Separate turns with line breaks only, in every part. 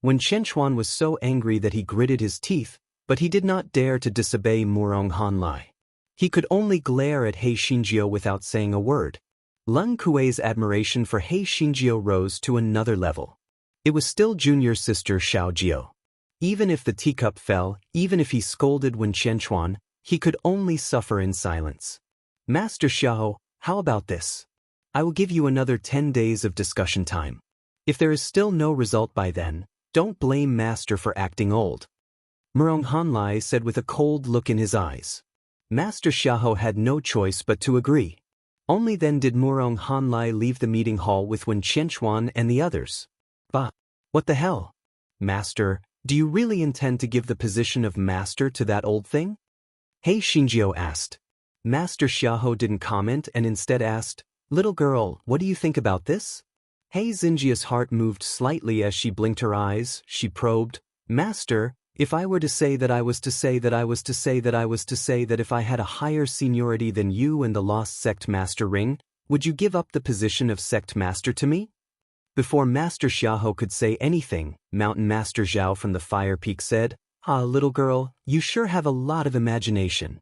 Wen Qianchuan was so angry that he gritted his teeth, but he did not dare to disobey Murong Hanlai. He could only glare at He Xinjiu without saying a word. Lun Kuei's admiration for He Xinjiu rose to another level. It was still junior sister Xiao Jiu. Even if the teacup fell, even if he scolded Wen Qianchuan, he could only suffer in silence. Master Xiao, how about this? I will give you another 10 days of discussion time. If there is still no result by then, don't blame Master for acting old. Murong Hanlai said with a cold look in his eyes. Master Xiao had no choice but to agree. Only then did Murong Hanlai leave the meeting hall with Wen Qianchuan and the others. Bah! What the hell? Master, do you really intend to give the position of master to that old thing? He Xinjiu asked. Master Xiao didn't comment and instead asked, Little girl, what do you think about this? He Xinjiu's heart moved slightly as she blinked her eyes. She probed, Master, if I were to say that I was to say that I was to say that I was to say that if I had a higher seniority than you and the lost sect master ring, would you give up the position of sect master to me? Before Master Xiao could say anything, Mountain Master Zhao from the Fire Peak said, Ah, little girl, you sure have a lot of imagination.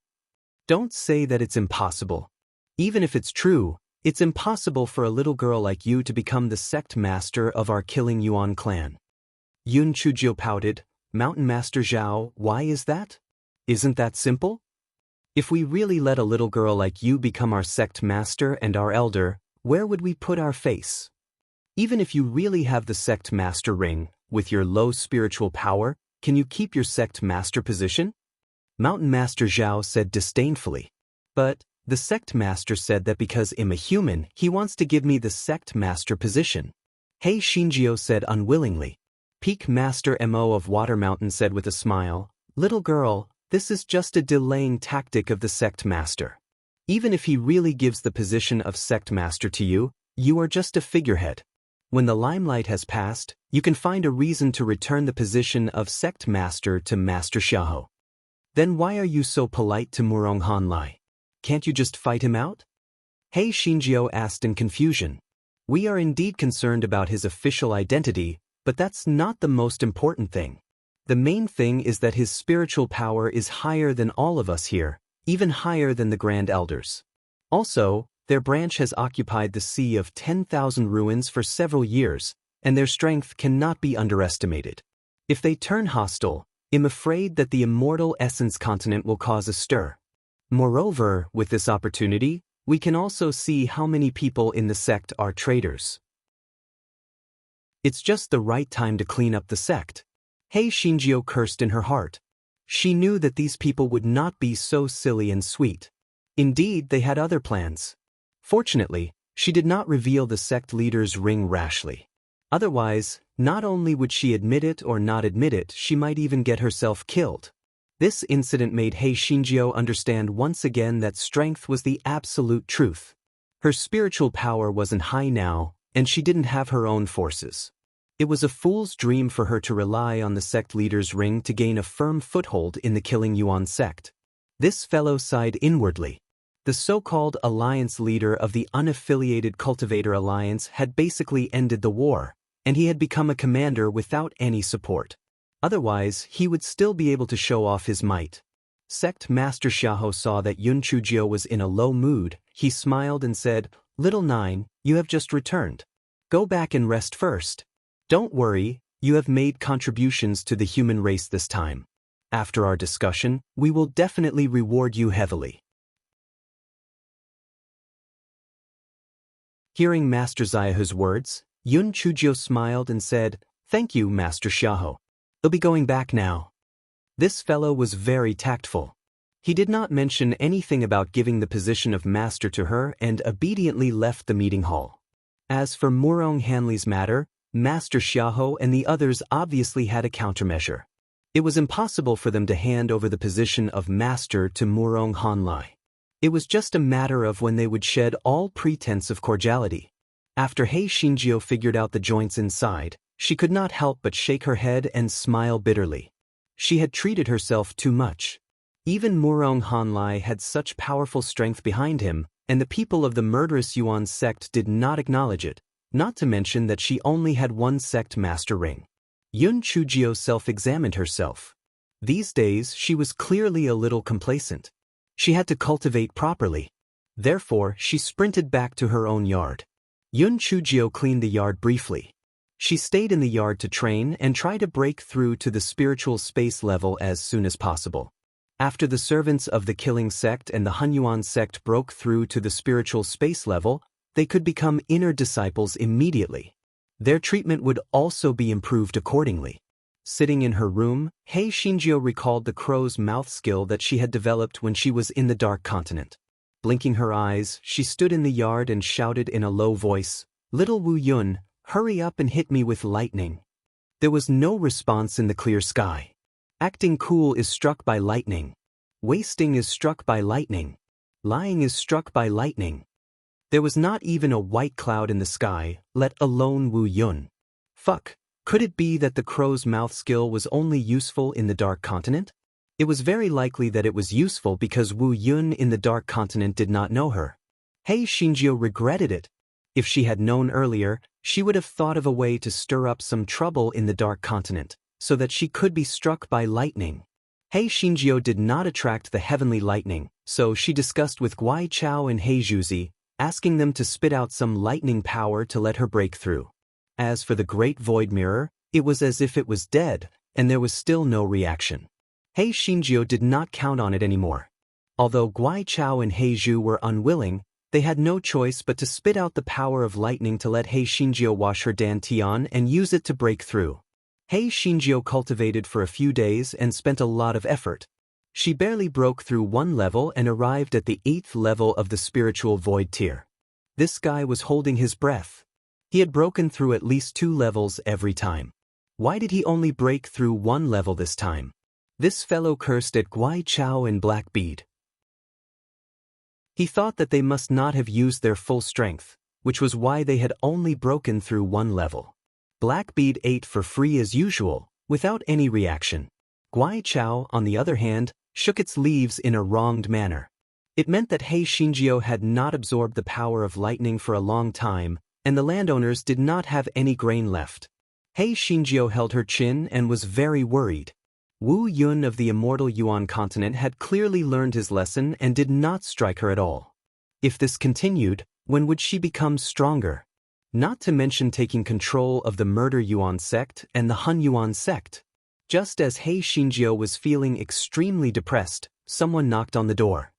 Don't say that it's impossible. Even if it's true, it's impossible for a little girl like you to become the sect master of our Killing Yuan clan. Yun Chujiu pouted, Mountain Master Zhao, why is that? Isn't that simple? If we really let a little girl like you become our sect master and our elder, where would we put our face? Even if you really have the sect master ring, with your low spiritual power, can you keep your sect master position? Mountain Master Zhao said disdainfully. But the sect master said that because I'm a human, he wants to give me the sect master position. He Xinjiu said unwillingly. Peak Master Mo of Water Mountain said with a smile, Little girl, this is just a delaying tactic of the sect master. Even if he really gives the position of sect master to you, you are just a figurehead. When the limelight has passed, you can find a reason to return the position of sect master to Master Xiao. Then why are you so polite to Murong Hanlai? Can't you just fight him out? He Xinjiu asked in confusion. We are indeed concerned about his official identity, but that's not the most important thing. The main thing is that his spiritual power is higher than all of us here, even higher than the Grand Elders. Also, their branch has occupied the Sea of 10,000 ruins for several years, and their strength cannot be underestimated. If they turn hostile, I'm afraid that the immortal Essence continent will cause a stir. Moreover, with this opportunity, we can also see how many people in the sect are traitors. It's just the right time to clean up the sect. He Xinjiu cursed in her heart. She knew that these people would not be so silly and sweet. Indeed, they had other plans. Fortunately, she did not reveal the sect leader's ring rashly. Otherwise, not only would she admit it or not admit it, she might even get herself killed. This incident made He Xinjiu understand once again that strength was the absolute truth. Her spiritual power wasn't high now, and she didn't have her own forces. It was a fool's dream for her to rely on the sect leader's ring to gain a firm foothold in the Killing Yuan sect. This fellow sighed inwardly. The so-called alliance leader of the unaffiliated Cultivator Alliance had basically ended the war, and he had become a commander without any support. Otherwise, he would still be able to show off his might. Sect Master Xiao saw that Yun Chujiu was in a low mood. He smiled and said, Little Nine, you have just returned. Go back and rest first. Don't worry, you have made contributions to the human race this time. After our discussion, we will definitely reward you heavily. Hearing Master Xiao's words, Yun Chujiu smiled and said, Thank you, Master Xiao. They'll be going back now. This fellow was very tactful. He did not mention anything about giving the position of master to her and obediently left the meeting hall. As for Murong Hanlai's matter, Master Xiao and the others obviously had a countermeasure. It was impossible for them to hand over the position of master to Murong Hanlai. It was just a matter of when they would shed all pretense of cordiality. After He Xinjiu figured out the joints inside, she could not help but shake her head and smile bitterly. She had treated herself too much. Even Murong Hanlai had such powerful strength behind him, and the people of the murderous Yuan sect did not acknowledge it, not to mention that she only had one sect master ring. Yun Chujio self-examined herself. These days she was clearly a little complacent. She had to cultivate properly. Therefore, she sprinted back to her own yard. Yun Chujio cleaned the yard briefly. She stayed in the yard to train and try to break through to the spiritual space level as soon as possible. After the servants of the Killing Sect and the Hunyuan sect broke through to the spiritual space level, they could become inner disciples immediately. Their treatment would also be improved accordingly. Sitting in her room, Hei Shinjio recalled the crow's mouth skill that she had developed when she was in the Dark Continent. Blinking her eyes, she stood in the yard and shouted in a low voice, "Little Wu Yun, hurry up and hit me with lightning." There was no response in the clear sky. Acting cool is struck by lightning. Wasting is struck by lightning. Lying is struck by lightning. There was not even a white cloud in the sky, let alone Wu Yun. Fuck, could it be that the crow's mouth skill was only useful in the Dark Continent? It was very likely that it was useful because Wu Yun in the Dark Continent did not know her. Hei Shinjio regretted it. If she had known earlier, she would have thought of a way to stir up some trouble in the Dark Continent, so that she could be struck by lightning. Hei Shinjio did not attract the heavenly lightning, so she discussed with Guai Chao and Hei Zhuzi, asking them to spit out some lightning power to let her break through. As for the Great Void Mirror, it was as if it was dead, and there was still no reaction. Hei Shinjio did not count on it anymore. Although Guai Chao and Hei Zhu were unwilling, they had no choice but to spit out the power of lightning to let Hei Shinjio wash her dantian and use it to break through. Hei Shinjio cultivated for a few days and spent a lot of effort. She barely broke through one level and arrived at the 8th level of the spiritual void tier. This guy was holding his breath. He had broken through at least 2 levels every time. Why did he only break through 1 level this time? This fellow cursed at Guai Chao and Black Bead. He thought that they must not have used their full strength, which was why they had only broken through 1 level. Black Bead ate for free as usual, without any reaction. Guai Chao, on the other hand, shook its leaves in a wronged manner. It meant that Hei Shinjio had not absorbed the power of lightning for a long time, and the landowners did not have any grain left. Hei Shinjio held her chin and was very worried. Wu Yun of the immortal Yuan continent had clearly learned his lesson and did not strike her at all. If this continued, when would she become stronger? Not to mention taking control of the Murder Yuan sect and the Hun Yuan sect. Just as Hei Shinjio was feeling extremely depressed, someone knocked on the door.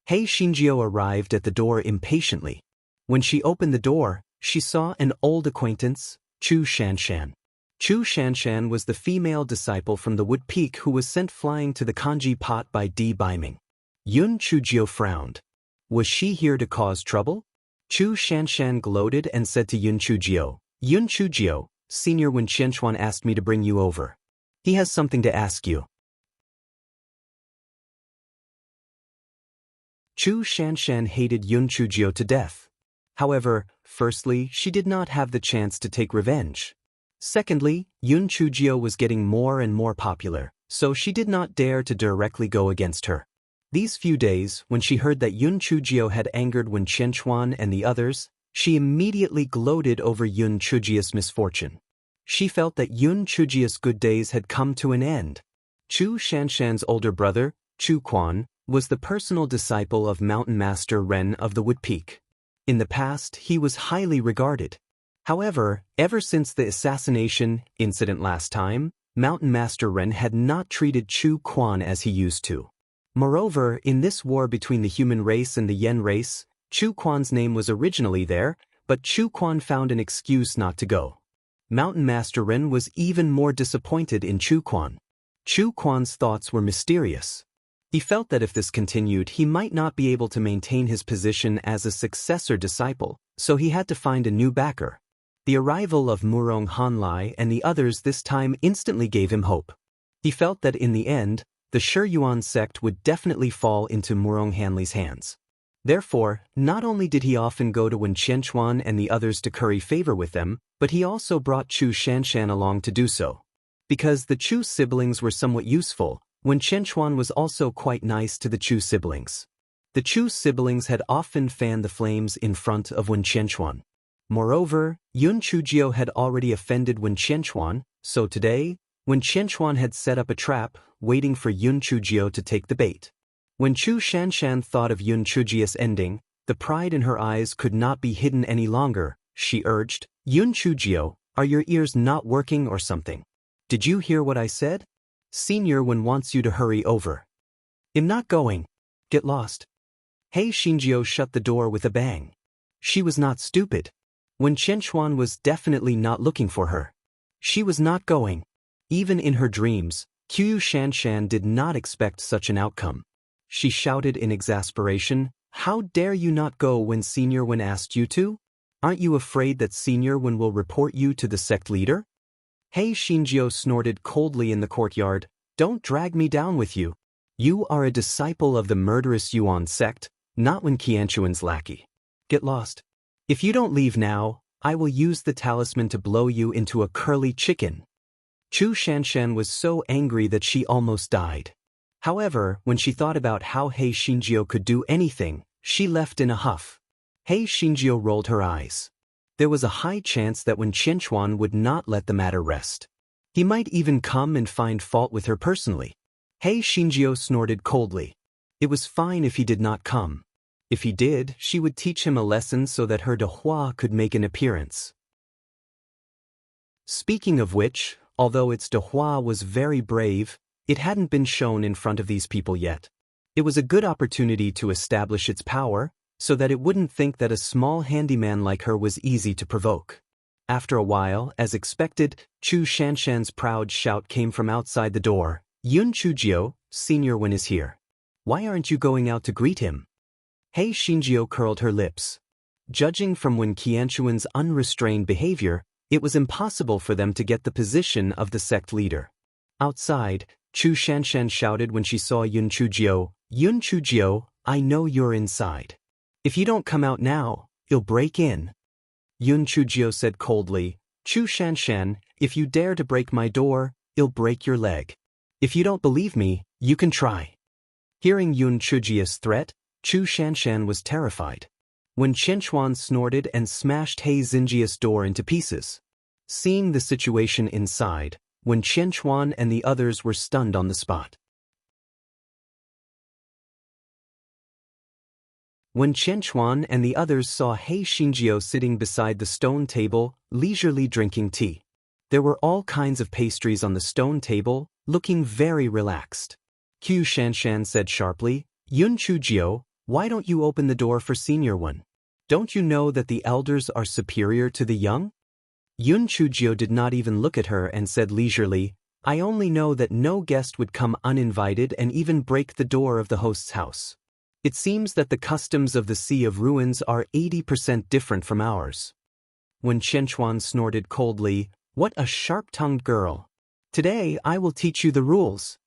Hei Shinjio arrived at the door impatiently. When she opened the door, she saw an old acquaintance, Chu Shanshan. Chu Shanshan was the female disciple from the Wood Peak who was sent flying to the Kanji pot by Di Baiming. Yun Chujio frowned. Was she here to cause trouble? Chu Shanshan gloated and said to Yun Chujio, "Yun Chujio, Senior Wen Qianchuan asked me to bring you over. He has something to ask you." Chu Shanshan hated Yun Chujio to death. However, firstly, she did not have the chance to take revenge. Secondly, Yun Chujio was getting more and more popular, so she did not dare to directly go against her. These few days, when she heard that Yun Chujio had angered Wen Qianchuan and the others, she immediately gloated over Yun Chujio's misfortune. She felt that Yun Chujio's good days had come to an end. Chu Shanshan's older brother, Chu Quan, was the personal disciple of Mountain Master Ren of the Wood Peak. In the past, he was highly regarded. However, ever since the assassination incident last time, Mountain Master Ren had not treated Chu Quan as he used to. Moreover, in this war between the human race and the Yen race, Chu Quan's name was originally there, but Chu Quan found an excuse not to go. Mountain Master Ren was even more disappointed in Chu Quan. Chu Quan's thoughts were mysterious. He felt that if this continued, he might not be able to maintain his position as a successor disciple, so he had to find a new backer. The arrival of Murong Hanlai and the others this time instantly gave him hope. He felt that in the end, the Shiyuan sect would definitely fall into Murong Hanlai's hands. Therefore, not only did he often go to Wen Qianchuan and the others to curry favor with them, but he also brought Chu Shanshan along to do so. Because the Chu siblings were somewhat useful, Wen Qianchuan was also quite nice to the Chu siblings. The Chu siblings had often fanned the flames in front of Wen Qianchuan. Moreover, Yun Chujio had already offended Wen Qianchuan, So today, when Qianchuan had set up a trap, waiting for Yun Chujio to take the bait. When Chu Shanshan thought of Yun Chujio's ending, the pride in her eyes could not be hidden any longer. She urged, "Yun Chujio, are your ears not working or something? Did you hear what I said? Senior Wen wants you to hurry over." "I'm not going. Get lost." Hei Xinjiu shut the door with a bang. She was not stupid. When Qianchuan was definitely not looking for her. She was not going. Even in her dreams, Qiu Shanshan did not expect such an outcome. She shouted in exasperation, "How dare you not go when Senior Wen asked you to? Aren't you afraid that Senior Wen will report you to the sect leader?" Hei Xinjiu snorted coldly in the courtyard, "Don't drag me down with you. You are a disciple of the murderous Yuan sect, not Wen Qianchuan's lackey. Get lost. If you don't leave now, I will use the talisman to blow you into a curly chicken." Chu Shanshan was so angry that she almost died. However, when she thought about how Hei Xinjiu could do anything, she left in a huff. Hei Xinjiu rolled her eyes. There was a high chance that Wen Qianchuan would not let the matter rest. He might even come and find fault with her personally. Hei Xinjiu snorted coldly. It was fine if he did not come. If he did, she would teach him a lesson so that her Dehua could make an appearance. Speaking of which, although its Dehua was very brave, it hadn't been shown in front of these people yet. It was a good opportunity to establish its power, so that it wouldn't think that a small handyman like her was easy to provoke. After a while, as expected, Chu Shanshan's proud shout came from outside the door, "Yun Chujio, Senior Wen is here. Why aren't you going out to greet him?" Hei Xinjiu curled her lips. Judging from Wen Qianchuan's unrestrained behavior, it was impossible for them to get the position of the sect leader. Outside, Chu Shanshan shouted when she saw Yun Chujio, "Yun Chujio, I know you're inside. If you don't come out now, you'll break in." Yun Chujio said coldly, "Chu Shanshan, if you dare to break my door, you'll break your leg. If you don't believe me, you can try." Hearing Yun Chujio's threat, Chu Shanshan was terrified. When Qianchuan snorted and smashed Hei Xinjiu's door into pieces. Seeing the situation inside, Wen Qianchuan and the others were stunned on the spot. When Qianchuan and the others saw Hei Xinjiu sitting beside the stone table, leisurely drinking tea. There were all kinds of pastries on the stone table, looking very relaxed. Qiu Shanshan said sharply, "Yun Chujio, why don't you open the door for Senior Wen? Don't you know that the elders are superior to the young?" Yun Chujio did not even look at her and said leisurely, "I only know that no guest would come uninvited and even break the door of the host's house. It seems that the customs of the Sea of Ruins are 80% different from ours." When Qianchuan snorted coldly, "What a sharp-tongued girl. Today I will teach you the rules."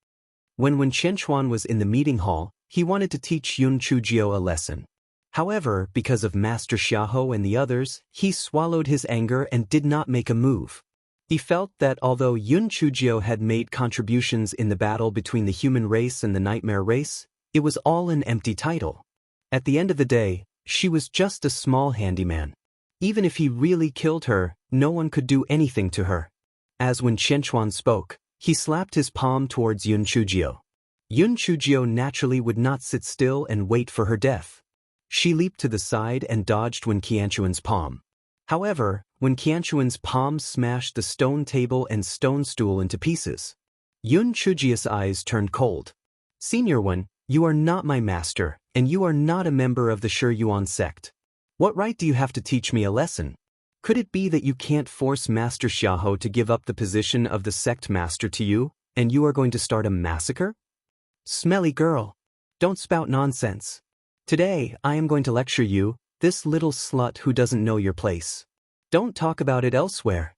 When Qianchuan was in the meeting hall, he wanted to teach Yun Chujio a lesson. However, because of Master Xiahou and the others, he swallowed his anger and did not make a move. He felt that although Yun Chujio had made contributions in the battle between the human race and the nightmare race, it was all an empty title. At the end of the day, she was just a small handyman. Even if he really killed her, no one could do anything to her. As when Qianchuan spoke, he slapped his palm towards Yun Chujio. Yun Chujio naturally would not sit still and wait for her death. She leaped to the side and dodged Wen Qianchuan's palm. However, Wen Qianchuan's palm smashed the stone table and stone stool into pieces. Yun Chujio's eyes turned cold. "Senior Wen, you are not my master, and you are not a member of the Shi Yuan sect. What right do you have to teach me a lesson? Could it be that you can't force Master Xiahou to give up the position of the sect master to you, and you are going to start a massacre? Smelly girl. Don't spout nonsense. Today, I am going to lecture you, this little slut who doesn't know your place. Don't talk about it elsewhere."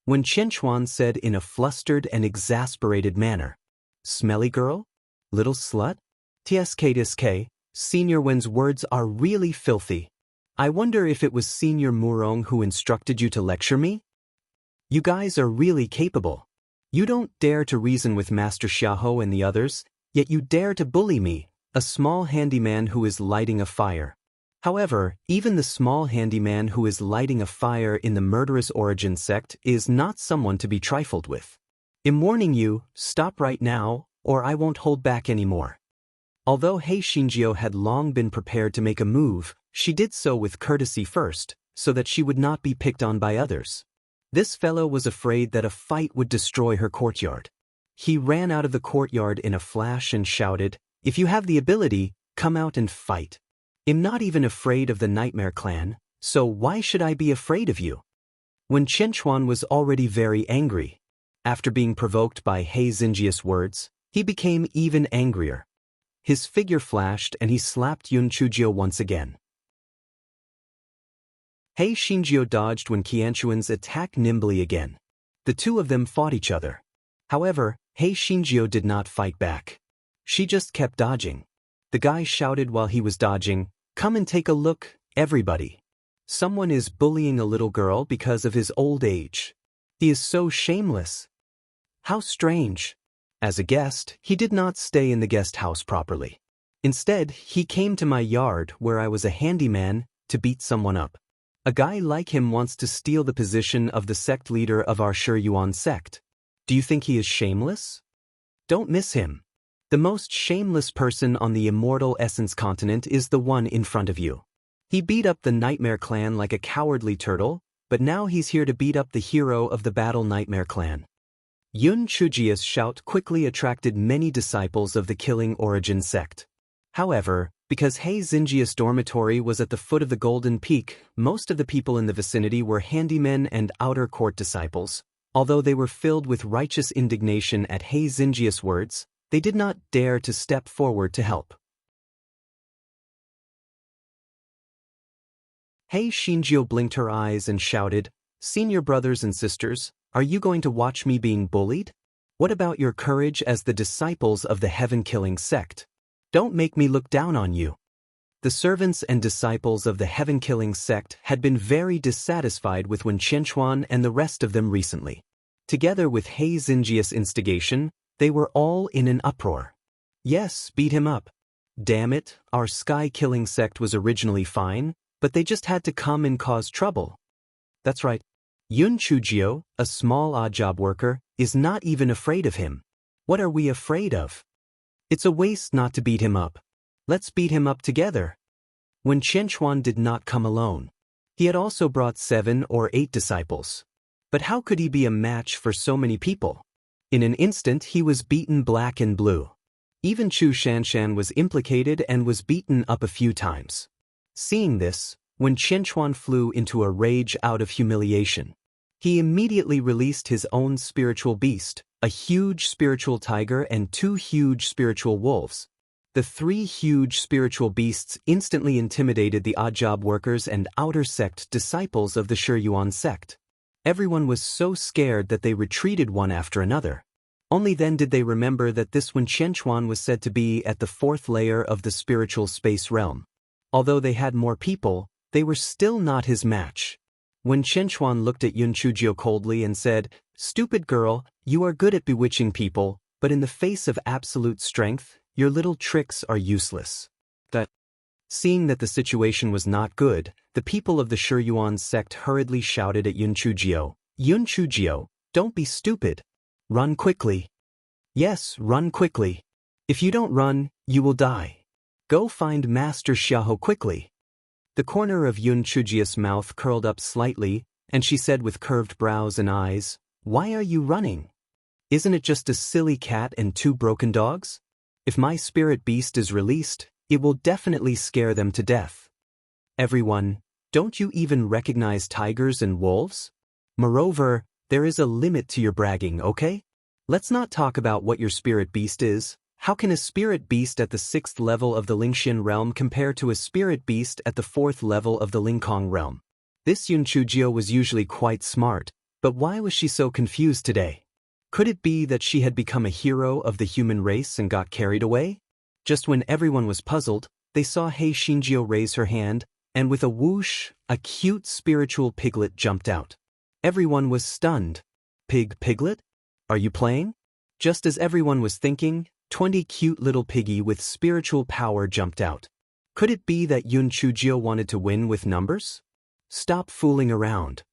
When Qianchuan said in a flustered and exasperated manner, "Smelly girl? Little slut? Tsk, Senior Wen's words are really filthy. I wonder if it was Senior Murong who instructed you to lecture me? You guys are really capable. You don't dare to reason with Master Xiahou and the others, yet you dare to bully me, a small handyman who is lighting a fire. However, even the small handyman who is lighting a fire in the murderous origin sect is not someone to be trifled with. I'm warning you, stop right now, or I won't hold back anymore. Although Hei Shinjio had long been prepared to make a move, she did so with courtesy first, so that she would not be picked on by others. This fellow was afraid that a fight would destroy her courtyard. He ran out of the courtyard in a flash and shouted, "If you have the ability, come out and fight. I'm not even afraid of the Nightmare Clan, so why should I be afraid of you?" When Chen Chuan was already very angry. After being provoked by Hei Xinjia's words, he became even angrier. His figure flashed and he slapped Yun Chujio once again. Hei Shinjio dodged when Qianchuan's attack nimbly again. The two of them fought each other. However, Hei Shinjio did not fight back. She just kept dodging. The guy shouted while he was dodging, "Come and take a look, everybody. Someone is bullying a little girl because of his old age. He is so shameless. How strange." As a guest, he did not stay in the guest house properly. Instead, he came to my yard where I was a handyman to beat someone up. A guy like him wants to steal the position of the sect leader of our Yuan sect. Do you think he is shameless? Don't miss him. The most shameless person on the Immortal Essence continent is the one in front of you. He beat up the Nightmare Clan like a cowardly turtle, but now he's here to beat up the hero of the battle Nightmare Clan. Yun Chujia's shout quickly attracted many disciples of the Killing Origin sect. However, because Hei Xinjia's dormitory was at the foot of the Golden Peak, most of the people in the vicinity were handymen and outer court disciples. Although they were filled with righteous indignation at Hei Xinjia's words, they did not dare to step forward to help. Hei Shinjio blinked her eyes and shouted, "Senior brothers and sisters, are you going to watch me being bullied? What about your courage as the disciples of the heaven-killing sect? Don't make me look down on you." The servants and disciples of the heaven-killing sect had been very dissatisfied with Wen Qianchuan and the rest of them recently. Together with Hei Xinjia's instigation, they were all in an uproar. Yes, beat him up. Damn it, our sky-killing sect was originally fine, but they just had to come and cause trouble. That's right. Yun Chujio, a small odd job worker, is not even afraid of him. What are we afraid of? It's a waste not to beat him up. Let's beat him up together. When Chen Chuan did not come alone. He had also brought 7 or 8 disciples. But how could he be a match for so many people? In an instant he was beaten black and blue. Even Chu Shanshan was implicated and was beaten up a few times. Seeing this, when Chen Chuan flew into a rage out of humiliation, he immediately released his own spiritual beast, a huge spiritual tiger and 2 huge spiritual wolves. The 3 huge spiritual beasts instantly intimidated the odd job workers and outer sect disciples of the Yuan sect. Everyone was so scared that they retreated one after another. Only then did they remember that this Wen Qianchuan was said to be at the 4th layer of the spiritual space realm. Although they had more people, they were still not his match. When Chen Chuan looked at Yun Chujio coldly and said, "Stupid girl, you are good at bewitching people, but in the face of absolute strength, your little tricks are useless." Seeing that the situation was not good, the people of the Yuan sect hurriedly shouted at Yun Chujio, "Yun Chujio, don't be stupid. Run quickly. Yes, run quickly. If you don't run, you will die. Go find Master Xiaoho quickly." The corner of Yun Chujio's mouth curled up slightly, and she said with curved brows and eyes, "Why are you running? Isn't it just a silly cat and 2 broken dogs? If my spirit beast is released, it will definitely scare them to death. Everyone, don't you even recognize tigers and wolves? Moreover, there is a limit to your bragging, okay? Let's not talk about what your spirit beast is. How can a spirit beast at the 6th level of the Lingxian realm compare to a spirit beast at the 4th level of the Lingkong realm?" This Yun Chujio was usually quite smart, but why was she so confused today? Could it be that she had become a hero of the human race and got carried away? Just when everyone was puzzled, they saw Hei Shinjio raise her hand, and with a whoosh, a cute spiritual piglet jumped out. Everyone was stunned. Piglet? Are you playing? Just as everyone was thinking, 20 cute little piggy with spiritual power jumped out. Could it be that Yun Chujio wanted to win with numbers? Stop fooling around.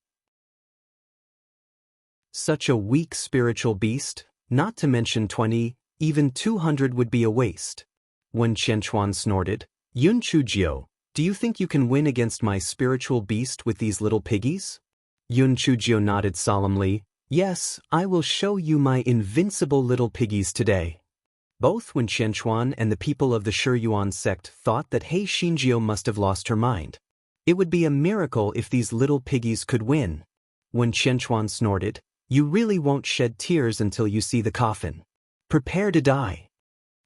Such a weak spiritual beast, not to mention 20, even 200 would be a waste. When Qianchuan snorted, Yun Chujio, do you think you can win against my spiritual beast with these little piggies? Yun Chujio nodded solemnly, yes, I will show you my invincible little piggies today. Both Wen Qianchuan and the people of the Shiyuan sect thought that He Xinjiu must have lost her mind. It would be a miracle if these little piggies could win. When Qianchuan snorted, you really won't shed tears until you see the coffin. Prepare to die.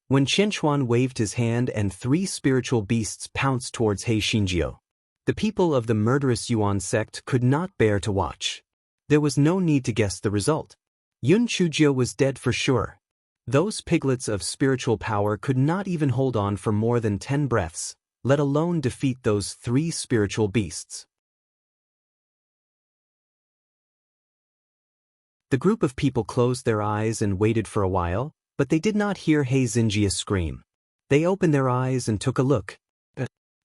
When Qianchuan waved his hand and 3 spiritual beasts pounced towards He Xinjiu. The people of the murderous Yuan sect could not bear to watch. There was no need to guess the result. Yun Chujio was dead for sure. Those piglets of spiritual power could not even hold on for more than 10 breaths, let alone defeat those 3 spiritual beasts. The group of people closed their eyes and waited for a while, but they did not hear He Xinjiu scream. They opened their eyes and took a look.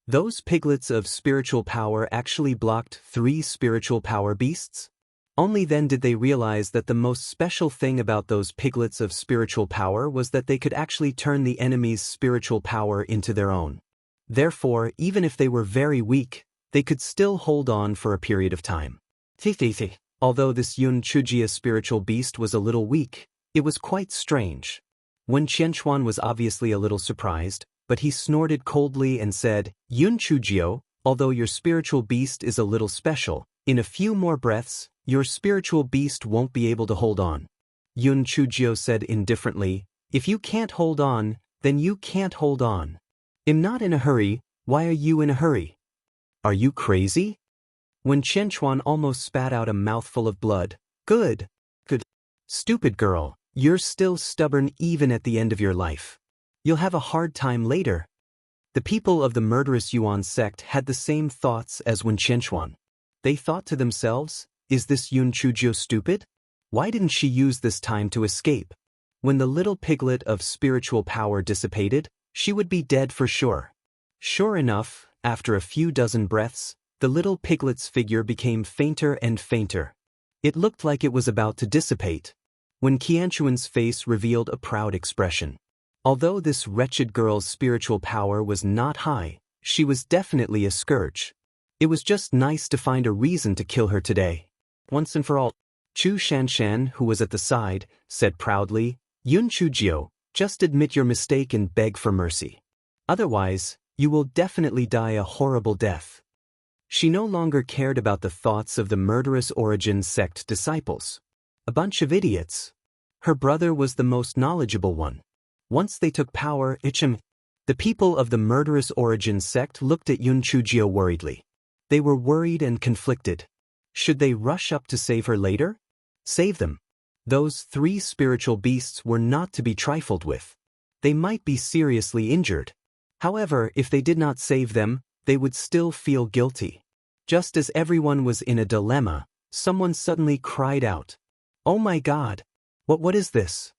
Those piglets of spiritual power actually blocked 3 spiritual power beasts? Only then did they realize that the most special thing about those piglets of spiritual power was that they could actually turn the enemy's spiritual power into their own. Therefore, even if they were very weak, they could still hold on for a period of time. Although this Yun Chujia spiritual beast was a little weak, it was quite strange. Wen Qianchuan was obviously a little surprised, but he snorted coldly and said, Yun Chujio, although your spiritual beast is a little special, in a few more breaths, your spiritual beast won't be able to hold on. Yun Chujio said indifferently, if you can't hold on, then you can't hold on. I'm not in a hurry, why are you in a hurry? Are you crazy? When Qianchuan almost spat out a mouthful of blood, good. Stupid girl, you're still stubborn even at the end of your life. You'll have a hard time later. The people of the murderous Yuan sect had the same thoughts as Wen Qianchuan. They thought to themselves, is this Yun Chujio stupid? Why didn't she use this time to escape? When the little piglet of spiritual power dissipated, she would be dead for sure. Sure enough, after a few dozen breaths, the little piglet's figure became fainter and fainter. It looked like it was about to dissipate. When Qianchuan's face revealed a proud expression. Although this wretched girl's spiritual power was not high, she was definitely a scourge. It was just nice to find a reason to kill her today. Once and for all, Chu Shanshan, who was at the side, said proudly, Yun Chujio, just admit your mistake and beg for mercy. Otherwise, you will definitely die a horrible death. She no longer cared about the thoughts of the murderous Origin sect disciples. A bunch of idiots. Her brother was the most knowledgeable one. Once they took power, the people of the murderous Origin sect looked at Yun Chujio worriedly. They were worried and conflicted. Should they rush up to save her later? Save them. Those 3 spiritual beasts were not to be trifled with. They might be seriously injured. However, if they did not save them, they would still feel guilty. Just as everyone was in a dilemma, someone suddenly cried out, oh my God! What is this?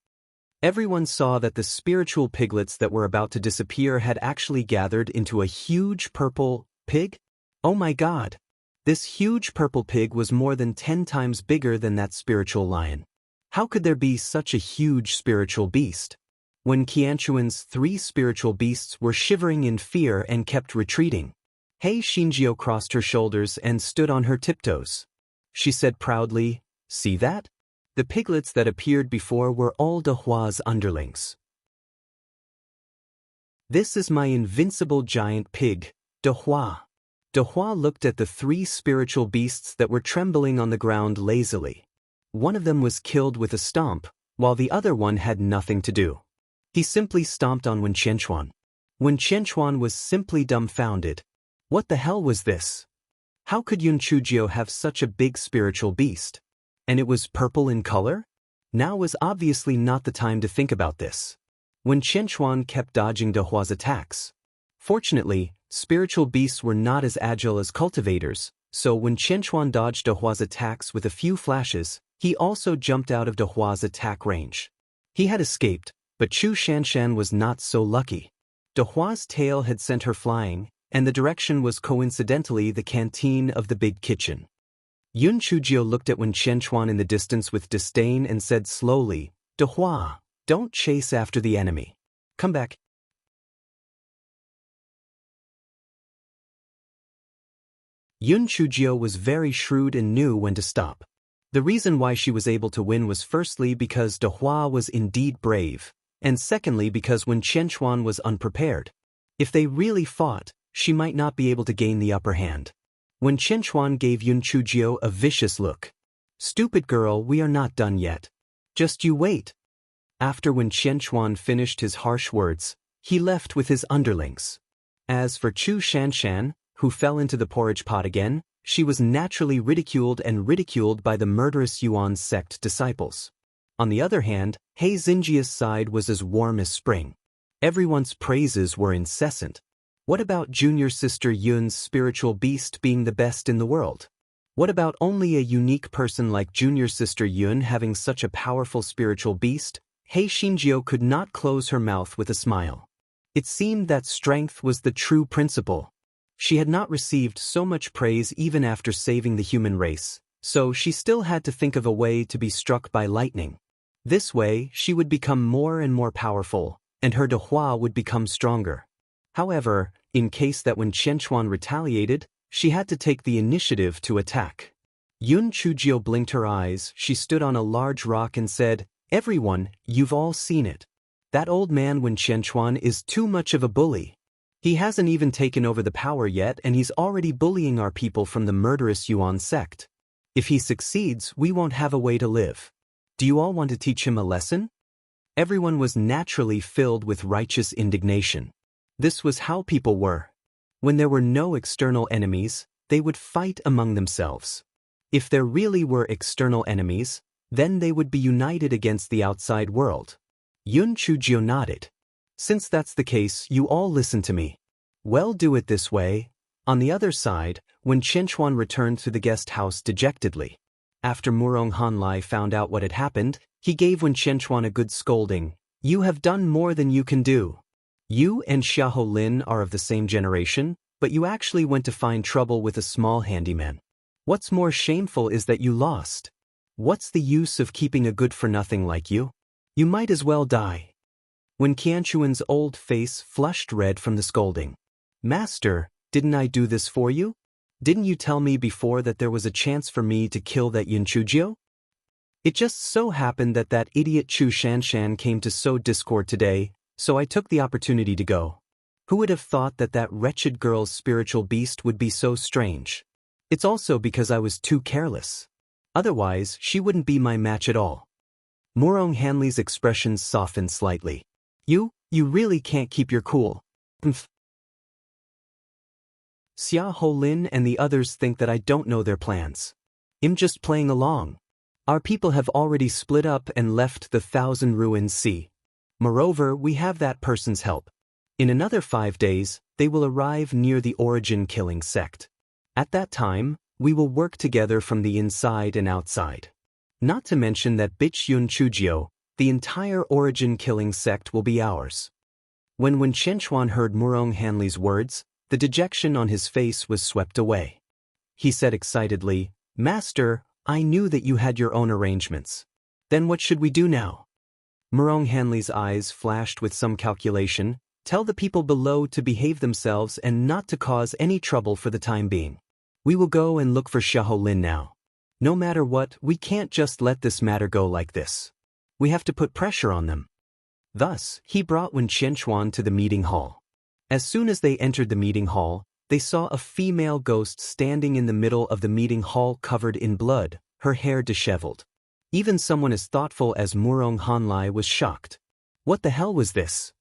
Everyone saw that the spiritual piglets that were about to disappear had actually gathered into a huge purple pig? Oh my God! This huge purple pig was more than 10 times bigger than that spiritual lion. How could there be such a huge spiritual beast? When Qianchuan's 3 spiritual beasts were shivering in fear and kept retreating, He Xinjiu crossed her shoulders and stood on her tiptoes. She said proudly, see that? The piglets that appeared before were all De Hua's underlings. This is my invincible giant pig, De Hua. De Hua looked at the 3 spiritual beasts that were trembling on the ground lazily. One of them was killed with a stomp, while the other one had nothing to do. He simply stomped on Wen Qianchuan. Wen Qianchuan was simply dumbfounded. What the hell was this? How could Yun Chujio have such a big spiritual beast? And it was purple in color? Now was obviously not the time to think about this. Wen Qianchuan kept dodging De Hua's attacks. Fortunately, spiritual beasts were not as agile as cultivators, so when Qianchuan dodged De Hua's attacks with a few flashes, he also jumped out of De Hua's attack range. He had escaped, but Chu Shanshan was not so lucky. De Hua's tail had sent her flying, and the direction was coincidentally the canteen of the big kitchen. Yun Chujio looked at Wen Qianchuan in the distance with disdain and said slowly, "De Hua, don't chase after the enemy. Come back." Yun Chujio was very shrewd and knew when to stop. The reason why she was able to win was firstly because De Hua was indeed brave, and secondly because Wen Qianchuan was unprepared. If they really fought, she might not be able to gain the upper hand. Wen Qianchuan gave Yun Chujio a vicious look. "Stupid girl, we are not done yet. Just you wait." After Wen Qianchuan finished his harsh words, he left with his underlings. As for Chu Shanshan, who fell into the porridge pot again, she was naturally ridiculed by the murderous Yuan sect disciples. On the other hand, He Xinjia's side was as warm as spring. Everyone's praises were incessant. What about junior sister Yun's spiritual beast being the best in the world? What about only a unique person like junior sister Yun having such a powerful spiritual beast? He Xinjio could not close her mouth with a smile. It seemed that strength was the true principle. She had not received so much praise even after saving the human race, so she still had to think of a way to be struck by lightning. This way, she would become more and more powerful, and her De Hua would become stronger. However, in case that Wen Qianchuan retaliated, she had to take the initiative to attack. Yun Chujio blinked her eyes. She stood on a large rock and said, "Everyone, you've all seen it. That old man Wen Qianchuan is too much of a bully. He hasn't even taken over the power yet and he's already bullying our people from the murderous Yuan sect. If he succeeds, we won't have a way to live. Do you all want to teach him a lesson?" Everyone was naturally filled with righteous indignation. This was how people were. When there were no external enemies, they would fight among themselves. If there really were external enemies, then they would be united against the outside world. Yun Chujio nodded. "Since that's the case, you all listen to me. Well, do it this way." On the other side, Wen Qianchuan returned to the guest house dejectedly. After Murong Hanlai found out what had happened, he gave Wen Qianchuan a good scolding. "You have done more than you can do. You and Xiahou Lin are of the same generation, but you actually went to find trouble with a small handyman. What's more shameful is that you lost. What's the use of keeping a good-for-nothing like you? You might as well die." Wen Qianchuan's old face flushed red from the scolding. "Master, didn't I do this for you? Didn't you tell me before that there was a chance for me to kill that Yun Chujio? It just so happened that that idiot Chu Shanshan came to sow discord today, so I took the opportunity to go. Who would have thought that that wretched girl's spiritual beast would be so strange? It's also because I was too careless. Otherwise, she wouldn't be my match at all." Murong Hanley's expressions softened slightly. You really can't keep your cool." "Xiahou Lin and the others think that I don't know their plans. I'm just playing along. Our people have already split up and left the Thousand Ruins Sea. Moreover, we have that person's help. In another 5 days, they will arrive near the Origin Killing sect. At that time, we will work together from the inside and outside. Not to mention that bitch Yun Chujio, the entire Origin Killing sect will be ours." When Wen Qianchuan heard Murong Hanley's words, the dejection on his face was swept away. He said excitedly, "Master, I knew that you had your own arrangements. Then what should we do now?" Murong Hanley's eyes flashed with some calculation. "Tell the people below to behave themselves and not to cause any trouble for the time being. We will go and look for Xiahou Lin now. No matter what, we can't just let this matter go like this. We have to put pressure on them." Thus, he brought Wen Qianchuan to the meeting hall. As soon as they entered the meeting hall, they saw a female ghost standing in the middle of the meeting hall covered in blood, her hair disheveled. Even someone as thoughtful as Murong Hanlai was shocked. What the hell was this?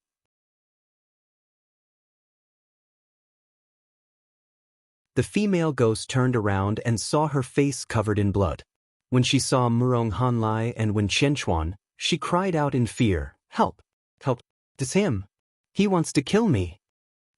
The female ghost turned around and saw her face covered in blood. When she saw Murong Hanlai and Wen Qianchuan, she cried out in fear, "Help! Help! It's him! He wants to kill me!"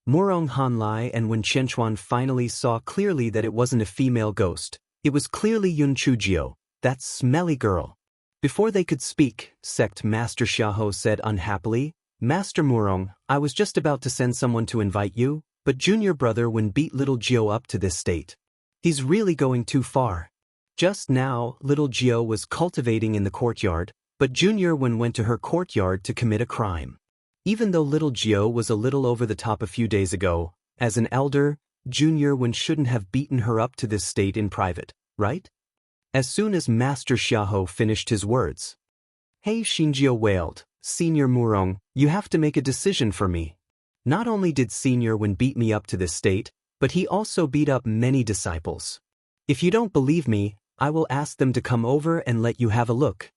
Murong Hanlai and Wen Qianchuan finally saw clearly that it wasn't a female ghost. It was clearly Yun Chujio, that smelly girl. Before they could speak, Sect Master Xiahou said unhappily, Master Murong, I was just about to send someone to invite you, but junior brother Wen beat little Gio up to this state. He's really going too far. Just now, little Gio was cultivating in the courtyard, but junior Wen went to her courtyard to commit a crime. Even though little Gio was a little over the top a few days ago, as an elder, junior Wen shouldn't have beaten her up to this state in private, right? As soon as Master Xiahou finished his words, He Xinjiao wailed, Senior Murong, you have to make a decision for me. Not only did Senior Wen beat me up to this state, but he also beat up many disciples. If you don't believe me, I will ask them to come over and let you have a look.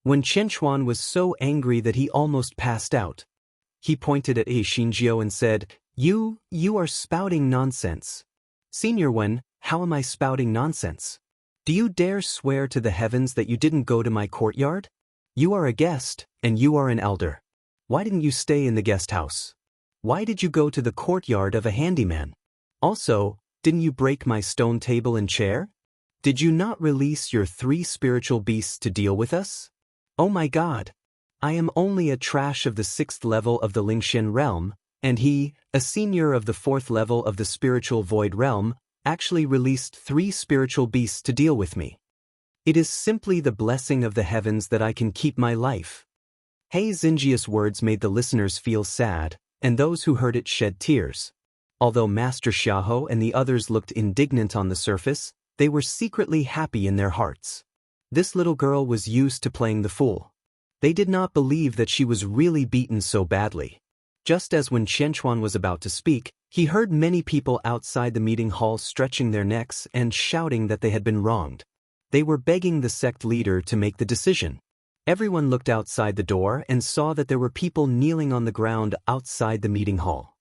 When Qianquan was so angry that he almost passed out, he pointed at He Xinjiao and said, You are spouting nonsense. Senior Wen, how am I spouting nonsense? Do you dare swear to the heavens that you didn't go to my courtyard? You are a guest, and you are an elder. Why didn't you stay in the guest house? Why did you go to the courtyard of a handyman? Also, didn't you break my stone table and chair? Did you not release your 3 spiritual beasts to deal with us? Oh my God! I am only a trash of the 6th level of the Lingshen realm, and he, a senior of the 4th level of the spiritual void realm, actually released 3 spiritual beasts to deal with me. It is simply the blessing of the heavens that I can keep my life. He Xinjia's words made the listeners feel sad, and those who heard it shed tears. Although Master Xiahou and the others looked indignant on the surface, they were secretly happy in their hearts. This little girl was used to playing the fool. They did not believe that she was really beaten so badly. Just as when Qianquan was about to speak, he heard many people outside the meeting hall stretching their necks and shouting that they had been wronged. They were begging the sect leader to make the decision. Everyone looked outside the door and saw that there were people kneeling on the ground outside the meeting hall.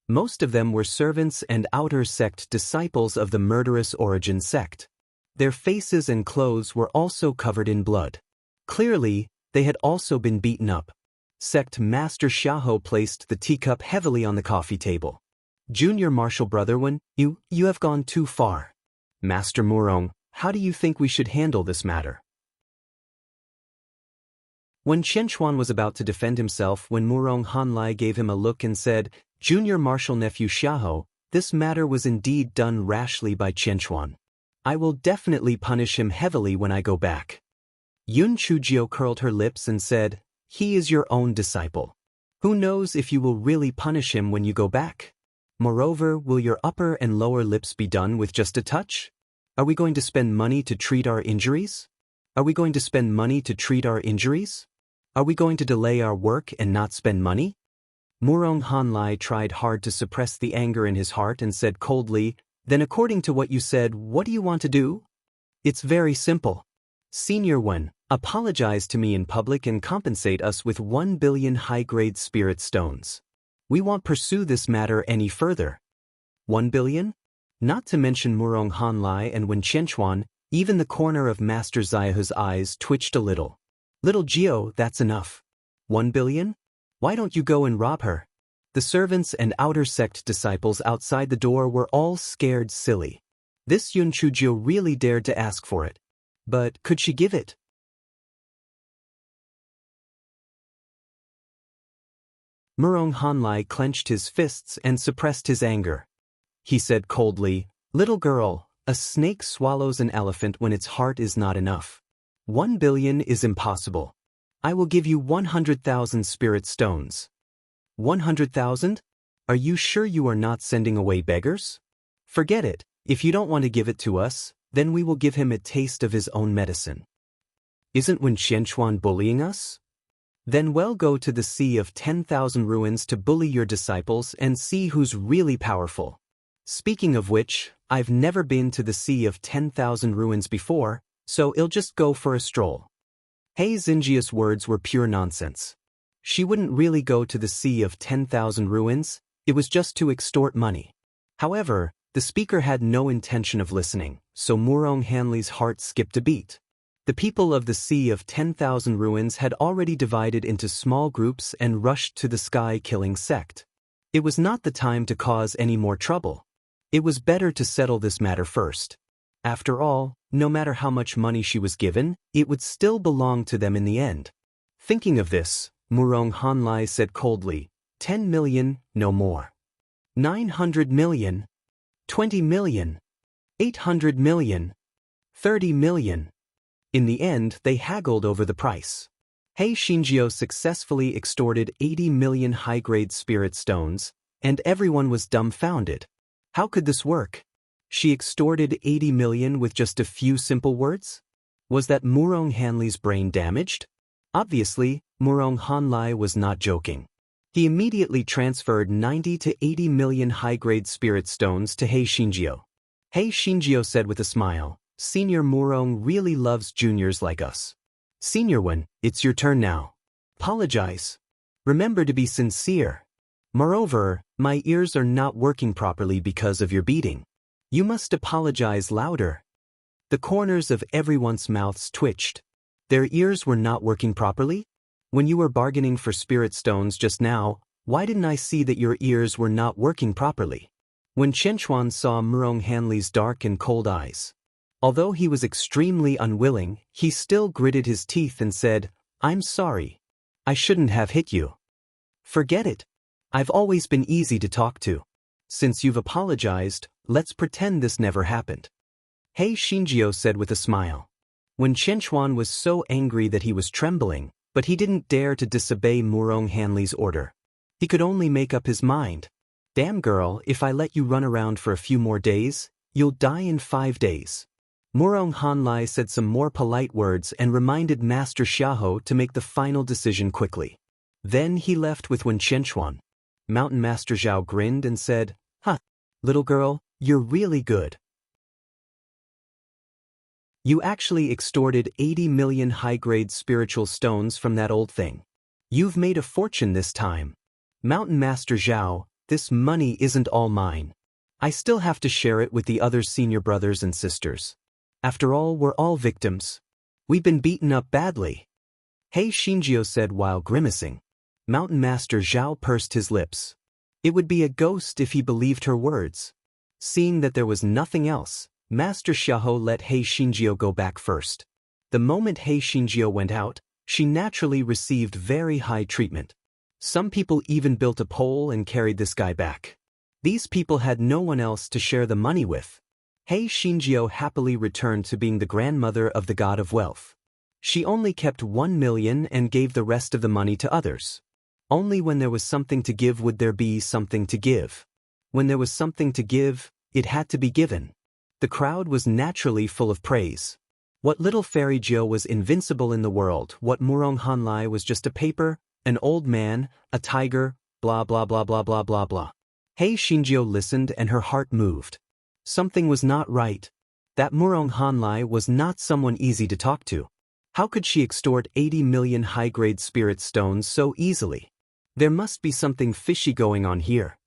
Most of them were servants and outer sect disciples of the murderous origin sect. Their faces and clothes were also covered in blood. Clearly, they had also been beaten up. Sect Master Xiahou placed the teacup heavily on the coffee table. Junior Martial Brother Wen, you have gone too far. Master Murong, how do you think we should handle this matter? When Qianquan was about to defend himself when Murong Hanlai gave him a look and said, Junior Martial Nephew Xiahou, this matter was indeed done rashly by Qianquan. I will definitely punish him heavily when I go back. Yun Chujio curled her lips and said, He is your own disciple. Who knows if you will really punish him when you go back? Moreover, will your upper and lower lips be done with just a touch? Are we going to spend money to treat our injuries? Are we going to spend money to treat our injuries? Are we going to delay our work and not spend money? Murong Hanlai tried hard to suppress the anger in his heart and said coldly, Then according to what you said, what do you want to do? It's very simple. Senior Wen, apologize to me in public and compensate us with 1 billion high-grade spirit stones. We won't pursue this matter any further. 1 billion? Not to mention Murong Hanlai and Wen Qianquan, even the corner of Master Xiaohu's eyes twitched a little. Little Gio, that's enough. 1 billion? Why don't you go and rob her? The servants and outer sect disciples outside the door were all scared silly. This Yun Chujio really dared to ask for it. But could she give it? Murong Hanlai clenched his fists and suppressed his anger. He said coldly, Little girl, a snake swallows an elephant when its heart is not enough. 1 billion is impossible. I will give you 100,000 spirit stones. 100,000? Are you sure you are not sending away beggars? Forget it. If you don't want to give it to us, then we will give him a taste of his own medicine. Isn't Wen Qianquan bullying us? Then we'll go to the Sea of 10,000 Ruins to bully your disciples and see who's really powerful. Speaking of which, I've never been to the Sea of 10,000 Ruins before, so I'll just go for a stroll. He Xinjia's words were pure nonsense. She wouldn't really go to the Sea of 10,000 Ruins, it was just to extort money. However, the speaker had no intention of listening, so Murong Hanlai's heart skipped a beat. The people of the Sea of 10,000 Ruins had already divided into small groups and rushed to the sky-killing sect. It was not the time to cause any more trouble. It was better to settle this matter first. After all, no matter how much money she was given, it would still belong to them in the end. Thinking of this, Murong Hanlai said coldly. 10 million, no more. 900 million. 20 million. 800 million. 30 million. In the end, they haggled over the price. Hei Shinjio successfully extorted 80 million high-grade spirit stones, and everyone was dumbfounded. How could this work? She extorted 80 million with just a few simple words? Was that Murong Hanlai's brain damaged? Obviously, Murong Hanlai was not joking. He immediately transferred 90 to 80 million high-grade spirit stones to Hei Shinjio. Hei Shinjio said with a smile, Senior Murong really loves juniors like us. Senior Wen, it's your turn now. Apologize. Remember to be sincere. Moreover, my ears are not working properly because of your beating. You must apologize louder. The corners of everyone's mouths twitched. Their ears were not working properly? When you were bargaining for spirit stones just now, why didn't I see that your ears were not working properly? When Chen Chuan saw Murong Hanlai's dark and cold eyes. Although he was extremely unwilling, he still gritted his teeth and said, I'm sorry. I shouldn't have hit you. Forget it. I've always been easy to talk to. Since you've apologized, let's pretend this never happened. Hei Shinjio said with a smile. When Chen Chuan was so angry that he was trembling, but he didn't dare to disobey Murong Hanlai's order. He could only make up his mind. Damn girl, if I let you run around for a few more days, you'll die in 5 days. Murong Hanlai said some more polite words and reminded Master Xiahou to make the final decision quickly. Then he left with Wen Chenchuan. Mountain Master Zhao grinned and said, little girl, you're really good. You actually extorted 80 million high-grade spiritual stones from that old thing. You've made a fortune this time. Mountain Master Zhao, this money isn't all mine. I still have to share it with the other senior brothers and sisters. After all, we're all victims. We've been beaten up badly. Hei Shinjio said while grimacing. Mountain Master Zhao pursed his lips. It would be a ghost if he believed her words. Seeing that there was nothing else, Master Xiahou let Hei Shinjio go back first. The moment Hei Shinjio went out, she naturally received very high treatment. Some people even built a pole and carried this guy back. These people had no one else to share the money with. Hei Shinjio happily returned to being the grandmother of the god of wealth. She only kept 1 million and gave the rest of the money to others. Only when there was something to give would there be something to give. When there was something to give, it had to be given. The crowd was naturally full of praise. What little fairy Jiao was invincible in the world, what Murong Hanlai was just a paper, an old man, a tiger, blah blah blah blah blah blah blah. Hei Shinjio listened and her heart moved. Something was not right. That Murong Hanlai was not someone easy to talk to. How could she extort 80 million high-grade spirit stones so easily? There must be something fishy going on here.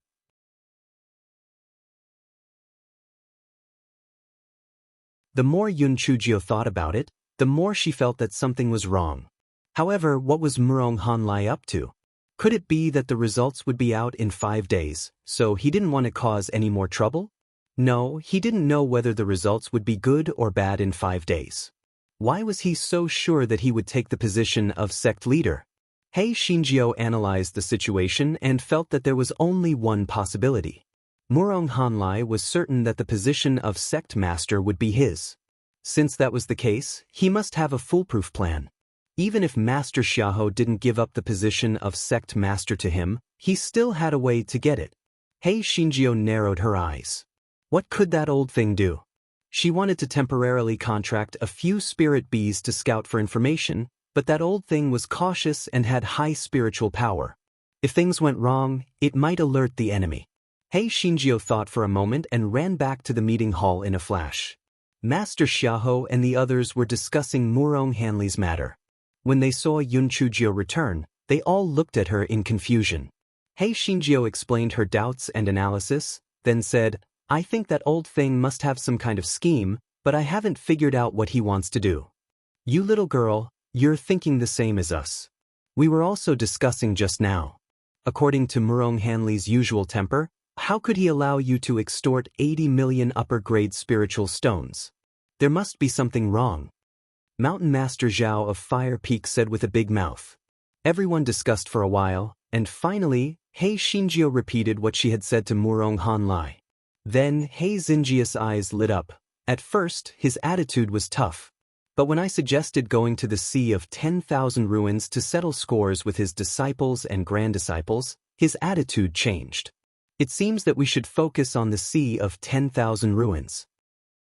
The more Yun Chujio thought about it, the more she felt that something was wrong. However, what was Murong Hanlai up to? Could it be that the results would be out in 5 days, so he didn't want to cause any more trouble? No, he didn't know whether the results would be good or bad in 5 days. Why was he so sure that he would take the position of sect leader? Hei Shinjio analyzed the situation and felt that there was only one possibility. Murong Hanlai was certain that the position of sect master would be his. Since that was the case, he must have a foolproof plan. Even if Master Xiahou didn't give up the position of sect master to him, he still had a way to get it. Hei Shinjio narrowed her eyes. What could that old thing do? She wanted to temporarily contract a few spirit bees to scout for information, but that old thing was cautious and had high spiritual power. If things went wrong, it might alert the enemy. Hei Shinjio thought for a moment and ran back to the meeting hall in a flash. Master Xiahou and the others were discussing Murong Hanlai's matter. When they saw Yun Chujio return, they all looked at her in confusion. Hei Shinjio explained her doubts and analysis, then said, I think that old thing must have some kind of scheme, but I haven't figured out what he wants to do. You little girl, you're thinking the same as us. We were also discussing just now. According to Murong Hanlai's usual temper, how could he allow you to extort 80 million upper-grade spiritual stones? There must be something wrong. Mountain Master Zhao of Fire Peak said with a big mouth. Everyone discussed for a while, and finally, Hei Shinjio repeated what she had said to Murong Hanlai. Then Hei Xinjia's eyes lit up. At first, his attitude was tough. But when I suggested going to the Sea of 10,000 Ruins to settle scores with his disciples and granddisciples, his attitude changed. It seems that we should focus on the Sea of 10,000 Ruins.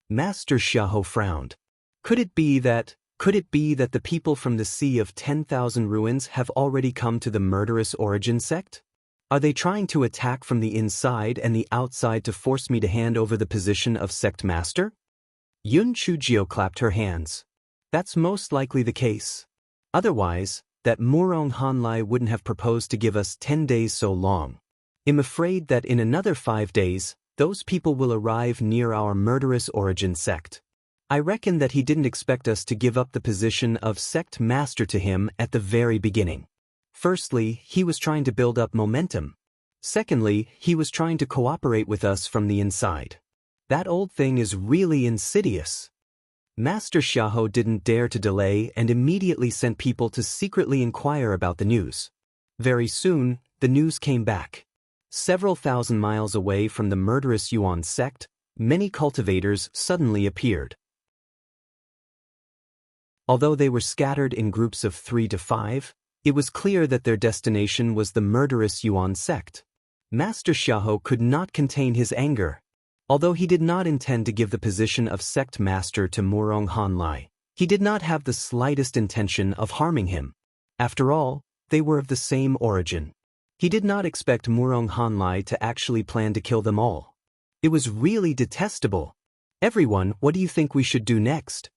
Master Xiahou frowned. Could it be that the people from the Sea of 10,000 Ruins have already come to the murderous origin sect? Are they trying to attack from the inside and the outside to force me to hand over the position of sect master? Yun Chujio clapped her hands. That's most likely the case. Otherwise, that Murong Hanlai wouldn't have proposed to give us 10 days so long. I'm afraid that in another 5 days, those people will arrive near our murderous origin sect. I reckon that he didn't expect us to give up the position of sect master to him at the very beginning. Firstly, he was trying to build up momentum. Secondly, he was trying to cooperate with us from the inside. That old thing is really insidious. Master Xiahou didn't dare to delay and immediately sent people to secretly inquire about the news. Very soon, the news came back. Several thousand miles away from the murderous Yuan sect, many cultivators suddenly appeared. Although they were scattered in groups of 3 to 5, it was clear that their destination was the murderous Yuan sect. Master Xiahou could not contain his anger. Although he did not intend to give the position of sect master to Murong Hanlai, he did not have the slightest intention of harming him. After all, they were of the same origin. He did not expect Murong Hanlai to actually plan to kill them all. It was really detestable. Everyone, what do you think we should do next?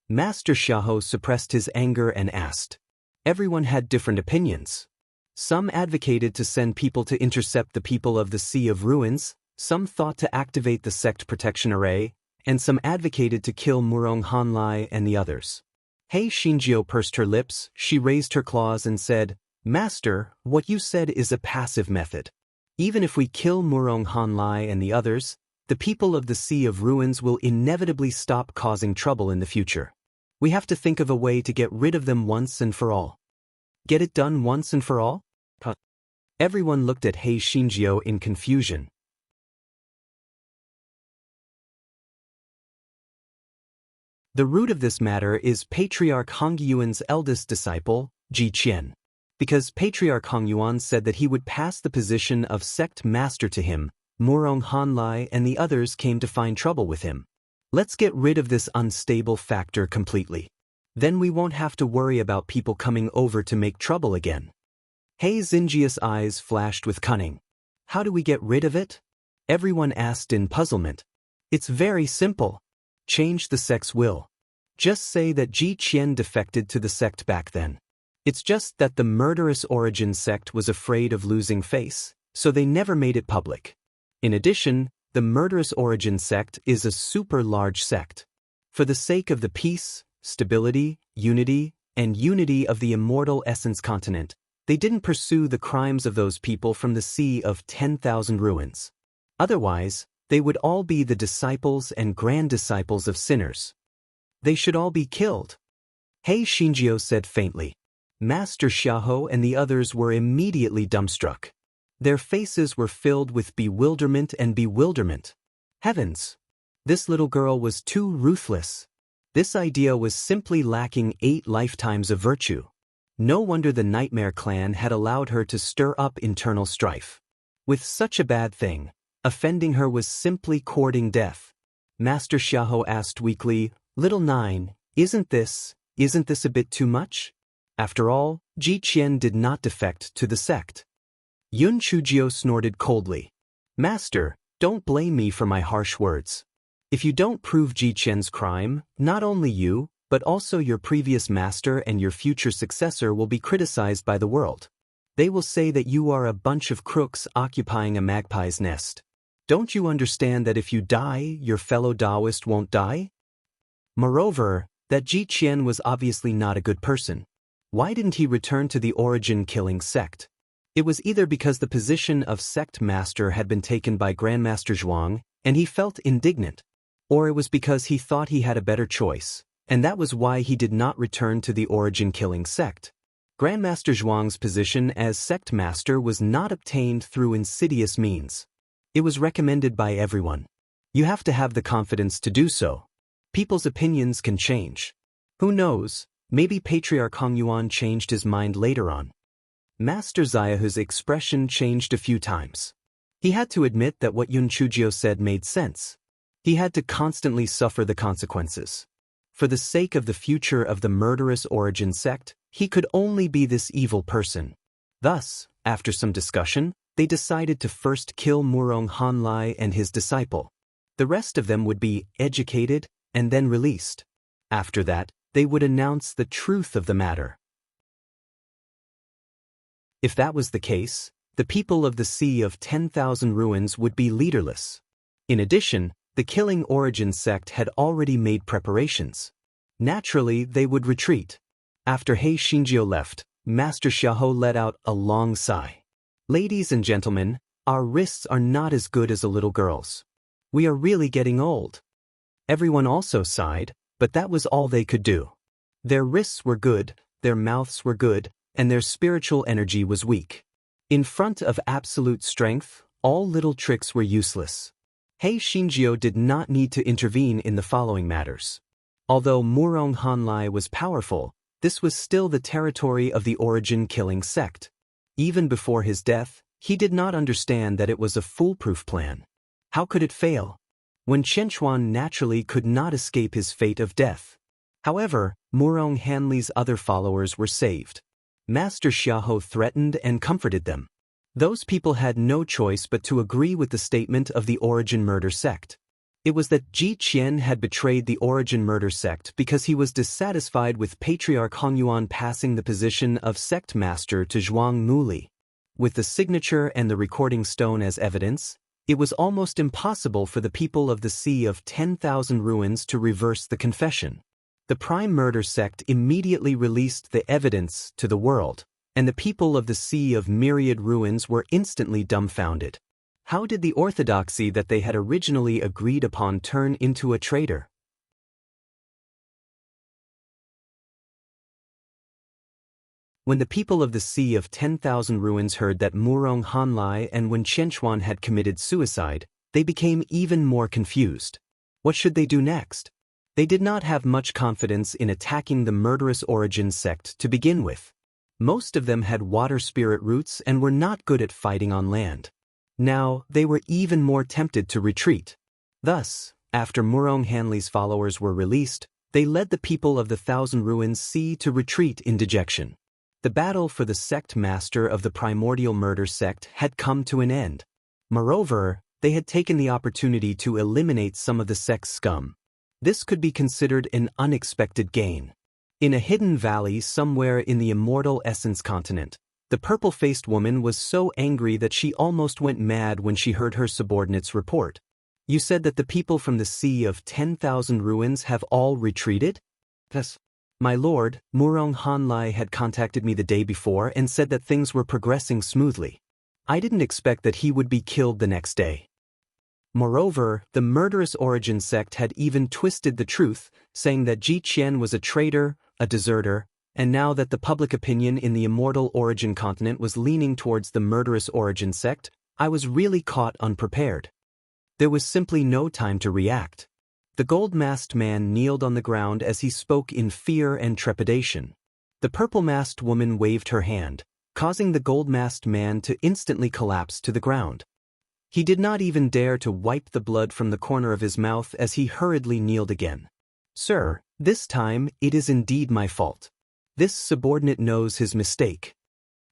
Master Xiahou suppressed his anger and asked. Everyone had different opinions. Some advocated to send people to intercept the people of the Sea of Ruins, some thought to activate the sect protection array, and some advocated to kill Murong Hanlai and the others. Hei Shinjio pursed her lips, she raised her claws and said, Master, what you said is a passive method. Even if we kill Murong Hanlai and the others, the people of the Sea of Ruins will inevitably stop causing trouble in the future. We have to think of a way to get rid of them once and for all. Get it done once and for all? Everyone looked at Hei Shinjio in confusion. The root of this matter is Patriarch Hongyuan's eldest disciple, Ji Qian. Because Patriarch Hongyuan said that he would pass the position of sect master to him, Murong Hanlai and the others came to find trouble with him. Let's get rid of this unstable factor completely. Then we won't have to worry about people coming over to make trouble again. Hei Xinjia's eyes flashed with cunning. How do we get rid of it? Everyone asked in puzzlement. It's very simple. Change the sect's will. Just say that Ji Qian defected to the sect back then. It's just that the murderous origin sect was afraid of losing face, so they never made it public. In addition, the murderous origin sect is a super large sect. For the sake of the peace, stability, unity of the immortal essence continent, they didn't pursue the crimes of those people from the Sea of 10,000 Ruins. Otherwise, they would all be the disciples and grand-disciples of sinners. They should all be killed. Hei Shinjio said faintly. Master Xiahou and the others were immediately dumbstruck. Their faces were filled with bewilderment and bewilderment. Heavens! This little girl was too ruthless. This idea was simply lacking 8 lifetimes of virtue. No wonder the Nightmare Clan had allowed her to stir up internal strife. With such a bad thing, offending her was simply courting death. Master Xiahou asked weakly, Little Nine, isn't this a bit too much? After all, Ji Qian did not defect to the sect. Yun Chujio snorted coldly. Master, don't blame me for my harsh words. If you don't prove Ji Qian's crime, not only you, but also your previous master and your future successor will be criticized by the world. They will say that you are a bunch of crooks occupying a magpie's nest. Don't you understand that if you die, your fellow Taoist won't die? Moreover, that Ji Qian was obviously not a good person. Why didn't he return to the origin-killing sect? It was either because the position of sect master had been taken by Grandmaster Zhuang, and he felt indignant, or it was because he thought he had a better choice, and that was why he did not return to the origin-killing sect. Grandmaster Zhuang's position as sect master was not obtained through insidious means. It was recommended by everyone. You have to have the confidence to do so. People's opinions can change. Who knows, maybe Patriarch Hongyuan changed his mind later on. Master Xiaohu's expression changed a few times. He had to admit that what Yun Chujio said made sense. He had to constantly suffer the consequences. For the sake of the future of the murderous origin sect, he could only be this evil person. Thus, after some discussion, they decided to first kill Murong Hanlai and his disciple. The rest of them would be educated and then released. After that, they would announce the truth of the matter. If that was the case, the people of the Sea of 10,000 Ruins would be leaderless. In addition, the killing origin sect had already made preparations. Naturally, they would retreat. After He Xinjiu left, Master Xiahou let out a long sigh. Ladies and gentlemen, our wrists are not as good as a little girl's. We are really getting old. Everyone also sighed, but that was all they could do. Their wrists were good, their mouths were good, and their spiritual energy was weak. In front of absolute strength, all little tricks were useless. He Xinjiu did not need to intervene in the following matters. Although Murong Hanlai was powerful, this was still the territory of the origin-killing sect. Even before his death, he did not understand that it was a foolproof plan. How could it fail? When Chenchuan naturally could not escape his fate of death. However, Murong Hanlai's other followers were saved. Master Xiahou threatened and comforted them. Those people had no choice but to agree with the statement of the origin murder sect. It was that Ji Qian had betrayed the origin murder sect because he was dissatisfied with Patriarch Hongyuan passing the position of sect master to Zhuang Muli. With the signature and the recording stone as evidence, it was almost impossible for the people of the Sea of 10,000 Ruins to reverse the confession. The prime murder sect immediately released the evidence to the world, and the people of the Sea of Myriad Ruins were instantly dumbfounded. How did the orthodoxy that they had originally agreed upon turn into a traitor? When the people of the Sea of 10,000 Ruins heard that Murong Hanlai and Wen Chenchuan had committed suicide, they became even more confused. What should they do next? They did not have much confidence in attacking the murderous origin sect to begin with. Most of them had water spirit roots and were not good at fighting on land. Now, they were even more tempted to retreat. Thus, after Murong Hanlai's followers were released, they led the people of the Thousand Ruins Sea to retreat in dejection. The battle for the sect master of the primordial murder sect had come to an end. Moreover, they had taken the opportunity to eliminate some of the sect's scum. This could be considered an unexpected gain. In a hidden valley somewhere in the immortal Essence continent, the purple-faced woman was so angry that she almost went mad when she heard her subordinates report. You said that the people from the Sea of 10,000 Ruins have all retreated? Yes. My lord, Murong Hanlai had contacted me the day before and said that things were progressing smoothly. I didn't expect that he would be killed the next day. Moreover, the murderous origin sect had even twisted the truth, saying that Ji Qian was a traitor, a deserter, and now that the public opinion in the immortal origin continent was leaning towards the murderous origin sect, I was really caught unprepared. There was simply no time to react. The gold-masked man kneeled on the ground as he spoke in fear and trepidation. The purple-masked woman waved her hand, causing the gold-masked man to instantly collapse to the ground. He did not even dare to wipe the blood from the corner of his mouth as he hurriedly kneeled again. Sir, this time it is indeed my fault. This subordinate knows his mistake.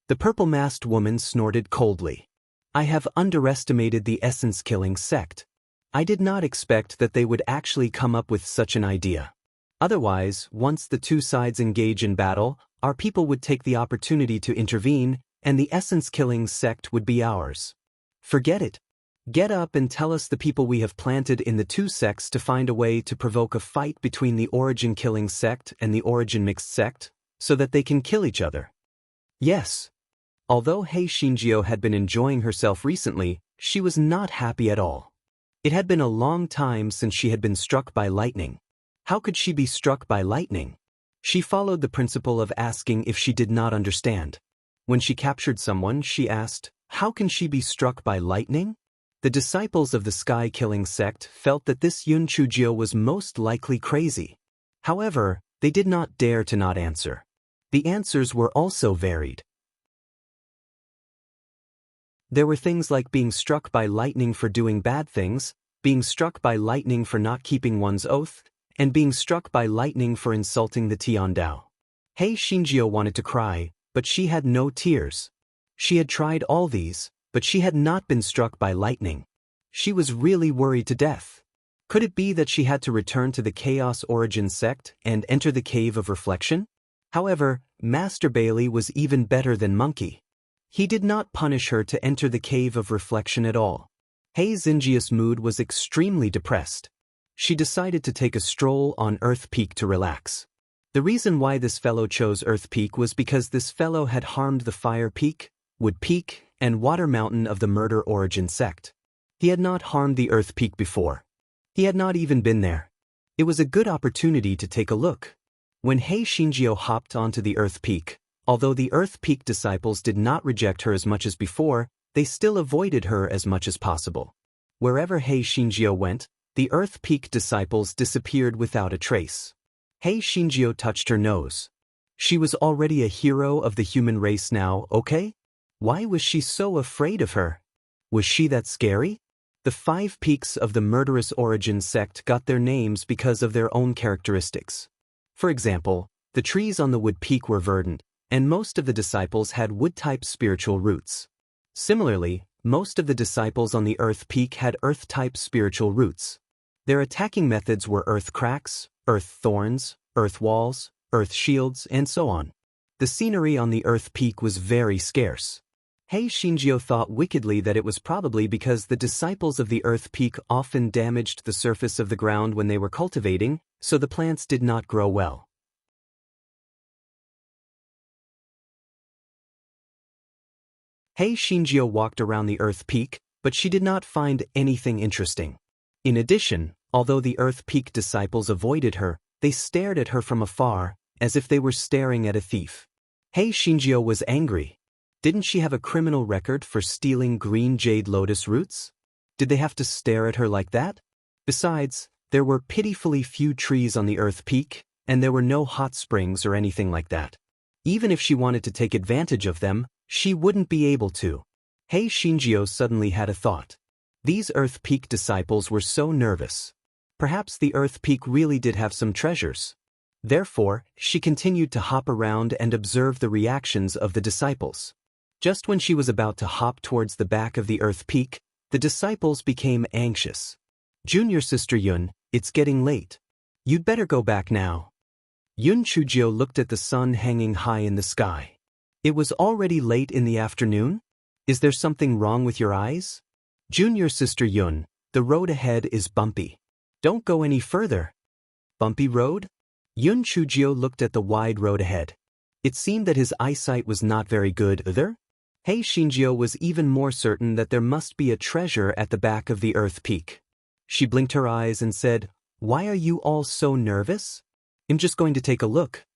The purple-masked woman snorted coldly. I have underestimated the essence-killing sect. I did not expect that they would actually come up with such an idea. Otherwise, once the two sides engage in battle, our people would take the opportunity to intervene, and the essence-killing sect would be ours. Forget it. Get up and tell us the people we have planted in the two sects to find a way to provoke a fight between the origin-killing sect and the origin-mixed sect, so that they can kill each other. Yes. Although He Xinjiu had been enjoying herself recently, she was not happy at all. It had been a long time since she had been struck by lightning. How could she be struck by lightning? She followed the principle of asking if she did not understand. When she captured someone, she asked, "How can she be struck by lightning?" The disciples of the sky-killing sect felt that this Yun Chujio was most likely crazy. However, they did not dare to not answer. The answers were also varied. There were things like being struck by lightning for doing bad things, being struck by lightning for not keeping one's oath, and being struck by lightning for insulting the Tiandao. Hei Shinjio wanted to cry, but she had no tears. She had tried all these, but she had not been struck by lightning. She was really worried to death. Could it be that she had to return to the Chaos Origin sect and enter the Cave of Reflection? However, Master Bailey was even better than Monkey. He did not punish her to enter the Cave of Reflection at all. Hei Xinjia's mood was extremely depressed. She decided to take a stroll on Earth Peak to relax. The reason why this fellow chose Earth Peak was because this fellow had harmed the Fire Peak, Wood Peak, and Water Mountain of the Murder Origin sect. He had not harmed the Earth Peak before. He had not even been there. It was a good opportunity to take a look. When Hei Shinjio hopped onto the Earth Peak, although the Earth Peak disciples did not reject her as much as before, they still avoided her as much as possible. Wherever Hei Shinjio went, the Earth Peak disciples disappeared without a trace. Hei Shinjio touched her nose. She was already a hero of the human race now, okay? Why was she so afraid of her? Was she that scary? The 5 peaks of the Murderous Origin sect got their names because of their own characteristics. For example, the trees on the Wood Peak were verdant, and most of the disciples had wood-type spiritual roots. Similarly, most of the disciples on the Earth Peak had earth-type spiritual roots. Their attacking methods were earth cracks, earth thorns, earth walls, earth shields, and so on. The scenery on the Earth Peak was very scarce. Hei Shinjio thought wickedly that it was probably because the disciples of the Earth Peak often damaged the surface of the ground when they were cultivating, so the plants did not grow well. Hei Shinjio walked around the Earth Peak, but she did not find anything interesting. In addition, although the Earth Peak disciples avoided her, they stared at her from afar, as if they were staring at a thief. Hei Shinjio was angry. Didn't she have a criminal record for stealing green jade lotus roots? Did they have to stare at her like that? Besides, there were pitifully few trees on the Earth Peak, and there were no hot springs or anything like that. Even if she wanted to take advantage of them, she wouldn't be able to. Hei Shinjio suddenly had a thought. These Earth Peak disciples were so nervous. Perhaps the Earth Peak really did have some treasures. Therefore, she continued to hop around and observe the reactions of the disciples. Just when she was about to hop towards the back of the Earth Peak, the disciples became anxious. "Junior sister Yun, it's getting late. You'd better go back now." Yun Chujio looked at the sun hanging high in the sky. It was already late in the afternoon? Is there something wrong with your eyes? "Junior sister Yun, the road ahead is bumpy. Don't go any further." Bumpy road? Yun Chujio looked at the wide road ahead. It seemed that his eyesight was not very good either. Hei Shinjio was even more certain that there must be a treasure at the back of the Earth Peak. She blinked her eyes and said, "Why are you all so nervous?" "I'm just going to take a look."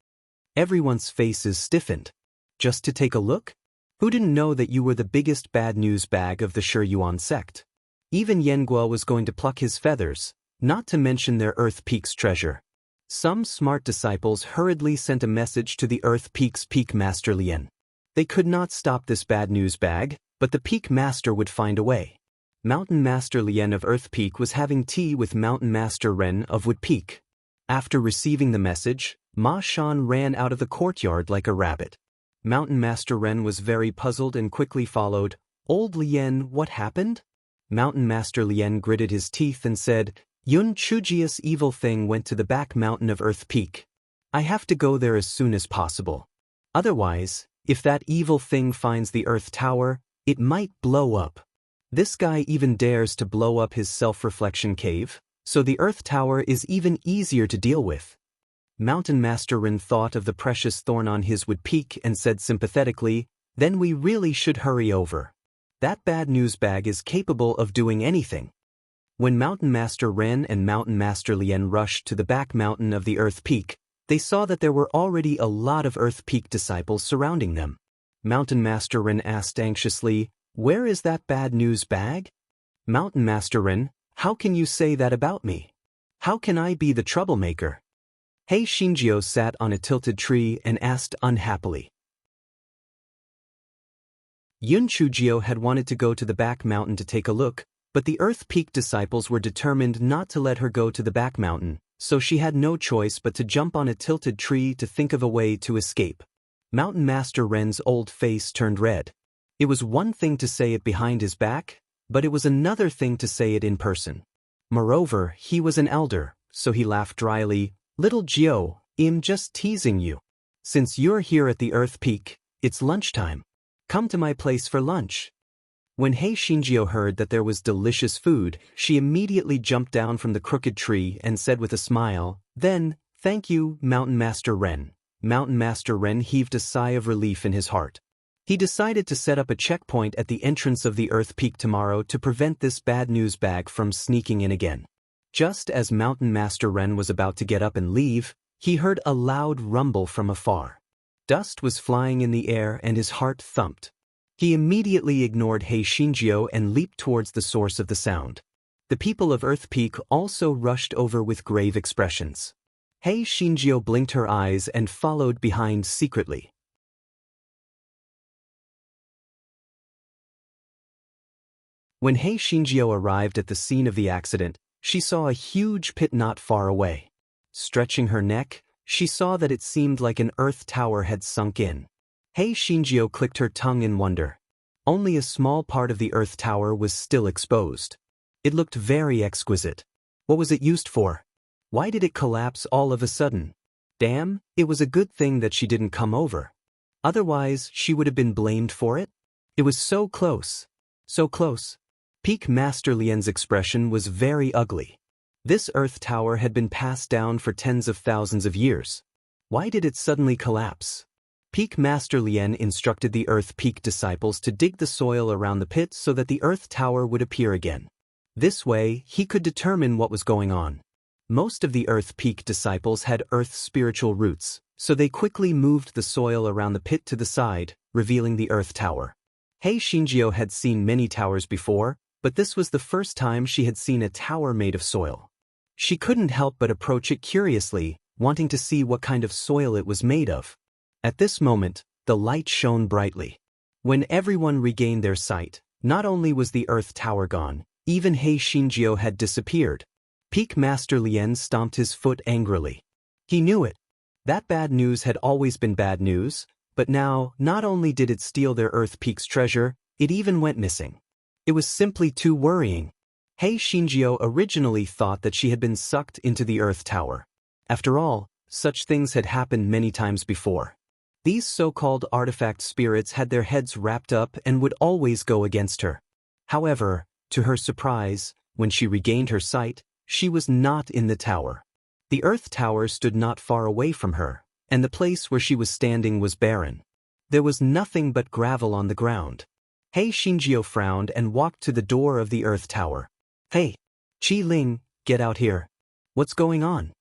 Everyone's faces stiffened. Just to take a look? Who didn't know that you were the biggest bad news bag of the Shiyuan sect? Even Yenguo was going to pluck his feathers, not to mention their Earth Peak's treasure. Some smart disciples hurriedly sent a message to the Earth Peak's Peak Master Lien. They could not stop this bad news bag, but the Peak Master would find a way. Mountain Master Lien of Earth Peak was having tea with Mountain Master Ren of Wood Peak. After receiving the message, Ma Shan ran out of the courtyard like a rabbit. Mountain Master Ren was very puzzled and quickly followed. "Old Lien, what happened?" Mountain Master Lien gritted his teeth and said, "Yun Chujia's evil thing went to the back mountain of Earth Peak. I have to go there as soon as possible. Otherwise, if that evil thing finds the Earth Tower, it might blow up. This guy even dares to blow up his self-reflection cave, so the Earth Tower is even easier to deal with." Mountain Master Rin thought of the precious thorn on his Wood Peak and said sympathetically, "Then we really should hurry over. That bad news bag is capable of doing anything." When Mountain Master Ren and Mountain Master Lien rushed to the back mountain of the Earth Peak, They saw that there were already a lot of Earth Peak disciples surrounding them. Mountain Master Ren asked anxiously, "Where is that bad news bag?" "Mountain Master Ren, how can you say that about me? How can I be the troublemaker?" Hei Shinjio sat on a tilted tree and asked unhappily. Yun Chujio had wanted to go to the back mountain to take a look, but the Earth Peak disciples were determined not to let her go to the back mountain, so she had no choice but to jump on a tilted tree to think of a way to escape. Mountain Master Ren's old face turned red. It was one thing to say it behind his back, but it was another thing to say it in person. Moreover, he was an elder, so he laughed dryly. "Little Gio, I'm just teasing you. Since you're here at the Earth Peak, it's lunchtime. Come to my place for lunch." When Hei Shinjio heard that there was delicious food, she immediately jumped down from the crooked tree and said with a smile, "Then, thank you, Mountain Master Ren." Mountain Master Ren heaved a sigh of relief in his heart. He decided to set up a checkpoint at the entrance of the Earth Peak tomorrow to prevent this bad news bag from sneaking in again. Just as Mountain Master Ren was about to get up and leave, he heard a loud rumble from afar. Dust was flying in the air and his heart thumped. He immediately ignored Hei Shinjio and leaped towards the source of the sound. The people of Earth Peak also rushed over with grave expressions. Hei Shinjio blinked her eyes and followed behind secretly. When Hei Shinjio arrived at the scene of the accident, she saw a huge pit not far away. Stretching her neck, she saw that it seemed like an earth tower had sunk in. Hei Shinjio clicked her tongue in wonder. Only a small part of the earth tower was still exposed. It looked very exquisite. What was it used for? Why did it collapse all of a sudden? Damn, it was a good thing that she didn't come over. Otherwise, she would have been blamed for it. It was so close. So close. Peak Master Lien's expression was very ugly. This earth tower had been passed down for tens of thousands of years. Why did it suddenly collapse? Peak Master Lien instructed the Earth Peak disciples to dig the soil around the pit so that the earth tower would appear again. This way, he could determine what was going on. Most of the Earth Peak disciples had Earth's spiritual roots, so they quickly moved the soil around the pit to the side, revealing the earth tower. Hei Shinjio had seen many towers before, but this was the first time she had seen a tower made of soil. She couldn't help but approach it curiously, wanting to see what kind of soil it was made of. At this moment, the light shone brightly. When everyone regained their sight, not only was the earth tower gone, even Hei Shinjio had disappeared. Peak Master Lien stomped his foot angrily. He knew it. That bad news had always been bad news, but now, not only did it steal their Earth Peak's treasure, it even went missing. It was simply too worrying. Hei Shinjio originally thought that she had been sucked into the Earth Tower. After all, such things had happened many times before. These so-called artifact spirits had their heads wrapped up and would always go against her. However, to her surprise, when she regained her sight, she was not in the tower. The Earth Tower stood not far away from her, and the place where she was standing was barren. There was nothing but gravel on the ground. Hei Shinjio frowned and walked to the door of the Earth Tower. "Hey, Qi Ling, get out here. What's going on?"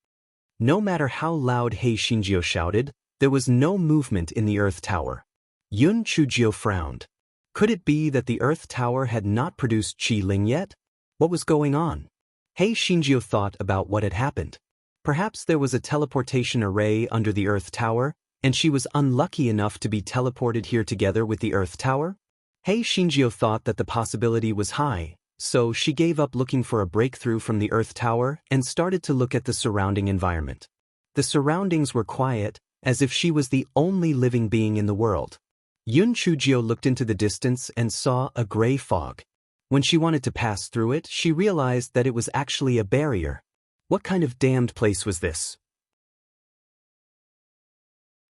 No matter how loud Hei Shinjio shouted, there was no movement in the Earth Tower. Yun Chujio frowned. Could it be that the Earth Tower had not produced Qi Ling yet? What was going on? Hei Shinjio thought about what had happened. Perhaps there was a teleportation array under the Earth Tower, and she was unlucky enough to be teleported here together with the Earth Tower? Hei Shinjio thought that the possibility was high, so she gave up looking for a breakthrough from the Earth Tower and started to look at the surrounding environment. The surroundings were quiet, as if she was the only living being in the world. Yun Chujio looked into the distance and saw a gray fog. When she wanted to pass through it, she realized that it was actually a barrier. What kind of damned place was this?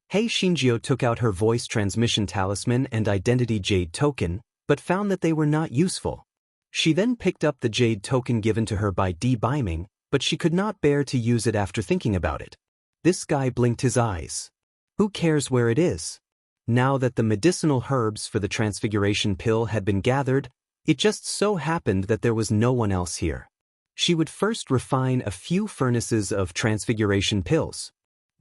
Hei Shinjio took out her voice transmission talisman and identity jade token, but found that they were not useful. She then picked up the jade token given to her by D-Biming, but she could not bear to use it after thinking about it. This guy blinked his eyes. Who cares where it is? Now that the medicinal herbs for the transfiguration pill had been gathered, it just so happened that there was no one else here. She would first refine a few furnaces of transfiguration pills.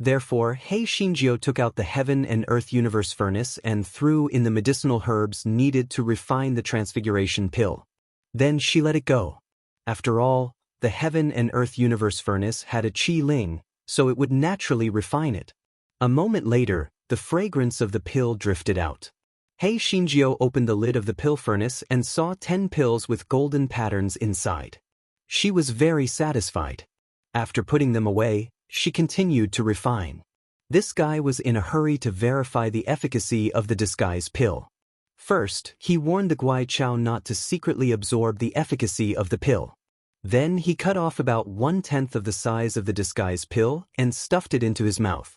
Therefore, Hei Shinjio took out the Heaven and Earth Universe furnace and threw in the medicinal herbs needed to refine the transfiguration pill. Then she let it go. After all, the Heaven and Earth Universe furnace had a qi ling, so it would naturally refine it. A moment later, the fragrance of the pill drifted out. Hei Shinjio opened the lid of the pill furnace and saw 10 pills with golden patterns inside. She was very satisfied. After putting them away, she continued to refine. This guy was in a hurry to verify the efficacy of the disguise pill. First, he warned the Guai Chao not to secretly absorb the efficacy of the pill. Then he cut off about 1/10 of the size of the disguise pill and stuffed it into his mouth.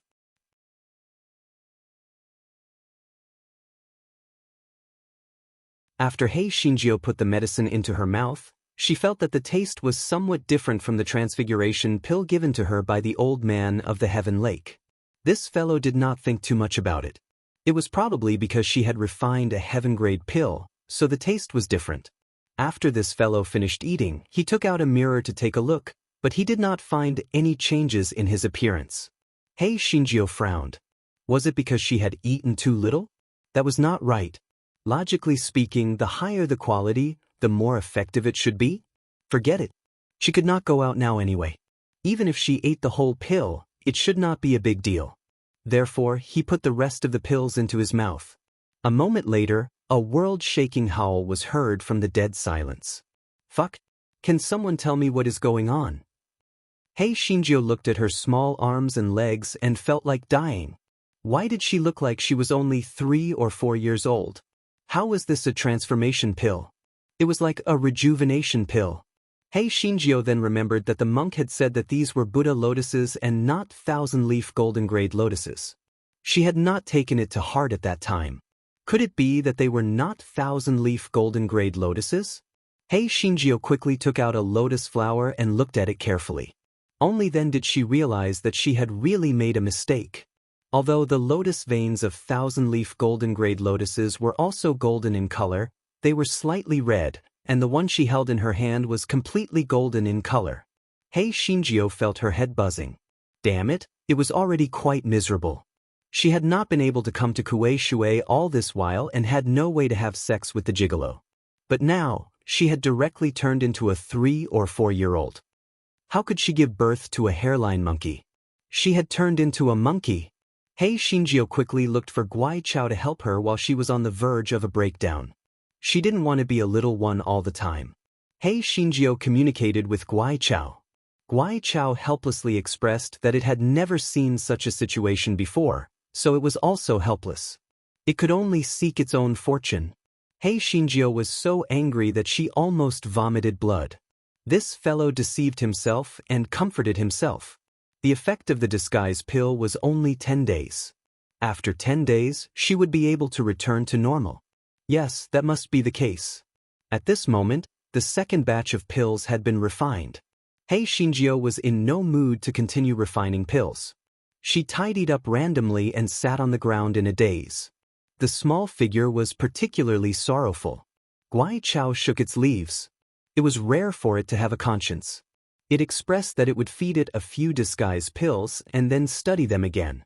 After Hei Shinjio put the medicine into her mouth, she felt that the taste was somewhat different from the transfiguration pill given to her by the old man of the Heaven Lake. This fellow did not think too much about it. It was probably because she had refined a heaven-grade pill, so the taste was different. After this fellow finished eating, he took out a mirror to take a look, but he did not find any changes in his appearance. Hei Shinjio frowned. Was it because she had eaten too little? That was not right. Logically speaking, the higher the quality, the more effective it should be? Forget it. She could not go out now anyway. Even if she ate the whole pill, it should not be a big deal. Therefore, he put the rest of the pills into his mouth. A moment later, a world-shaking howl was heard from the dead silence. Fuck? Can someone tell me what is going on? Hei Shinjio looked at her small arms and legs and felt like dying. Why did she look like she was only 3 or 4 years old? How was this a transformation pill? It was like a rejuvenation pill. Hei Shinjio then remembered that the monk had said that these were Buddha lotuses and not 1,000-leaf golden-grade lotuses. She had not taken it to heart at that time. Could it be that they were not 1,000-leaf golden-grade lotuses? Hei Shinjio quickly took out a lotus flower and looked at it carefully. Only then did she realize that she had really made a mistake. Although the lotus veins of 1,000-leaf golden-grade lotuses were also golden in color, they were slightly red, and the one she held in her hand was completely golden in color. Hei Shinjio felt her head buzzing. Damn it, it was already quite miserable. She had not been able to come to Kue Shui all this while and had no way to have sex with the gigolo. But now, she had directly turned into a 3 or 4-year-old. How could she give birth to a hairline monkey? She had turned into a monkey. Hei Shinjio quickly looked for Guai Chao to help her while she was on the verge of a breakdown. She didn't want to be a little one all the time. Hei Shinjio communicated with Guai Chao. Guai Chao helplessly expressed that it had never seen such a situation before, so it was also helpless. It could only seek its own fortune. Hei Shinjio was so angry that she almost vomited blood. This fellow deceived himself and comforted himself. The effect of the disguise pill was only 10 days. After 10 days, she would be able to return to normal. Yes, that must be the case. At this moment, the second batch of pills had been refined. Hei Shinjio was in no mood to continue refining pills. She tidied up randomly and sat on the ground in a daze. The small figure was particularly sorrowful. Guai Chao shook its leaves. It was rare for it to have a conscience. It expressed that it would feed it a few disguise pills and then study them again.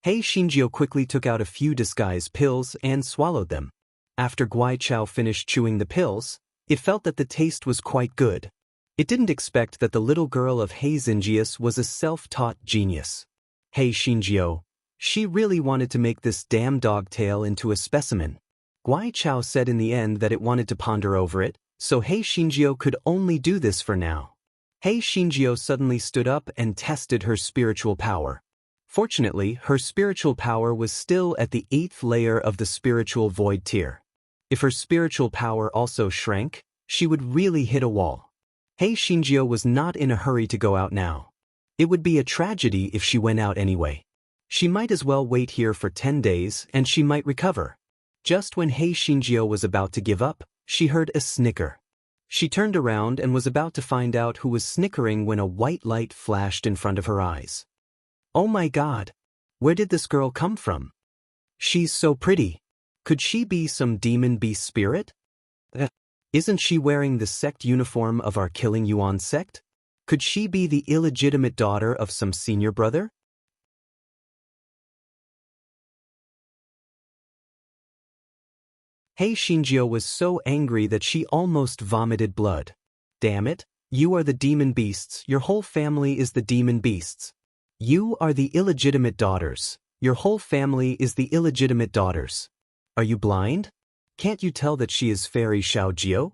Hei Shinjio quickly took out a few disguise pills and swallowed them. After Guai Chao finished chewing the pills, it felt that the taste was quite good. It didn't expect that the little girl of Hei Xinjius was a self-taught genius. Hei Shinjio, she really wanted to make this damn dogtail into a specimen. Guai Chao said in the end that it wanted to ponder over it, so Hei Shinjio could only do this for now. Hei Shinjio suddenly stood up and tested her spiritual power. Fortunately, her spiritual power was still at the 8th layer of the spiritual void tier. If her spiritual power also shrank, she would really hit a wall. Hei Shinjio was not in a hurry to go out now. It would be a tragedy if she went out anyway. She might as well wait here for 10 days and she might recover. Just when Hei Shinjio was about to give up, she heard a snicker. She turned around and was about to find out who was snickering when a white light flashed in front of her eyes. Oh my God! Where did this girl come from? She's so pretty. Could she be some demon beast spirit? Isn't she wearing the sect uniform of our Killing Yuan sect? Could she be the illegitimate daughter of some senior brother? Hei Shinjio was so angry that she almost vomited blood. Damn it, you are the demon beasts, your whole family is the demon beasts. You are the illegitimate daughters, your whole family is the illegitimate daughters. Are you blind? Can't you tell that she is Fairy Xiaojio?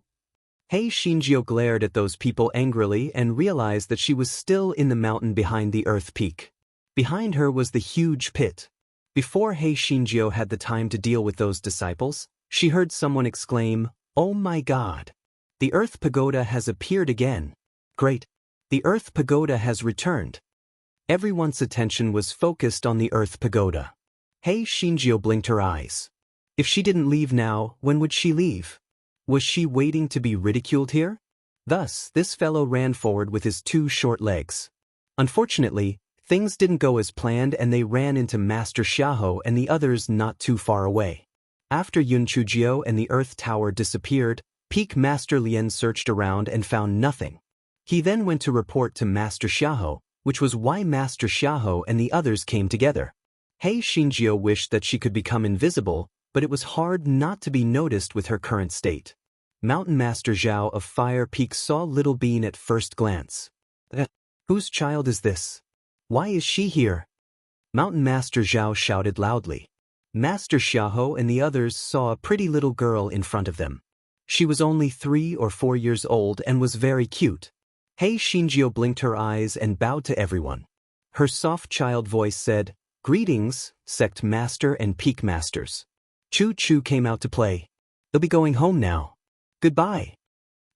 Hei Shinjio glared at those people angrily and realized that she was still in the mountain behind the earth peak. Behind her was the huge pit. Before Hei Shinjio had the time to deal with those disciples, she heard someone exclaim, "Oh my God! The Earth Pagoda has appeared again. Great! The Earth Pagoda has returned." Everyone's attention was focused on the Earth Pagoda. Hei Shinjio blinked her eyes. If she didn't leave now, when would she leave? Was she waiting to be ridiculed here? Thus, this fellow ran forward with his 2 short legs. Unfortunately, things didn't go as planned and they ran into Master Xiahou and the others not too far away. After Yun Chujio and the Earth Tower disappeared, Peak Master Lien searched around and found nothing. He then went to report to Master Xiahou, which was why Master Xiahou and the others came together. Hei Shinjio wished that she could become invisible, but it was hard not to be noticed with her current state. Mountain Master Zhao of Fire Peak saw Little Bean at first glance. Whose child is this? Why is she here? Mountain Master Zhao shouted loudly. Master Xiahou and the others saw a pretty little girl in front of them. She was only 3 or 4 years old and was very cute. Hei Shinjio blinked her eyes and bowed to everyone. Her soft child voice said, "Greetings, Sect Master and Peak Masters. Choo Choo came out to play. They'll be going home now. Goodbye."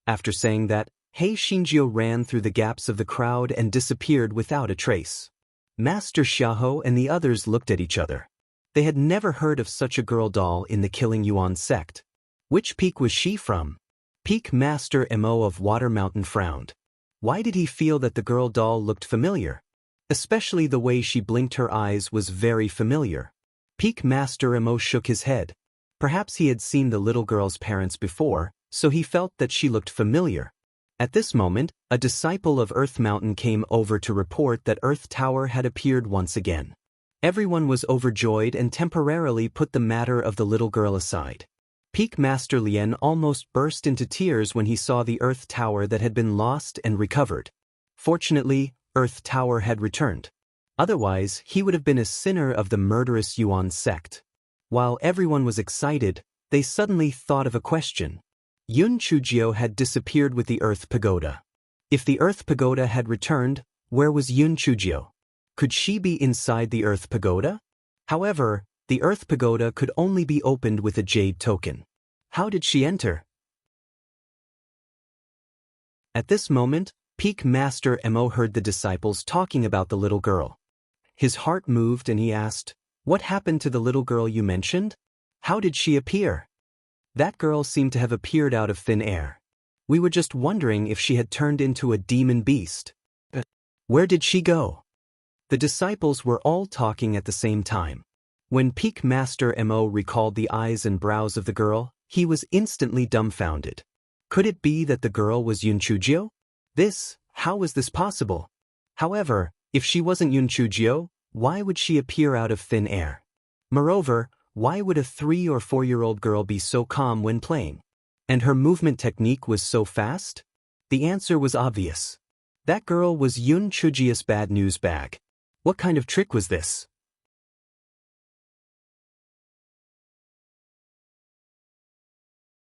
After saying that, Hei Shinjio ran through the gaps of the crowd and disappeared without a trace. Master Xiahou and the others looked at each other. They had never heard of such a girl doll in the Killing Yuan sect. Which peak was she from? Peak Master Mo of Water Mountain frowned. Why did he feel that the girl doll looked familiar? Especially the way she blinked her eyes was very familiar. Peak Master Mo shook his head. Perhaps he had seen the little girl's parents before, so he felt that she looked familiar. At this moment, a disciple of Earth Mountain came over to report that Earth Tower had appeared once again. Everyone was overjoyed and temporarily put the matter of the little girl aside. Peak Master Lien almost burst into tears when he saw the Earth Tower that had been lost and recovered. Fortunately, Earth Tower had returned. Otherwise, he would have been a sinner of the murderous Yuan sect. While everyone was excited, they suddenly thought of a question. Yun Chujio had disappeared with the Earth Pagoda. If the Earth Pagoda had returned, where was Yun Chujio? Could she be inside the Earth Pagoda? However, the Earth Pagoda could only be opened with a jade token. How did she enter? At this moment, Peak Master Mo heard the disciples talking about the little girl. His heart moved and he asked, "What happened to the little girl you mentioned? How did she appear?" That girl seemed to have appeared out of thin air. We were just wondering if she had turned into a demon beast. Where did she go? The disciples were all talking at the same time. When Peak Master Mo recalled the eyes and brows of the girl, he was instantly dumbfounded. Could it be that the girl was Yun Chujio? How was this possible? However, if she wasn't Yun Chujio, why would she appear out of thin air? Moreover, why would a 3 or 4-year-old girl be so calm when playing? And her movement technique was so fast? The answer was obvious. That girl was Yun Chujio's bad news bag. What kind of trick was this?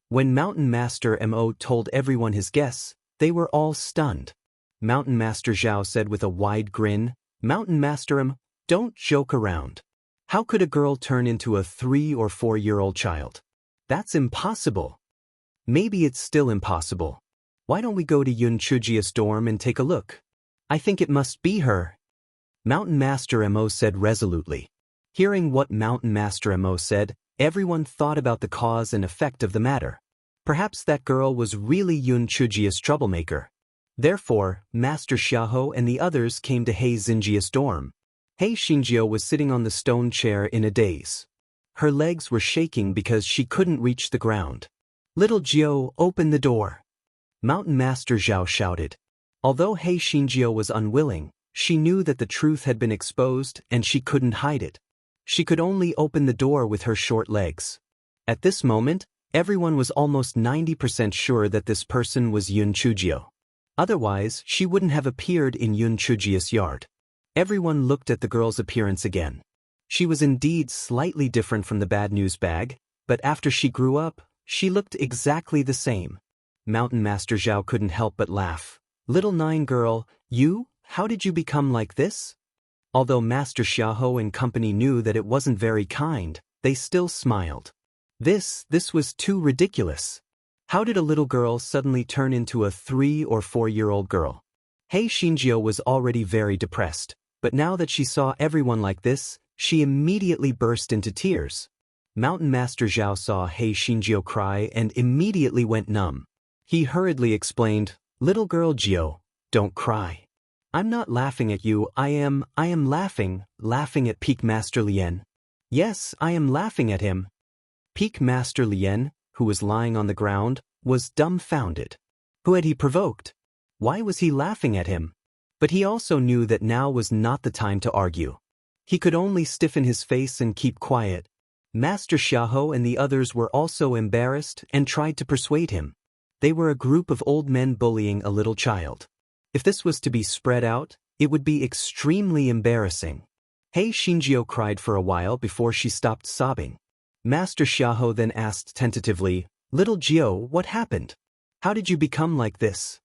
When Mountain Master Mo told everyone his guess, they were all stunned. Mountain Master Zhao said with a wide grin, "Mountain Master don't joke around. How could a girl turn into a 3 or 4-year-old child? That's impossible." "Maybe it's still impossible. Why don't we go to Yun Chujio's dorm and take a look? I think it must be her," Mountain Master Mo said resolutely. Hearing what Mountain Master Mo said, everyone thought about the cause and effect of the matter. Perhaps that girl was really Yun Chujio's troublemaker. Therefore, Master Xiahou and the others came to Hei Xinjia's dorm. Hei Shinjio was sitting on the stone chair in a daze. Her legs were shaking because she couldn't reach the ground. "Little Jio, open the door," Mountain Master Zhao shouted. Although Hei Shinjio was unwilling, she knew that the truth had been exposed and she couldn't hide it. She could only open the door with her short legs. At this moment, everyone was almost 90% sure that this person was Yun Chujio. Otherwise, she wouldn't have appeared in Yun Chujio's yard. Everyone looked at the girl's appearance again. She was indeed slightly different from the bad news bag, but after she grew up, she looked exactly the same. Mountain Master Zhao couldn't help but laugh. "Little Nine girl, how did you become like this?" Although Master Xiaohou and company knew that it wasn't very kind, they still smiled. This was too ridiculous. How did a little girl suddenly turn into a 3- or 4-year-old girl? Hei Shinjio was already very depressed, but now that she saw everyone like this, she immediately burst into tears. Mountain Master Zhao saw Hei Shinjio cry and immediately went numb. He hurriedly explained, "Little girl Jio, don't cry. I'm not laughing at you, I am laughing at Peak Master Lien. Yes, I am laughing at him." Peak Master Lien, who was lying on the ground, was dumbfounded. Who had he provoked? Why was he laughing at him? But he also knew that now was not the time to argue. He could only stiffen his face and keep quiet. Master Xiaohou and the others were also embarrassed and tried to persuade him. They were a group of old men bullying a little child. If this was to be spread out, it would be extremely embarrassing. Hei Shinjio cried for a while before she stopped sobbing. Master Xiaohou then asked tentatively, "Little Jio, what happened? How did you become like this?"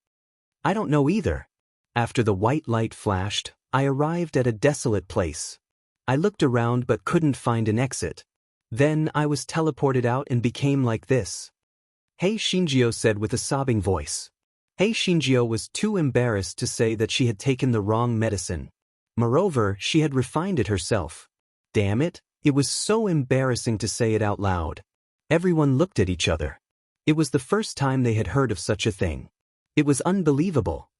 "I don't know either. After the white light flashed, I arrived at a desolate place. I looked around but couldn't find an exit. Then I was teleported out and became like this," Hei Shinjio said with a sobbing voice. Hei Shinjio was too embarrassed to say that she had taken the wrong medicine. Moreover, she had refined it herself. Damn it, it was so embarrassing to say it out loud. Everyone looked at each other. It was the first time they had heard of such a thing. It was unbelievable.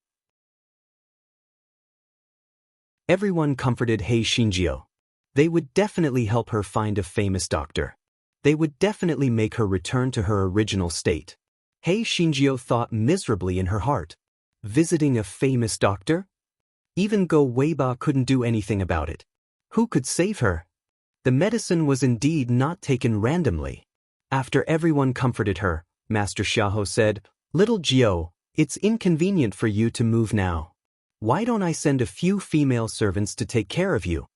Everyone comforted Hei Shinjio. They would definitely help her find a famous doctor. They would definitely make her return to her original state. Hei Shinjio thought miserably in her heart. Visiting a famous doctor? Even Go Weiba couldn't do anything about it. Who could save her? The medicine was indeed not taken randomly. After everyone comforted her, Master Xiaohou said, "Little Jio, it's inconvenient for you to move now. Why don't I send a few female servants to take care of you?"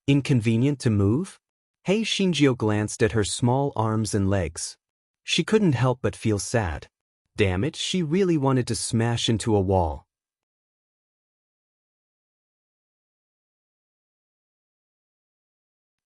Inconvenient to move? Hei Shinjio glanced at her small arms and legs. She couldn't help but feel sad. Damn it, she really wanted to smash into a wall.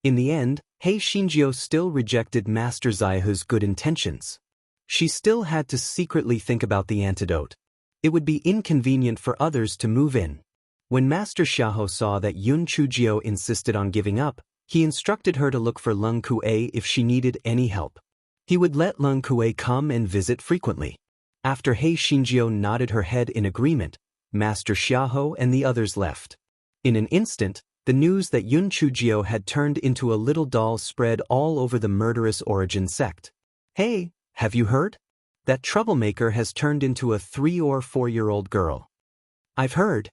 In the end, Hei Shinjio still rejected Master Zaihu's good intentions. She still had to secretly think about the antidote. It would be inconvenient for others to move in. When Master Xiaohou saw that Yun Chujio insisted on giving up, he instructed her to look for Leng Kuei if she needed any help. He would let Leng Kuei come and visit frequently. After Hei Shinjio nodded her head in agreement, Master Xiaohou and the others left. In an instant, the news that Yun Chujio had turned into a little doll spread all over the murderous origin sect. "Hey, have you heard? That troublemaker has turned into a 3- or 4-year-old girl." I've heard.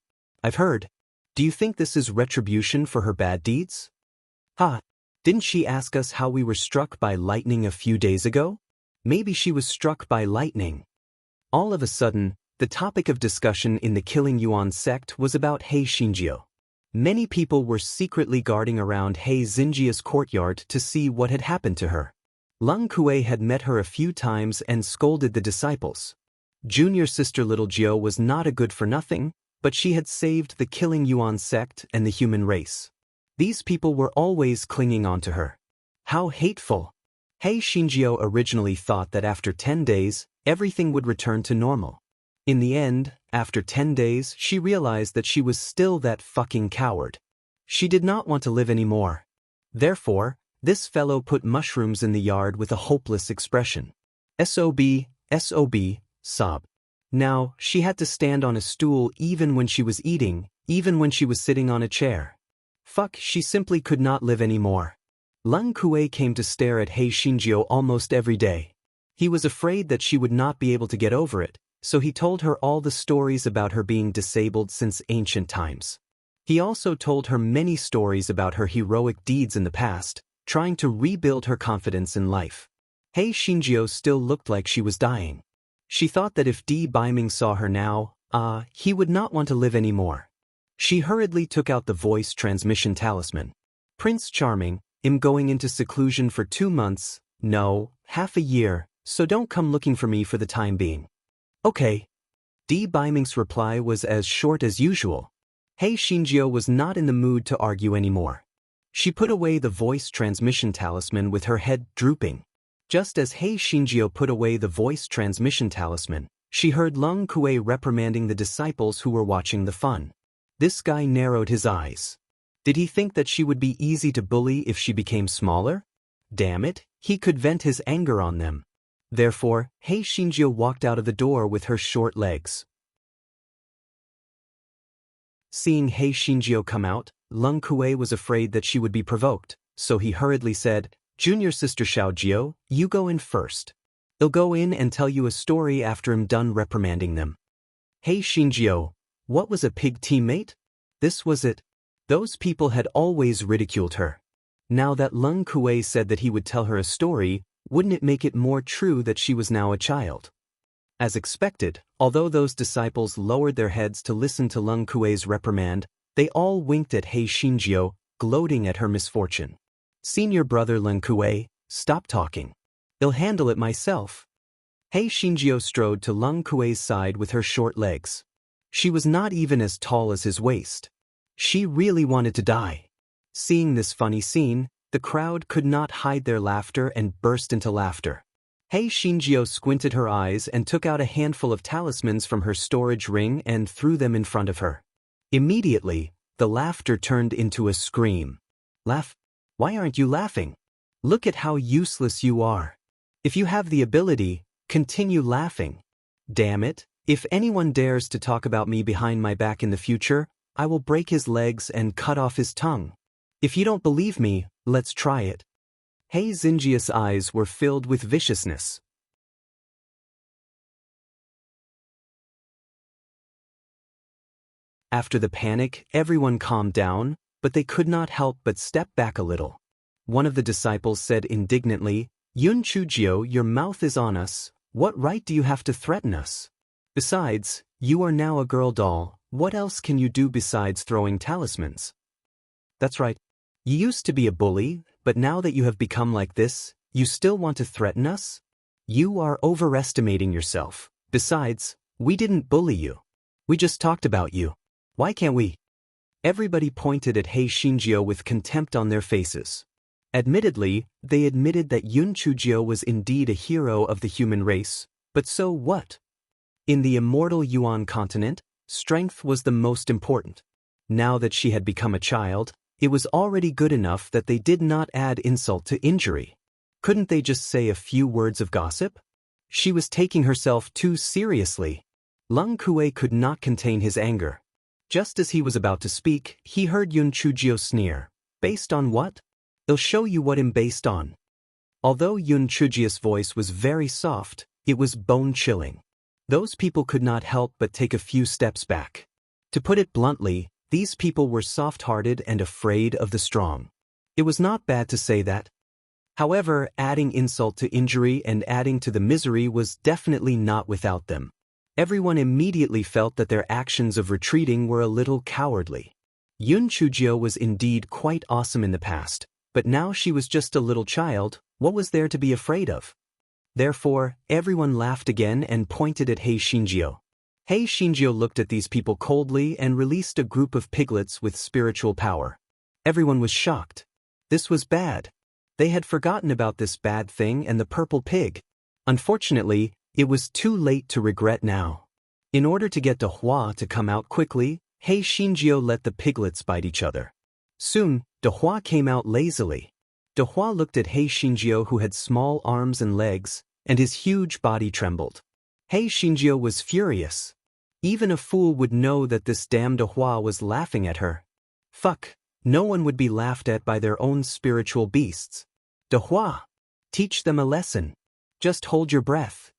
Do you think this is retribution for her bad deeds?" "Ha, didn't she ask us how we were struck by lightning a few days ago? Maybe she was struck by lightning." All of a sudden, the topic of discussion in the Killing Yuan sect was about Hei Shinjio. Many people were secretly guarding around Hei Xinjia's courtyard to see what had happened to her. Leng Kuei had met her a few times and scolded the disciples. Junior sister Little Jio was not a good-for-nothing, but she had saved the Killing Yuan sect and the human race. These people were always clinging on to her. How hateful! Hei Shinjio originally thought that after 10 days, everything would return to normal. In the end, after 10 days, she realized that she was still that fucking coward. She did not want to live anymore. Therefore, this fellow put mushrooms in the yard with a hopeless expression. SOB, sob. Now, she had to stand on a stool even when she was eating, even when she was sitting on a chair. Fuck, she simply could not live anymore. Leng Kuei came to stare at Hei Shinjio almost every day. He was afraid that she would not be able to get over it, so he told her all the stories about her being disabled since ancient times. He also told her many stories about her heroic deeds in the past, trying to rebuild her confidence in life. Hei Shinjio still looked like she was dying. She thought that if Di Biming saw her now, he would not want to live anymore. She hurriedly took out the voice transmission talisman. Prince Charming, I'm going into seclusion for 2 months, no, half a year, so don't come looking for me for the time being. Okay. Di Biming's reply was as short as usual. Hei Shinjio was not in the mood to argue anymore. She put away the voice transmission talisman with her head drooping. Just as Hei Shinjio put away the voice transmission talisman, she heard Lung Kuei reprimanding the disciples who were watching the fun. This guy narrowed his eyes. Did he think that she would be easy to bully if she became smaller? Damn it, he could vent his anger on them. Therefore, Hei Shinjio walked out of the door with her short legs. Seeing Hei Shinjio come out, Lung Kuei was afraid that she would be provoked, so he hurriedly said, Junior sister Xiaojio, you go in first. I'll go in and tell you a story after I'm done reprimanding them. Hei Shinjio, what was a pig teammate? This was it. Those people had always ridiculed her. Now that Lung Kuei said that he would tell her a story, wouldn't it make it more true that she was now a child? As expected, although those disciples lowered their heads to listen to Lung Kuei's reprimand, they all winked at Hei Shinjio, gloating at her misfortune. Senior brother Lung Kuei, stop talking. I'll handle it myself. Hei Shinjio strode to Lung Kuei's side with her short legs. She was not even as tall as his waist. She really wanted to die. Seeing this funny scene, the crowd could not hide their laughter and burst into laughter. Hei Shinjio squinted her eyes and took out a handful of talismans from her storage ring and threw them in front of her. Immediately, the laughter turned into a scream. Laugh? Why aren't you laughing? Look at how useless you are. If you have the ability, continue laughing. Damn it, if anyone dares to talk about me behind my back in the future, I will break his legs and cut off his tongue. If you don't believe me, let's try it. Hei Xinjia's eyes were filled with viciousness. After the panic, everyone calmed down, but they could not help but step back a little. One of the disciples said indignantly, Yun Chujio, your mouth is on us. What right do you have to threaten us? Besides, you are now a girl doll. What else can you do besides throwing talismans? That's right. You used to be a bully, but now that you have become like this, you still want to threaten us? You are overestimating yourself. Besides, we didn't bully you. We just talked about you. Why can't we? Everybody pointed at Hei Shinjio with contempt on their faces. Admittedly, they admitted that Yun Chujio was indeed a hero of the human race, but so what? In the immortal Yuan continent, strength was the most important. Now that she had become a child, it was already good enough that they did not add insult to injury. Couldn't they just say a few words of gossip? She was taking herself too seriously. Lung Kuei could not contain his anger. Just as he was about to speak, he heard Yun Chujio sneer. Based on what? I'll show you what I'm based on. Although Yun Chujio's voice was very soft, it was bone-chilling. Those people could not help but take a few steps back. To put it bluntly, these people were soft-hearted and afraid of the strong. It was not bad to say that. However, adding insult to injury and adding to the misery was definitely not without them. Everyone immediately felt that their actions of retreating were a little cowardly. Yun Chujio was indeed quite awesome in the past, but now she was just a little child. What was there to be afraid of? Therefore, everyone laughed again and pointed at Hei Shinjio. Hei Shinjio looked at these people coldly and released a group of piglets with spiritual power. Everyone was shocked. This was bad. They had forgotten about this bad thing and the purple pig. Unfortunately, it was too late to regret now. In order to get De Hua to come out quickly, Hei Shinjio let the piglets bite each other. Soon, De Hua came out lazily. De Hua looked at Hei Shinjio, who had small arms and legs, and his huge body trembled. Hei Shinjio was furious. Even a fool would know that this damn De Hua was laughing at her. Fuck, no one would be laughed at by their own spiritual beasts. De Hua, teach them a lesson. Just hold your breath.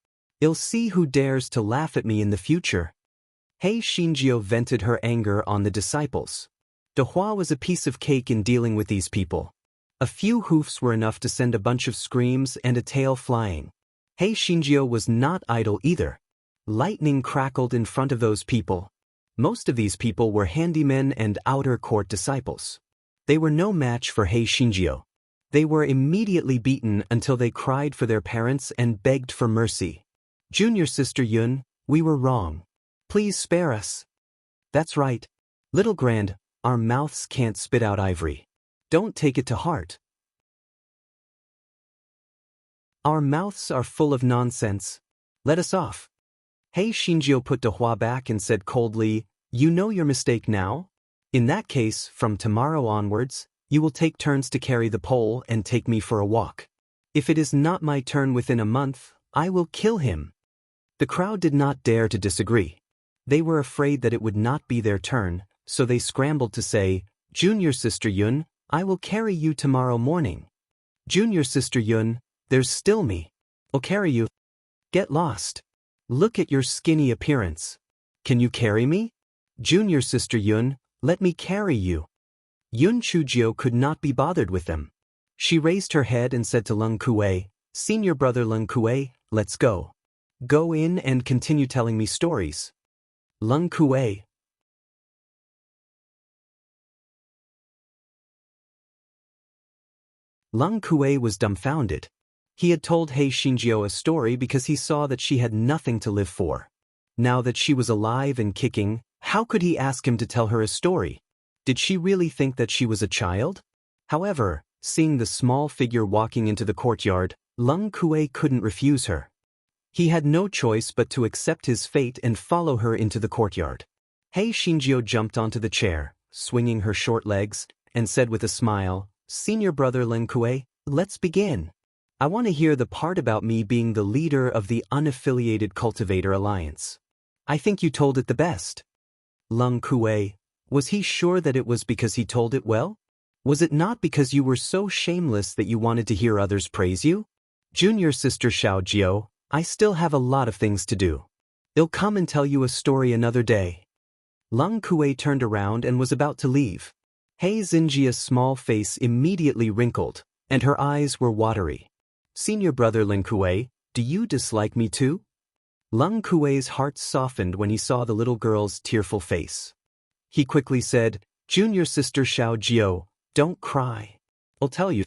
I'll see who dares to laugh at me in the future. Hei Xinjiu vented her anger on the disciples. De Hua was a piece of cake in dealing with these people. A few hoofs were enough to send a bunch of screams and a tail flying. Hei Xinjiu was not idle either. Lightning crackled in front of those people. Most of these people were handymen and outer court disciples. They were no match for Hei Xinjiu. They were immediately beaten until they cried for their parents and begged for mercy. Junior Sister Yun, we were wrong. Please spare us. That's right. Little Grand, our mouths can't spit out ivory. Don't take it to heart. Our mouths are full of nonsense. Let us off. Hei Xinjiu put De Hua back and said coldly, you know your mistake now? In that case, from tomorrow onwards, you will take turns to carry the pole and take me for a walk. If it is not my turn within a month, I will kill him. The crowd did not dare to disagree. They were afraid that it would not be their turn, so they scrambled to say, Junior Sister Yun, I will carry you tomorrow morning. Junior Sister Yun, there's still me. I'll carry you. Get lost. Look at your skinny appearance. Can you carry me? Junior Sister Yun, let me carry you. Yun Chujiu could not be bothered with them. She raised her head and said to Leng Kuei, Senior brother Leng Kuei, let's go. Go in and continue telling me stories. Leng Kuei. Leng Kuei was dumbfounded. He had told Hei Xinjiu a story because he saw that she had nothing to live for. Now that she was alive and kicking, how could he ask him to tell her a story? Did she really think that she was a child? However, seeing the small figure walking into the courtyard, Leng Kuei couldn't refuse her. He had no choice but to accept his fate and follow her into the courtyard. Hei Xinjiu jumped onto the chair, swinging her short legs, and said with a smile, Senior brother Leng Kuei, let's begin. I want to hear the part about me being the leader of the Unaffiliated Cultivator Alliance. I think you told it the best. Leng Kuei, was he sure that it was because he told it well? Was it not because you were so shameless that you wanted to hear others praise you? Junior Sister Xiao Jiu, I still have a lot of things to do. I'll come and tell you a story another day. Leng Kuei turned around and was about to leave. Hei Xinjia's small face immediately wrinkled, and her eyes were watery. Senior brother Leng Kuei, do you dislike me too? Leng Kuei's heart softened when he saw the little girl's tearful face. He quickly said, Junior Sister Xiao Jiu, don't cry. I'll tell you.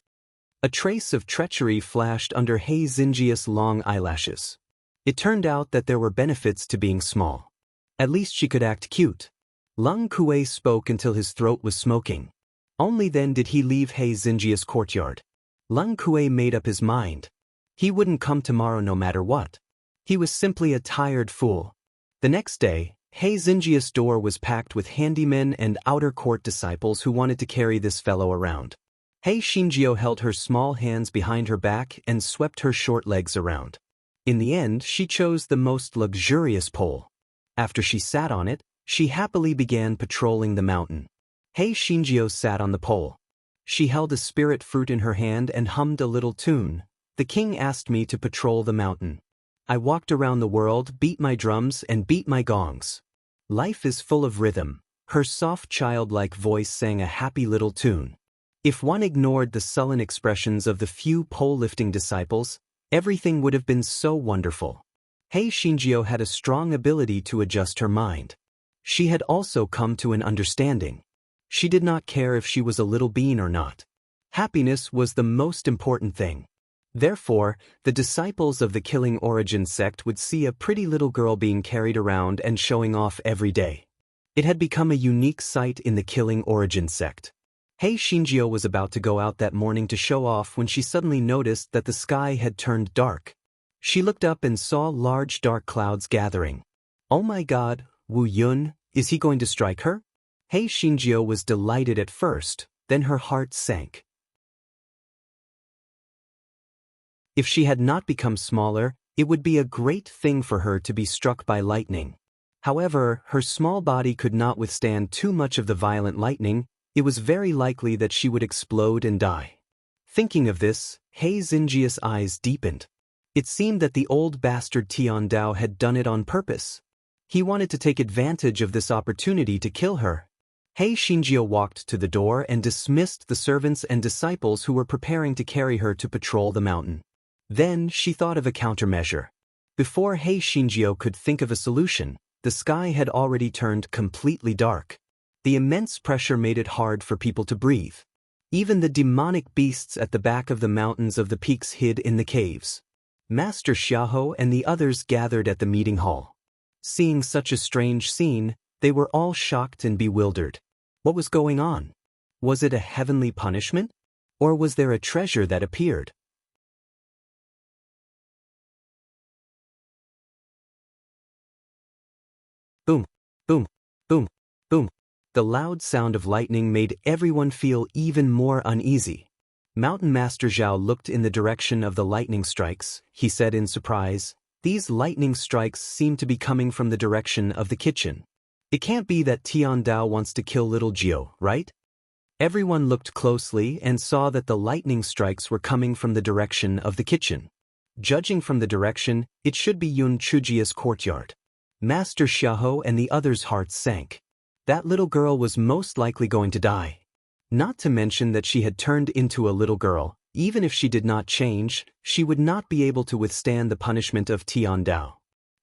A trace of treachery flashed under Hei Xinjia's long eyelashes. It turned out that there were benefits to being small. At least she could act cute. Leng Kuei spoke until his throat was smoking. Only then did he leave Hei Xinjia's courtyard. Leng Kuei made up his mind. He wouldn't come tomorrow no matter what. He was simply a tired fool. The next day, Hei Xinjia's door was packed with handymen and outer court disciples who wanted to carry this fellow around. Hei Xinjiu held her small hands behind her back and swept her short legs around. In the end, she chose the most luxurious pole. After she sat on it, she happily began patrolling the mountain. Hei Xinjiu sat on the pole. She held a spirit fruit in her hand and hummed a little tune. The king asked me to patrol the mountain. I walked around the world, beat my drums, and beat my gongs. Life is full of rhythm. Her soft childlike voice sang a happy little tune. If one ignored the sullen expressions of the few pole-lifting disciples, everything would have been so wonderful. Hei Xinjiu had a strong ability to adjust her mind. She had also come to an understanding. She did not care if she was a little bean or not. Happiness was the most important thing. Therefore, the disciples of the Killing Origin sect would see a pretty little girl being carried around and showing off every day. It had become a unique sight in the Killing Origin sect. Hei Xinjiu was about to go out that morning to show off when she suddenly noticed that the sky had turned dark. She looked up and saw large dark clouds gathering. Oh my God, Wu Yun, is he going to strike her? Hei Xinjiu was delighted at first, then her heart sank. If she had not become smaller, it would be a great thing for her to be struck by lightning. However, her small body could not withstand too much of the violent lightning. It was very likely that she would explode and die. Thinking of this, Hei Xinjia's eyes deepened. It seemed that the old bastard Tian Dao had done it on purpose. He wanted to take advantage of this opportunity to kill her. He Xinjiu walked to the door and dismissed the servants and disciples who were preparing to carry her to patrol the mountain. Then she thought of a countermeasure. Before He Xinjiu could think of a solution, the sky had already turned completely dark. The immense pressure made it hard for people to breathe. Even the demonic beasts at the back of the mountains of the peaks hid in the caves. Master Xiahou and the others gathered at the meeting hall. Seeing such a strange scene, they were all shocked and bewildered. What was going on? Was it a heavenly punishment? Or was there a treasure that appeared? Boom, boom, boom, boom. The loud sound of lightning made everyone feel even more uneasy. Mountain Master Zhao looked in the direction of the lightning strikes. He said in surprise, "These lightning strikes seem to be coming from the direction of the kitchen. It can't be that Tian Dao wants to kill little Jiu, right?" Everyone looked closely and saw that the lightning strikes were coming from the direction of the kitchen. Judging from the direction, it should be Yun Chujia's courtyard. Master Xiahou and the others' hearts sank. That little girl was most likely going to die. Not to mention that she had turned into a little girl. Even if she did not change, she would not be able to withstand the punishment of Tian Dao.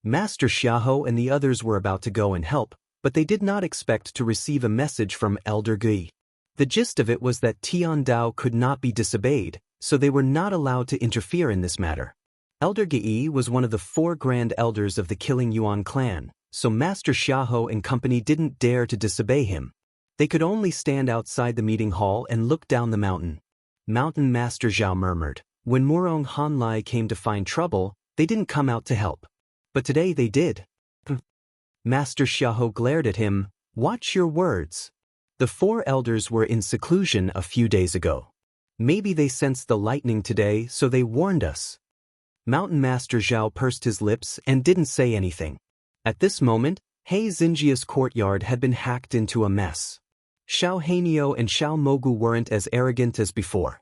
Master Xiahou and the others were about to go and help, but they did not expect to receive a message from Elder Gui. The gist of it was that Tian Dao could not be disobeyed, so they were not allowed to interfere in this matter. Elder Gui was one of the 4 grand elders of the Killing Yuan clan, so Master Xiahou and company didn't dare to disobey him. They could only stand outside the meeting hall and look down the mountain. Mountain Master Zhao murmured, "When Murong Hanlai came to find trouble, they didn't come out to help. But today they did." Master Xiahou glared at him, "Watch your words. The 4 elders were in seclusion a few days ago. Maybe they sensed the lightning today, so they warned us." Mountain Master Zhao pursed his lips and didn't say anything. At this moment, He Xinjia's courtyard had been hacked into a mess. Xiao Hanio and Xiao Mogu weren't as arrogant as before.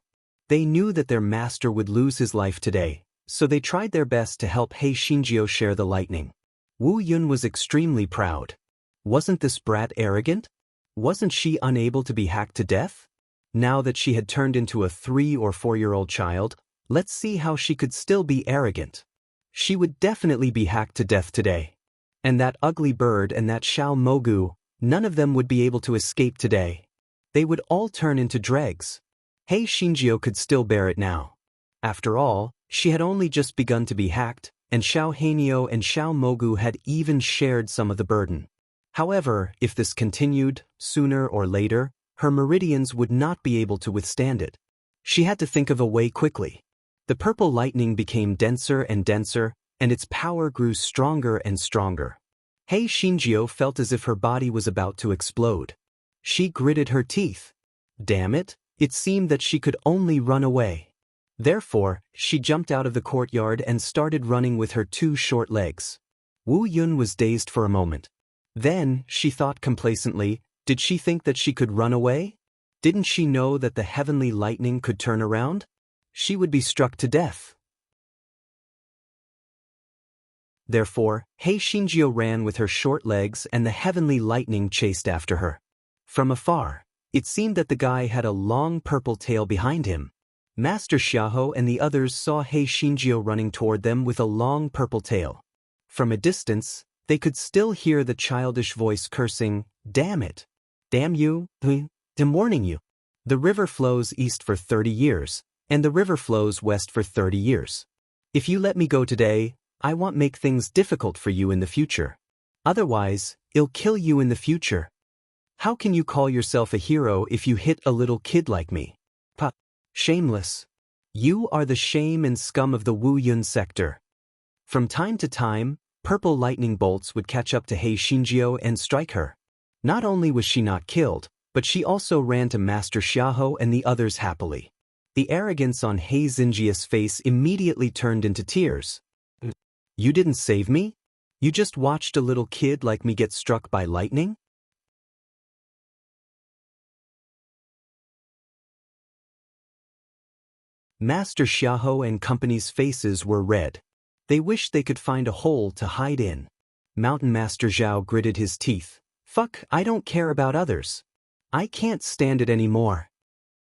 They knew that their master would lose his life today, so they tried their best to help He Xinjiu share the lightning. Wu Yun was extremely proud. Wasn't this brat arrogant? Wasn't she unable to be hacked to death? Now that she had turned into a 3- or 4-year-old child, let's see how she could still be arrogant. She would definitely be hacked to death today. And that ugly bird and that Xiao Mogu, none of them would be able to escape today. They would all turn into dregs. He Xinjiu could still bear it now. After all, she had only just begun to be hacked, and Xiao Hanio and Xiao Mogu had even shared some of the burden. However, if this continued, sooner or later, her meridians would not be able to withstand it. She had to think of a way quickly. The purple lightning became denser and denser, and its power grew stronger and stronger. He Xinjiu felt as if her body was about to explode. She gritted her teeth. Damn it, it seemed that she could only run away. Therefore, she jumped out of the courtyard and started running with her 2 short legs. Wu Yun was dazed for a moment. Then, she thought complacently, did she think that she could run away? Didn't she know that the heavenly lightning could turn around? She would be struck to death. Therefore, He Xinjiu ran with her short legs and the heavenly lightning chased after her. From afar, it seemed that the guy had a long purple tail behind him. Master Xiahou and the others saw He Xinjiu running toward them with a long purple tail. From a distance, they could still hear the childish voice cursing, "Damn it! Damn you! I'm warning you. The river flows east for 30 years, and the river flows west for 30 years. If you let me go today, I won't make things difficult for you in the future. Otherwise, I'll kill you in the future. How can you call yourself a hero if you hit a little kid like me? Shameless. You are the shame and scum of the Wu Yun sector." From time to time, purple lightning bolts would catch up to He Xinjiu and strike her. Not only was she not killed, but she also ran to Master Xiahou and the others happily. The arrogance on He Xinjiu's face immediately turned into tears. "You didn't save me? You just watched a little kid like me get struck by lightning?" Master Xiaoho and company's faces were red. They wished they could find a hole to hide in. Mountain Master Zhao gritted his teeth. Fuck, I don't care about others. I can't stand it anymore.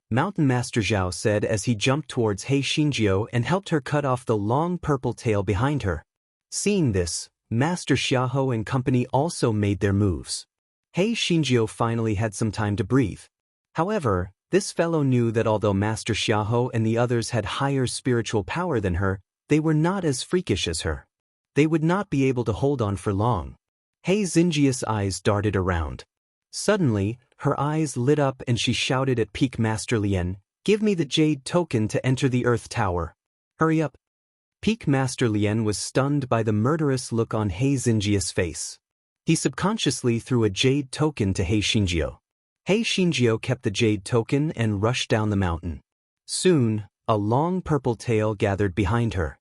Mountain Master Zhao said as he jumped towards He Xingjiu and helped her cut off the long purple tail behind her. Seeing this, Master Xiaoho and company also made their moves. He Xingjiu finally had some time to breathe. However, this fellow knew that although Master Xiaoho and the others had higher spiritual power than her, they were not as freakish as her. They would not be able to hold on for long. He Xingjiu's eyes darted around. Suddenly, her eyes lit up and she shouted at Peak Master Lien, "Give me the jade token to enter the Earth Tower. Hurry up." Peak Master Lien was stunned by the murderous look on He Xingjiu's face. He subconsciously threw a jade token to He Xingjiu. He Xingjiu kept the jade token and rushed down the mountain. Soon, a long purple tail gathered behind her.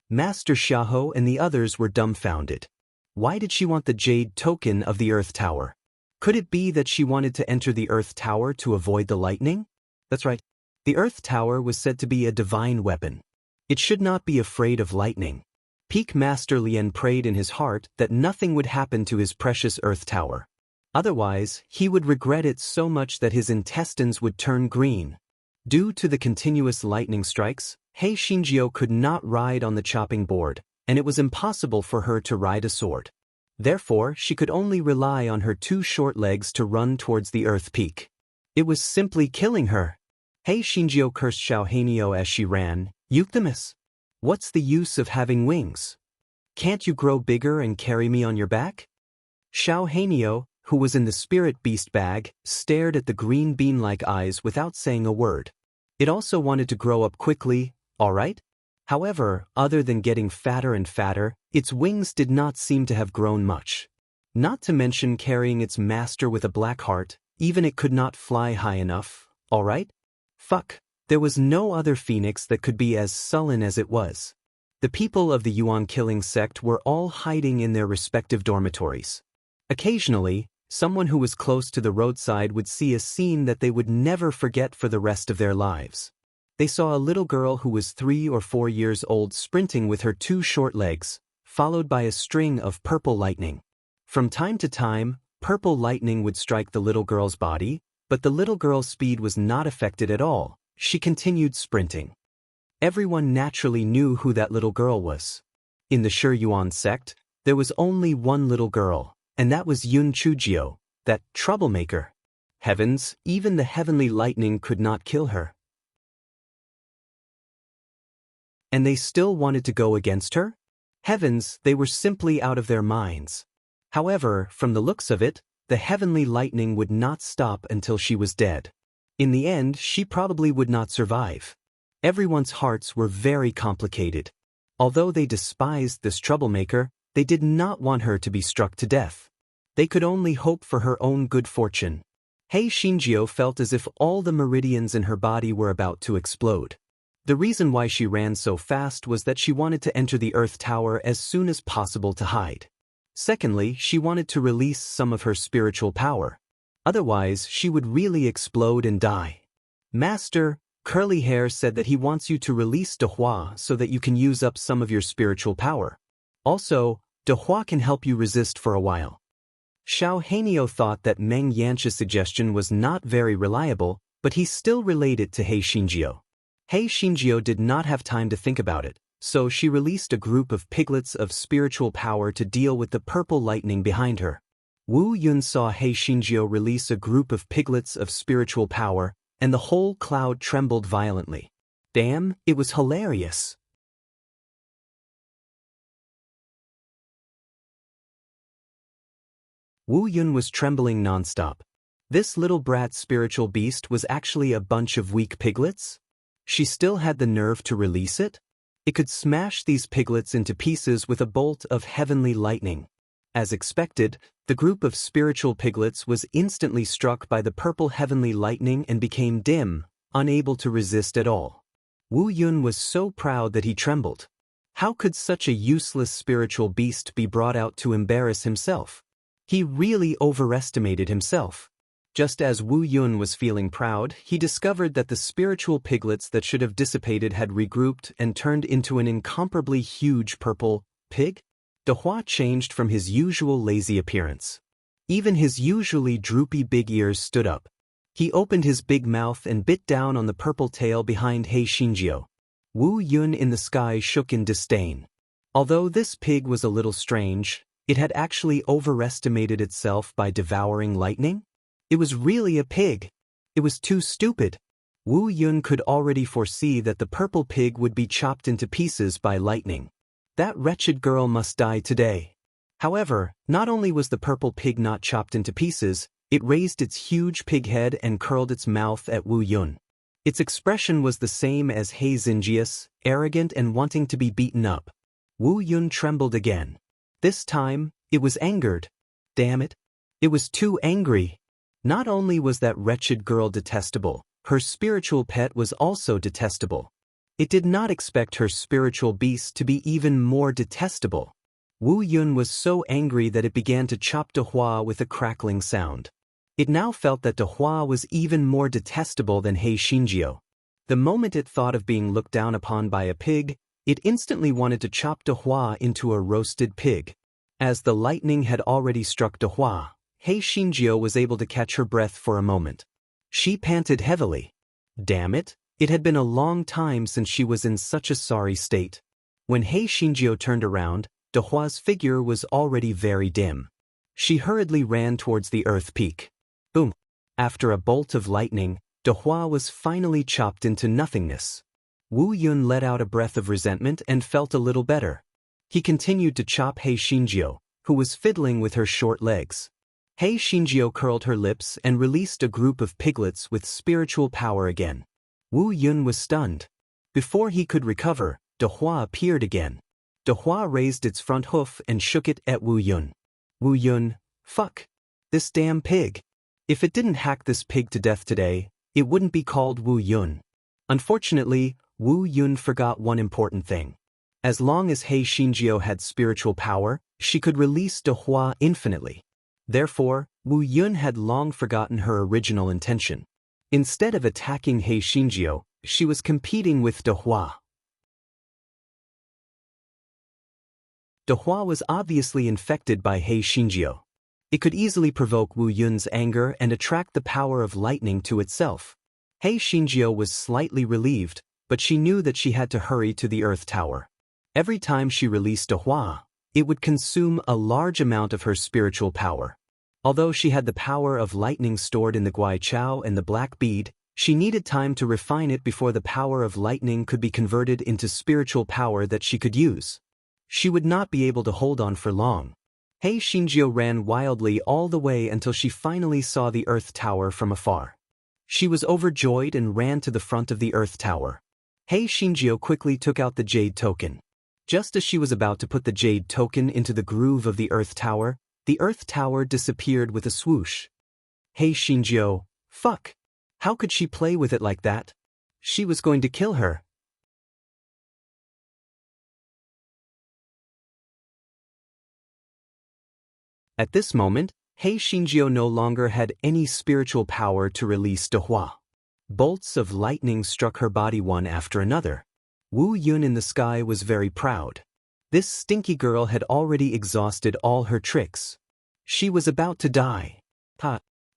Master Xiaoho and the others were dumbfounded. Why did she want the jade token of the Earth Tower? Could it be that she wanted to enter the Earth Tower to avoid the lightning? That's right. The Earth Tower was said to be a divine weapon. It should not be afraid of lightning. Peak Master Lien prayed in his heart that nothing would happen to his precious Earth Tower. Otherwise, he would regret it so much that his intestines would turn green. Due to the continuous lightning strikes, He Xingjiu could not ride on the chopping board, and it was impossible for her to ride a sword. Therefore, she could only rely on her two short legs to run towards the Earth Peak. It was simply killing her. He Xingjiu cursed Xiao Hanio as she ran. "Euthymous! What's the use of having wings? Can't you grow bigger and carry me on your back?" Xiao Hanio, who was in the spirit beast bag, stared at the green bean-like eyes without saying a word. It also wanted to grow up quickly, all right? However, other than getting fatter and fatter, its wings did not seem to have grown much. Not to mention carrying its master with a black heart, even it could not fly high enough, all right? Fuck, there was no other phoenix that could be as sullen as it was. The people of the Yuan killing sect were all hiding in their respective dormitories. Occasionally, someone who was close to the roadside would see a scene that they would never forget for the rest of their lives. They saw a little girl who was 3 or 4 years old sprinting with her two short legs, followed by a string of purple lightning. From time to time, purple lightning would strike the little girl's body, but the little girl's speed was not affected at all. She continued sprinting. Everyone naturally knew who that little girl was. In the Shi Yuan sect, there was only one little girl, and that was Yun Chujio, that troublemaker. Heavens, even the heavenly lightning could not kill her. And they still wanted to go against her? Heavens, they were simply out of their minds. However, from the looks of it, the heavenly lightning would not stop until she was dead. In the end, she probably would not survive. Everyone's hearts were very complicated. Although they despised this troublemaker, they did not want her to be struck to death. They could only hope for her own good fortune. He Xingjiu felt as if all the meridians in her body were about to explode. The reason why she ran so fast was that she wanted to enter the Earth Tower as soon as possible to hide. Secondly, she wanted to release some of her spiritual power. Otherwise, she would really explode and die. Master, Curly Hair said that he wants you to release Dehua so that you can use up some of your spiritual power. Also, Dehua can help you resist for a while. Xiao Hanio thought that Meng Yanqi's suggestion was not very reliable, but he still relayed it to He Xingjiu. He Xingjiu did not have time to think about it, so she released a group of piglets of spiritual power to deal with the purple lightning behind her. Wu Yun saw He Xingjiu release a group of piglets of spiritual power, and the whole cloud trembled violently. Damn, it was hilarious. Wu Yun was trembling nonstop. This little brat spiritual beast was actually a bunch of weak piglets? She still had the nerve to release it? It could smash these piglets into pieces with a bolt of heavenly lightning. As expected, the group of spiritual piglets was instantly struck by the purple heavenly lightning and became dim, unable to resist at all. Wu Yun was so proud that he trembled. How could such a useless spiritual beast be brought out to embarrass himself? He really overestimated himself. Just as Wu Yun was feeling proud, he discovered that the spiritual piglets that should have dissipated had regrouped and turned into an incomparably huge purple pig. De Hua changed from his usual lazy appearance. Even his usually droopy big ears stood up. He opened his big mouth and bit down on the purple tail behind He Xinjiu. Wu Yun in the sky shook in disdain. Although this pig was a little strange, it had actually overestimated itself by devouring lightning. It was really a pig. It was too stupid. Wu Yun could already foresee that the purple pig would be chopped into pieces by lightning. That wretched girl must die today. However, not only was the purple pig not chopped into pieces, it raised its huge pig head and curled its mouth at Wu Yun. Its expression was the same as He Xinjius, arrogant and wanting to be beaten up. Wu Yun trembled again. This time, it was angered. Damn it. It was too angry. Not only was that wretched girl detestable, her spiritual pet was also detestable. It did not expect her spiritual beast to be even more detestable. Wu Yun was so angry that it began to chop De Hua with a crackling sound. It now felt that De Hua was even more detestable than He Xinjiu. The moment it thought of being looked down upon by a pig, it instantly wanted to chop De Hua into a roasted pig. As the lightning had already struck De Hua, He Xinjiu was able to catch her breath for a moment. She panted heavily. Damn it, it had been a long time since she was in such a sorry state. When He Xinjiu turned around, De Hua's figure was already very dim. She hurriedly ran towards the earth peak. Boom! After a bolt of lightning, De Hua was finally chopped into nothingness. Wu Yun let out a breath of resentment and felt a little better. He continued to chop He Xinjiu, who was fiddling with her short legs. He Xinjiu curled her lips and released a group of piglets with spiritual power again. Wu Yun was stunned. Before he could recover, De Hua appeared again. De Hua raised its front hoof and shook it at Wu Yun. Wu Yun, fuck. This damn pig. If it didn't hack this pig to death today, it wouldn't be called Wu Yun. Unfortunately, Wu Yun forgot one important thing. As long as He Xinjiu had spiritual power, she could release De Hua infinitely. Therefore, Wu Yun had long forgotten her original intention. Instead of attacking He Xinjiu, she was competing with De Hua. De Hua was obviously infected by He Xinjiu. It could easily provoke Wu Yun's anger and attract the power of lightning to itself. He Xinjiu was slightly relieved, but she knew that she had to hurry to the Earth Tower. Every time she released De Hua, it would consume a large amount of her spiritual power. Although she had the power of lightning stored in the Guai Chao and the black bead, she needed time to refine it before the power of lightning could be converted into spiritual power that she could use. She would not be able to hold on for long. He Xinjiu ran wildly all the way until she finally saw the Earth Tower from afar. She was overjoyed and ran to the front of the Earth Tower. He Xinjiu quickly took out the jade token. Just as she was about to put the jade token into the groove of the Earth Tower disappeared with a swoosh. He Xinjiu, fuck! How could she play with it like that? She was going to kill her. At this moment, He Xinjiu no longer had any spiritual power to release De Hua. Bolts of lightning struck her body one after another. Wu Yun in the sky was very proud. This stinky girl had already exhausted all her tricks. She was about to die.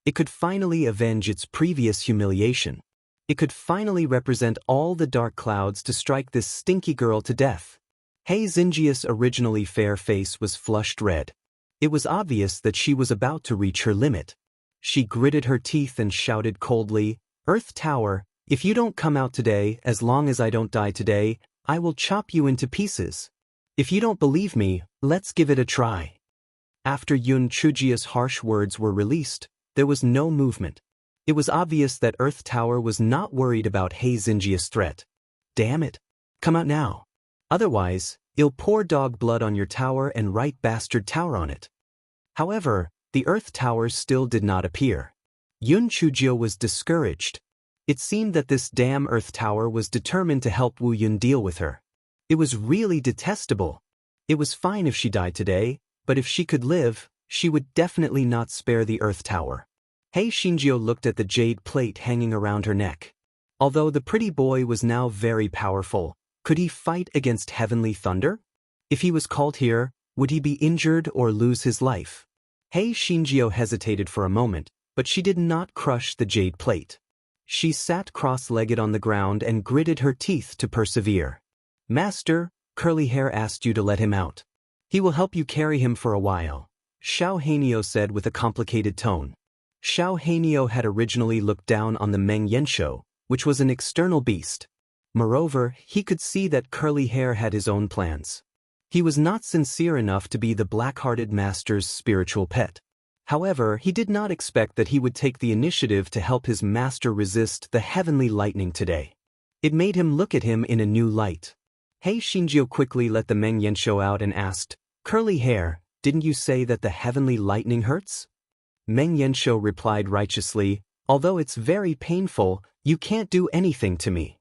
It could finally avenge its previous humiliation. It could finally represent all the dark clouds to strike this stinky girl to death. He Xinjius' originally fair face was flushed red. It was obvious that she was about to reach her limit. She gritted her teeth and shouted coldly, "Earth Tower, if you don't come out today, as long as I don't die today, I will chop you into pieces. If you don't believe me, let's give it a try." After Yun Chujia's harsh words were released, there was no movement. It was obvious that Earth Tower was not worried about He Xinjia's threat. Damn it. Come out now. Otherwise, I'll pour dog blood on your tower and write bastard tower on it. However, the Earth Tower still did not appear. Yun Chujio was discouraged. It seemed that this damn Earth Tower was determined to help Wu Yun deal with her. It was really detestable. It was fine if she died today, but if she could live, she would definitely not spare the Earth Tower. Hei Shinjio looked at the jade plate hanging around her neck. Although the pretty boy was now very powerful, could he fight against heavenly thunder? If he was called here, would he be injured or lose his life? Hei Shinjio hesitated for a moment, but she did not crush the jade plate. She sat cross-legged on the ground and gritted her teeth to persevere. Master, Curly Hair asked you to let him out. He will help you carry him for a while, Xiao Hanio said with a complicated tone. Xiao Hanio had originally looked down on the Meng Yanshou, which was an external beast. Moreover, he could see that Curly Hair had his own plans. He was not sincere enough to be the black-hearted master's spiritual pet. However, he did not expect that he would take the initiative to help his master resist the heavenly lightning today. It made him look at him in a new light. Hei Shinjio quickly let the Meng Yanshou out and asked, Curly Hair, didn't you say that the heavenly lightning hurts? Meng Yanshou replied righteously, although it's very painful, you can't do anything to me.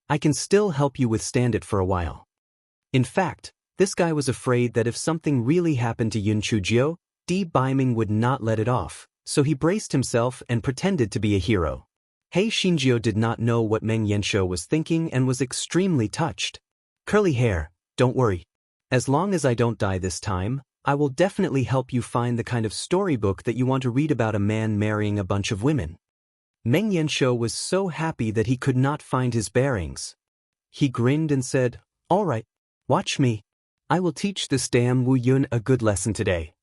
I can still help you withstand it for a while. In fact, this guy was afraid that if something really happened to Yun Chujio, Di Baiming would not let it off, so he braced himself and pretended to be a hero. Hei Shinjio did not know what Meng Yanshou was thinking and was extremely touched. Curly Hair, don't worry. As long as I don't die this time, I will definitely help you find the kind of storybook that you want to read about a man marrying a bunch of women. Meng Yanshou was so happy that he could not find his bearings. He grinned and said, all right, watch me. I will teach this damn Wu Yun a good lesson today.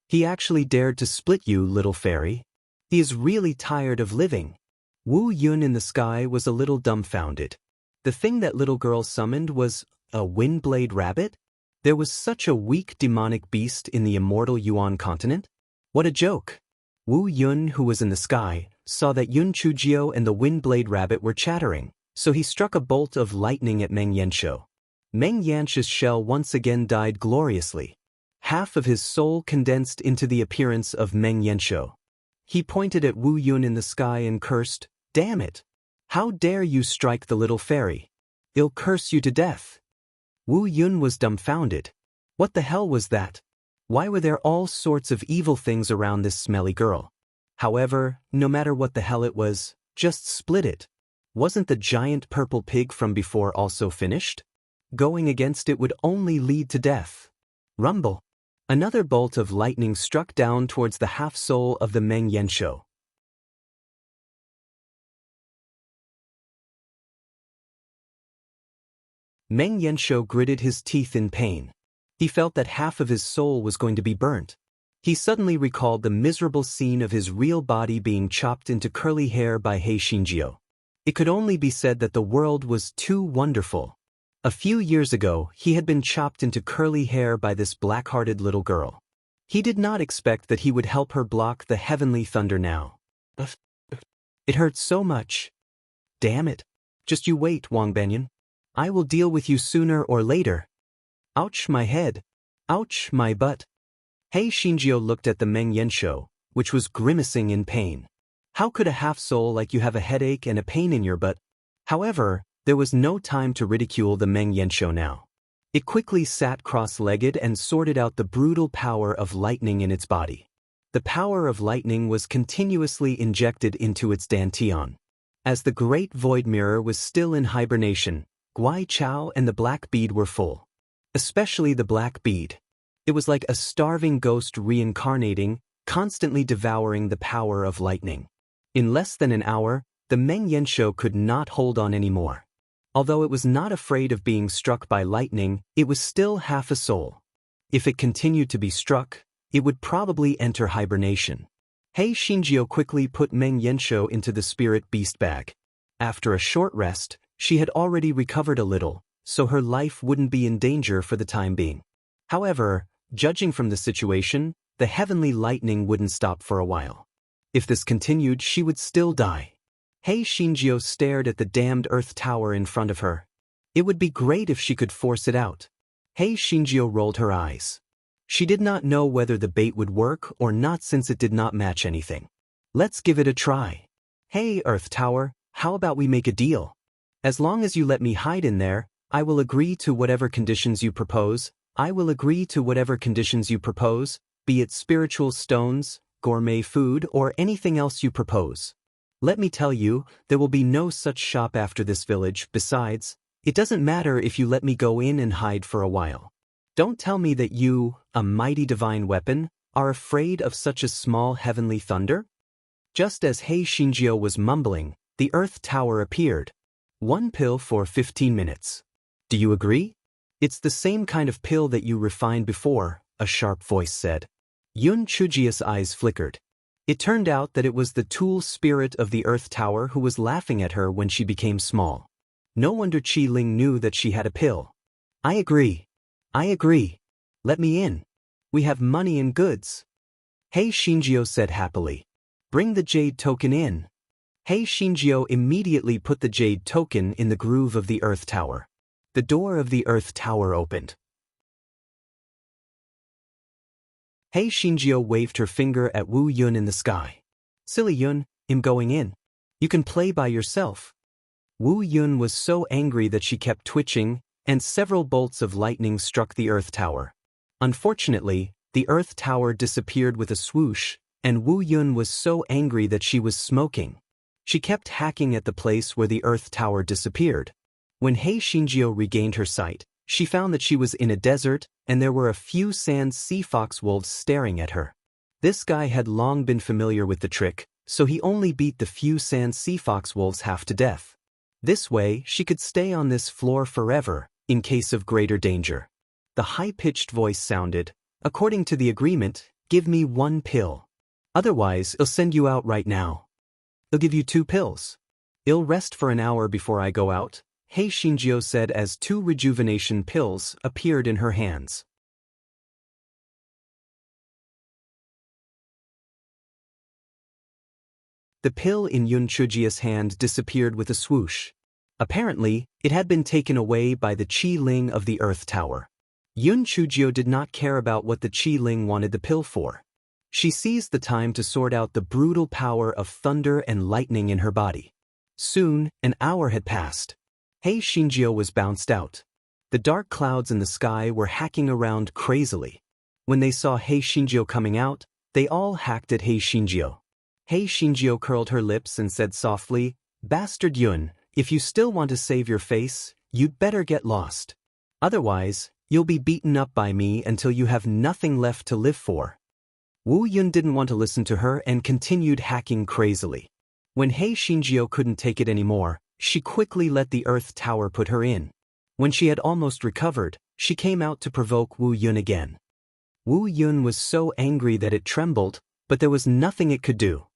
He actually dared to split you, little fairy. He is really tired of living. Wu Yun in the sky was a little dumbfounded. The thing that little girl summoned was a windblade rabbit? There was such a weak demonic beast in the immortal Yuan continent? What a joke! Wu Yun, who was in the sky, saw that Yun Chujio and the windblade rabbit were chattering, so he struck a bolt of lightning at Meng Yanshou. Meng Yanshou's shell once again died gloriously. Half of his soul condensed into the appearance of Meng Yanshou. He pointed at Wu Yun in the sky and cursed, damn it! How dare you strike the little fairy? I'll curse you to death. Wu Yun was dumbfounded. What the hell was that? Why were there all sorts of evil things around this smelly girl? However, no matter what the hell it was, just split it. Wasn't the giant purple pig from before also finished? Going against it would only lead to death. Rumble. Another bolt of lightning struck down towards the half-soul of the Meng Yanshou. Meng Yanshou gritted his teeth in pain. He felt that half of his soul was going to be burnt. He suddenly recalled the miserable scene of his real body being chopped into curly hair by Hei Shinjio. It could only be said that the world was too wonderful. A few years ago, he had been chopped into curly hair by this black-hearted little girl. He did not expect that he would help her block the heavenly thunder now. It hurt so much. Damn it. Just you wait, Wang Banyan. I will deal with you sooner or later. Ouch my head. Ouch my butt. Hei Shinjio looked at the Meng Yanshou, which was grimacing in pain. How could a half-soul like you have a headache and a pain in your butt? However, there was no time to ridicule the Meng Yanshou now. It quickly sat cross-legged and sorted out the brutal power of lightning in its body. The power of lightning was continuously injected into its dantian. As the great void mirror was still in hibernation, Guai Chao and the black bead were full. Especially the black bead. It was like a starving ghost reincarnating, constantly devouring the power of lightning. In less than an hour, the Meng Yanshou could not hold on anymore. Although it was not afraid of being struck by lightning, it was still half a soul. If it continued to be struck, it would probably enter hibernation. Hei Shinjio quickly put Meng Yanshou into the spirit beast bag. After a short rest, she had already recovered a little, so her life wouldn't be in danger for the time being. However, judging from the situation, the heavenly lightning wouldn't stop for a while. If this continued, she would still die. Hei Shinjio stared at the damned earth tower in front of her. It would be great if she could force it out. Hei Shinjio rolled her eyes. She did not know whether the bait would work or not since it did not match anything. Let's give it a try. Hey, earth tower, how about we make a deal? As long as you let me hide in there, I will agree to whatever conditions you propose. I will agree to whatever conditions you propose. be it spiritual stones, gourmet food, or anything else you propose. Let me tell you, there will be no such shop after this village. Besides, it doesn't matter if you let me go in and hide for a while. Don't tell me that you, a mighty divine weapon, are afraid of such a small heavenly thunder?" Just as Hei Shinjio was mumbling, the Earth Tower appeared. "1 pill for 15 minutes. Do you agree?" "It's the same kind of pill that you refined before," a sharp voice said. Yun Chujia's eyes flickered. It turned out that it was the tool spirit of the Earth Tower who was laughing at her when she became small. No wonder Qi Ling knew that she had a pill. "I agree. I agree. Let me in. We have money and goods." Hei Shinjio said happily. "Bring the jade token in." Hei Shinjio immediately put the jade token in the groove of the Earth Tower. The door of the Earth Tower opened. Hei Shinjio waved her finger at Wu Yun in the sky. "Silly Yun, I'm going in. You can play by yourself." Wu Yun was so angry that she kept twitching, and several bolts of lightning struck the Earth Tower. Unfortunately, the Earth Tower disappeared with a swoosh, and Wu Yun was so angry that she was smoking. She kept hacking at the place where the Earth Tower disappeared. When Hei Shinjio regained her sight, she found that she was in a desert, and there were a few sand sea fox wolves staring at her. This guy had long been familiar with the trick, so he only beat the few sand sea fox wolves half to death. This way, she could stay on this floor forever, in case of greater danger. The high-pitched voice sounded, "According to the agreement, give me 1 pill. Otherwise, I'll send you out right now." "I'll give you 2 pills. I'll rest for an hour before I go out," Hei Shinjio said as 2 rejuvenation pills appeared in her hands. The pill in Yun Chujia's hand disappeared with a swoosh. Apparently, it had been taken away by the Qi Ling of the Earth Tower. Yun Chujio did not care about what the Qi Ling wanted the pill for. She seized the time to sort out the brutal power of thunder and lightning in her body. Soon, an hour had passed. Hei Shinjio was bounced out. The dark clouds in the sky were hacking around crazily. When they saw Hei Shinjio coming out, they all hacked at Hei Shinjio. Hei Shinjio curled her lips and said softly, "Bastard Yun, if you still want to save your face, you'd better get lost. Otherwise, you'll be beaten up by me until you have nothing left to live for." Wu Yun didn't want to listen to her and continued hacking crazily. When Hei Shinjio couldn't take it anymore, she quickly let the Earth Tower put her in. When she had almost recovered, she came out to provoke Wu Yun again. Wu Yun was so angry that it trembled, but there was nothing it could do.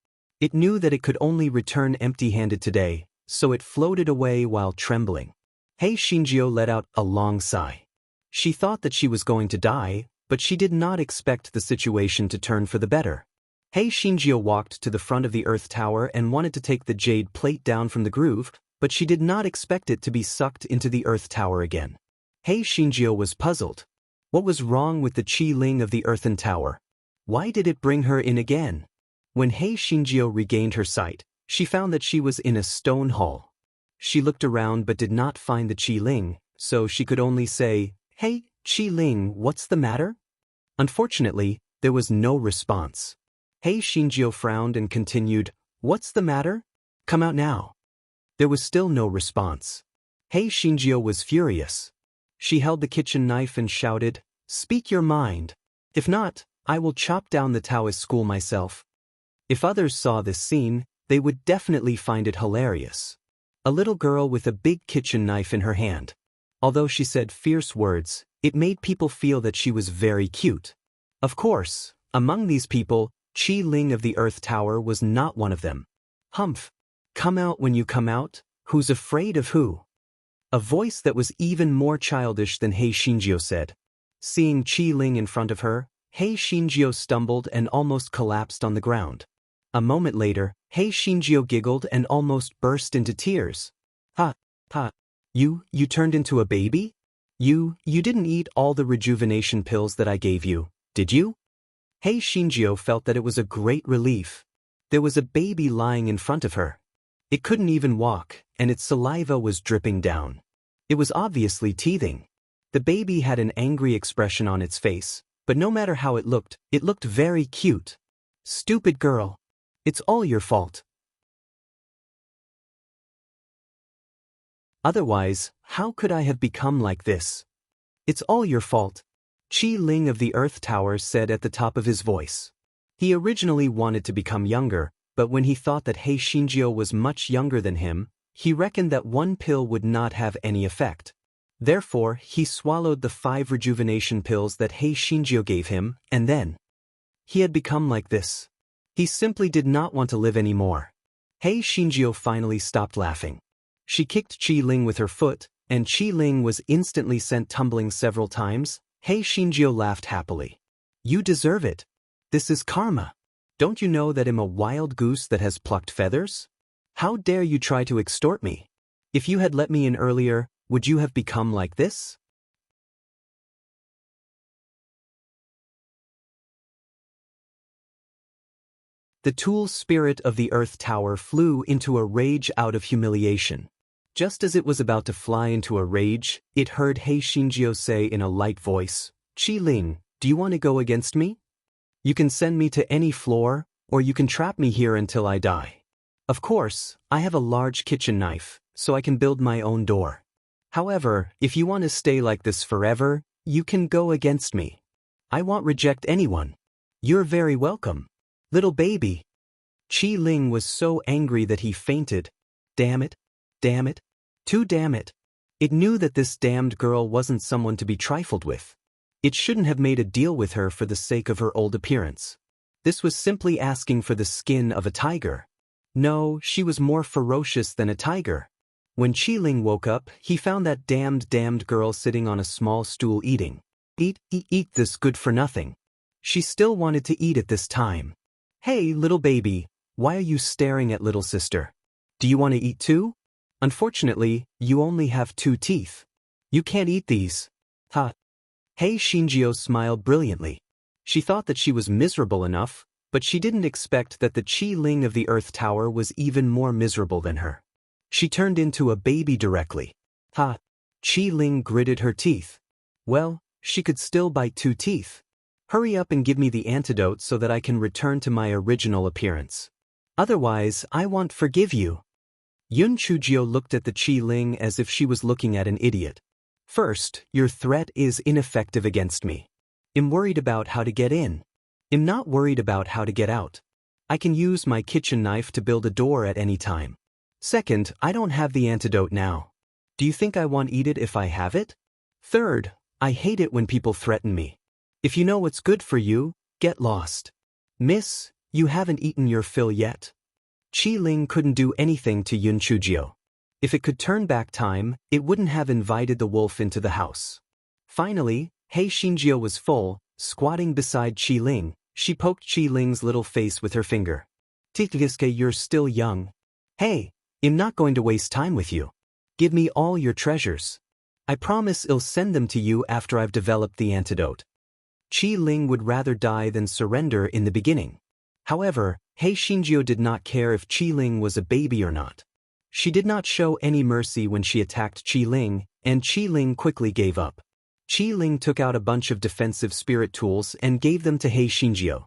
It knew that it could only return empty-handed today, so it floated away while trembling. Hei Shinjio let out a long sigh. She thought that she was going to die, but she did not expect the situation to turn for the better. Hei Shinjio walked to the front of the Earth Tower and wanted to take the jade plate down from the groove, but she did not expect it to be sucked into the Earth Tower again. Hei Shinjio was puzzled. What was wrong with the Qi Ling of the Earthen Tower? Why did it bring her in again? When Hei Shinjio regained her sight, she found that she was in a stone hall. She looked around but did not find the Qi Ling, so she could only say, "Hey, Qi Ling, what's the matter?" Unfortunately, there was no response. Hei Shinjio frowned and continued, "What's the matter? Come out now." There was still no response. Hei Shinjio was furious. She held the kitchen knife and shouted, "Speak your mind. If not, I will chop down the Taoist school myself." If others saw this scene, they would definitely find it hilarious. A little girl with a big kitchen knife in her hand. Although she said fierce words, it made people feel that she was very cute. Of course, among these people, Qi Ling of the Earth Tower was not one of them. "Humph! Come out when you come out, who's afraid of who?" A voice that was even more childish than Hei Shinjio said. Seeing Qi Ling in front of her, Hei Shinjio stumbled and almost collapsed on the ground. A moment later, Hei Shinjio giggled and almost burst into tears. "Ha, ha, you turned into a baby? You didn't eat all the rejuvenation pills that I gave you, did you?" Hei Shinjio felt that it was a great relief. There was a baby lying in front of her. It couldn't even walk, and its saliva was dripping down. It was obviously teething. The baby had an angry expression on its face, But no matter how it looked very cute. Stupid girl. It's all your fault. Otherwise, how could I have become like this? It's all your fault. Qi Ling of the Earth Tower said at the top of his voice. He originally wanted to become younger, but when he thought that He Xinjiu was much younger than him, he reckoned that one pill would not have any effect. Therefore, he swallowed the 5 rejuvenation pills that He Xinjiu gave him, and then he had become like this. He simply did not want to live anymore. He Xinjiu finally stopped laughing. She kicked Qi Ling with her foot, and Qi Ling was instantly sent tumbling several times. He Xinjiu laughed happily. You deserve it. This is karma. Don't you know that I'm a wild goose that has plucked feathers? How dare you try to extort me? If you had let me in earlier, would you have become like this? The tool spirit of the Earth Tower flew into a rage out of humiliation. Just as it was about to fly into a rage, it heard He Xinjiu say in a light voice, Qi Ling, do you want to go against me? You can send me to any floor, or you can trap me here until I die. Of course, I have a large kitchen knife, so I can build my own door. However, if you want to stay like this forever, you can go against me. I won't reject anyone. You're very welcome. Little baby. Qi Ling was so angry that he fainted. Damn it. Damn it. Too damn it. It knew that this damned girl wasn't someone to be trifled with. It shouldn't have made a deal with her for the sake of her old appearance. This was simply asking for the skin of a tiger. No, she was more ferocious than a tiger. When Qi Ling woke up, he found that damned girl sitting on a small stool eating. Eat this good-for-nothing. She still wanted to eat at this time. Hey, little baby, why are you staring at little sister? Do you want to eat too? Unfortunately, you only have 2 teeth. You can't eat these. Ha. He Xinjiu smiled brilliantly. She thought that she was miserable enough, but she didn't expect that the Qi Ling of the Earth Tower was even more miserable than her. She turned into a baby directly. Ha! Qi Ling gritted her teeth. Well, she could still bite 2 teeth. Hurry up and give me the antidote so that I can return to my original appearance. Otherwise, I won't forgive you. Yun Chujio looked at the Qi Ling as if she was looking at an idiot. First, your threat is ineffective against me. I'm worried about how to get in. I'm not worried about how to get out. I can use my kitchen knife to build a door at any time. Second, I don't have the antidote now. Do you think I won't eat it if I have it? Third, I hate it when people threaten me. If you know what's good for you, get lost. Miss, you haven't eaten your fill yet. Qi Ling couldn't do anything to Yun Chujio. If it could turn back time, it wouldn't have invited the wolf into the house. Finally, He Xinjiu was full, squatting beside Qi Ling. She poked Qi Ling's little face with her finger. Titgiske, you're still young. Hey, I'm not going to waste time with you. Give me all your treasures. I promise I'll send them to you after I've developed the antidote. Qi Ling would rather die than surrender in the beginning. However, He Xinjiu did not care if Qi Ling was a baby or not. She did not show any mercy when she attacked Qi Ling, and Qi Ling quickly gave up. Qi Ling took out a bunch of defensive spirit tools and gave them to He Xinjiu.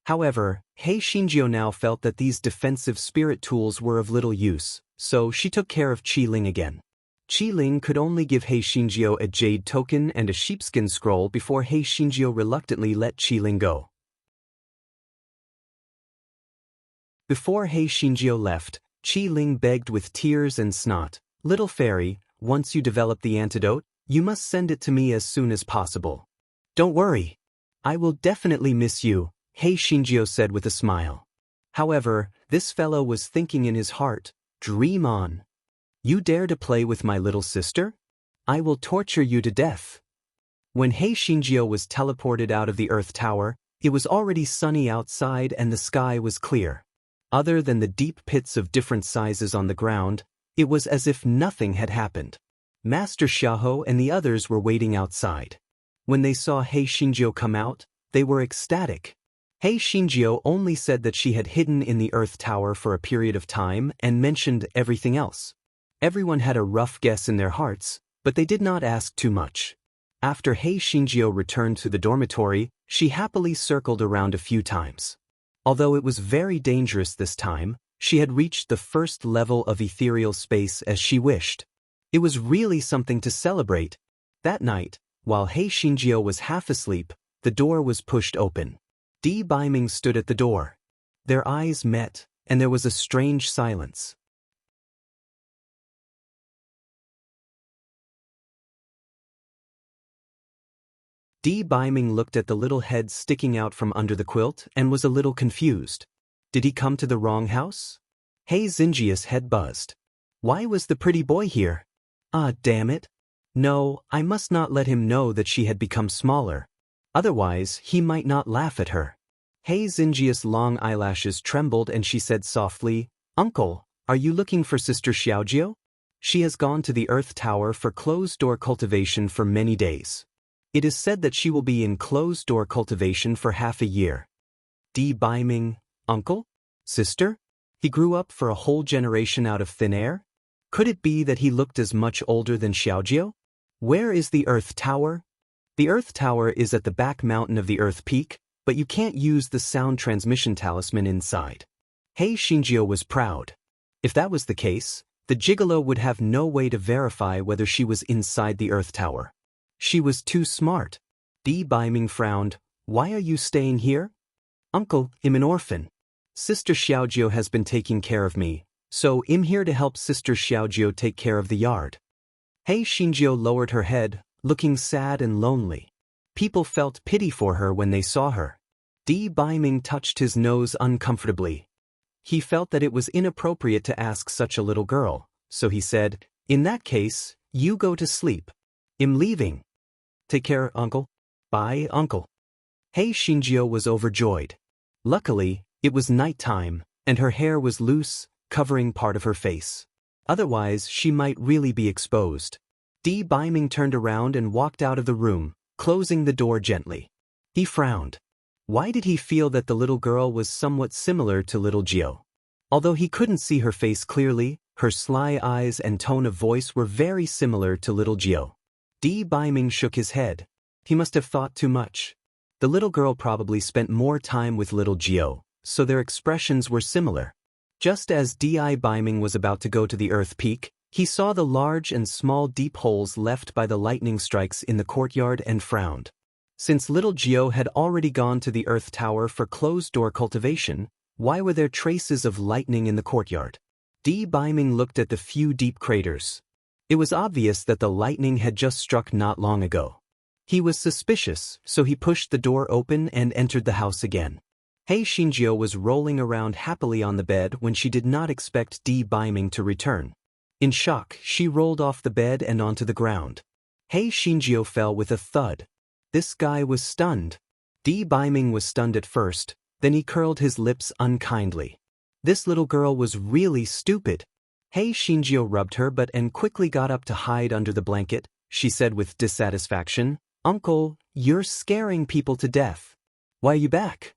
However, He Xinjiu now felt that these defensive spirit tools were of little use, so she took care of Qi Ling again. Qi Ling could only give He Xinjiu a jade token and a sheepskin scroll before He Xinjiu reluctantly let Qi Ling go. Before He Xinjiu left, Qi Ling begged with tears and snot, "Little fairy, once you develop the antidote, you must send it to me as soon as possible." "Don't worry. I will definitely miss you," He Xinjiu said with a smile. However, this fellow was thinking in his heart, "Dream on. You dare to play with my little sister? I will torture you to death." When He Xinjiu was teleported out of the Earth Tower, it was already sunny outside and the sky was clear. Other than the deep pits of different sizes on the ground, it was as if nothing had happened. Master Xiahou and the others were waiting outside. When they saw He Xinjiu come out, they were ecstatic. He Xinjiu only said that she had hidden in the Earth Tower for a period of time and mentioned everything else. Everyone had a rough guess in their hearts, but they did not ask too much. After He Xinjiu returned to the dormitory, She happily circled around a few times. Although it was very dangerous this time, she had reached the first level of ethereal space as she wished. It was really something to celebrate. That night, while Hei Shinjio was half asleep, the door was pushed open. Di Baiming stood at the door. Their eyes met, and there was a strange silence. Di Baiming looked at the little head sticking out from under the quilt and was a little confused. Did he come to the wrong house? Hei Xinjia's head buzzed. Why was the pretty boy here? Ah, damn it. No, I must not let him know that she had become smaller. Otherwise, he might not laugh at her. Hei Xinjia's long eyelashes trembled and she said softly, Uncle, are you looking for Sister Xiaojio? She has gone to the Earth Tower for closed-door cultivation for many days. It is said that she will be in closed-door cultivation for half a year. Di Baiming, uncle? Sister? He grew up for a whole generation out of thin air? Could it be that he looked as much older than Xiaojio? Where is the Earth Tower? The Earth Tower is at the back mountain of the Earth Peak, but you can't use the sound transmission talisman inside. Hei Shinjio was proud. If that was the case, the gigolo would have no way to verify whether she was inside the Earth Tower. She was too smart. Di Baiming frowned. Why are you staying here? Uncle, I'm an orphan. Sister Xiaojio has been taking care of me, so I'm here to help Sister Xiaojio take care of the yard. Hei Shinjio lowered her head, looking sad and lonely. People felt pity for her when they saw her. Di Baiming touched his nose uncomfortably. He felt that it was inappropriate to ask such a little girl, so he said, In that case, you go to sleep. I'm leaving. Take care, Uncle. Bye, Uncle. Hei Shinjio was overjoyed. Luckily, it was nighttime, and her hair was loose, covering part of her face. Otherwise, she might really be exposed. Di Baiming turned around and walked out of the room, closing the door gently. He frowned. Why did he feel that the little girl was somewhat similar to little Gio? Although he couldn't see her face clearly, her sly eyes and tone of voice were very similar to little Gio. Di Baiming shook his head. He must have thought too much. The little girl probably spent more time with little Gio, so their expressions were similar. Just as Di Baiming was about to go to the Earth Peak, he saw the large and small deep holes left by the lightning strikes in the courtyard and frowned. Since little Gio had already gone to the Earth Tower for closed-door cultivation, why were there traces of lightning in the courtyard? Di Baiming looked at the few deep craters. It was obvious that the lightning had just struck not long ago. He was suspicious, so he pushed the door open and entered the house again. Hei Shinjio was rolling around happily on the bed when she did not expect Di Baiming to return. In shock, she rolled off the bed and onto the ground. Hei Shinjio fell with a thud. This guy was stunned. Di Baiming was stunned at first, then he curled his lips unkindly. This little girl was really stupid. Hei Shinjio rubbed her butt and quickly got up to hide under the blanket. She said with dissatisfaction, Uncle, you're scaring people to death. Why are you back?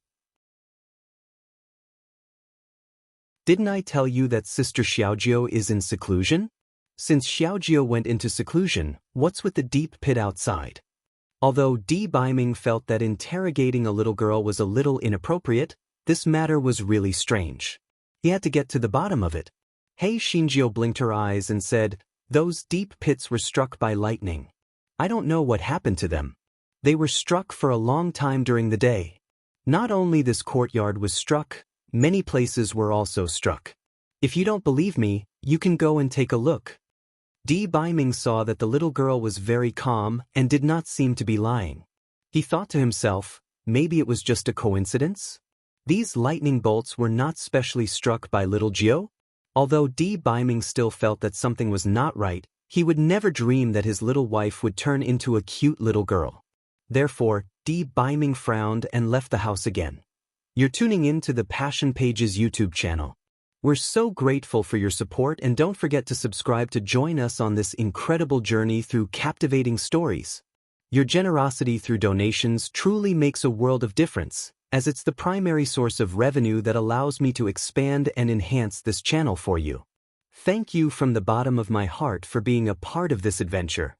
Didn't I tell you that Sister Xiaojio is in seclusion? Since Xiaojio went into seclusion, what's with the deep pit outside? Although Di Baiming felt that interrogating a little girl was a little inappropriate, this matter was really strange. He had to get to the bottom of it. Hei Shinjio blinked her eyes and said, Those deep pits were struck by lightning. I don't know what happened to them. They were struck for a long time during the day. Not only this courtyard was struck, many places were also struck. If you don't believe me, you can go and take a look. Di Baiming saw that the little girl was very calm and did not seem to be lying. He thought to himself, maybe it was just a coincidence? These lightning bolts were not specially struck by little Gio? Although Di Baiming still felt that something was not right, he would never dream that his little wife would turn into a cute little girl. Therefore, Di Baiming frowned and left the house again. You're tuning in to the Passion Pages YouTube channel. We're so grateful for your support and don't forget to subscribe to join us on this incredible journey through captivating stories. Your generosity through donations truly makes a world of difference, as it's the primary source of revenue that allows me to expand and enhance this channel for you. Thank you from the bottom of my heart for being a part of this adventure.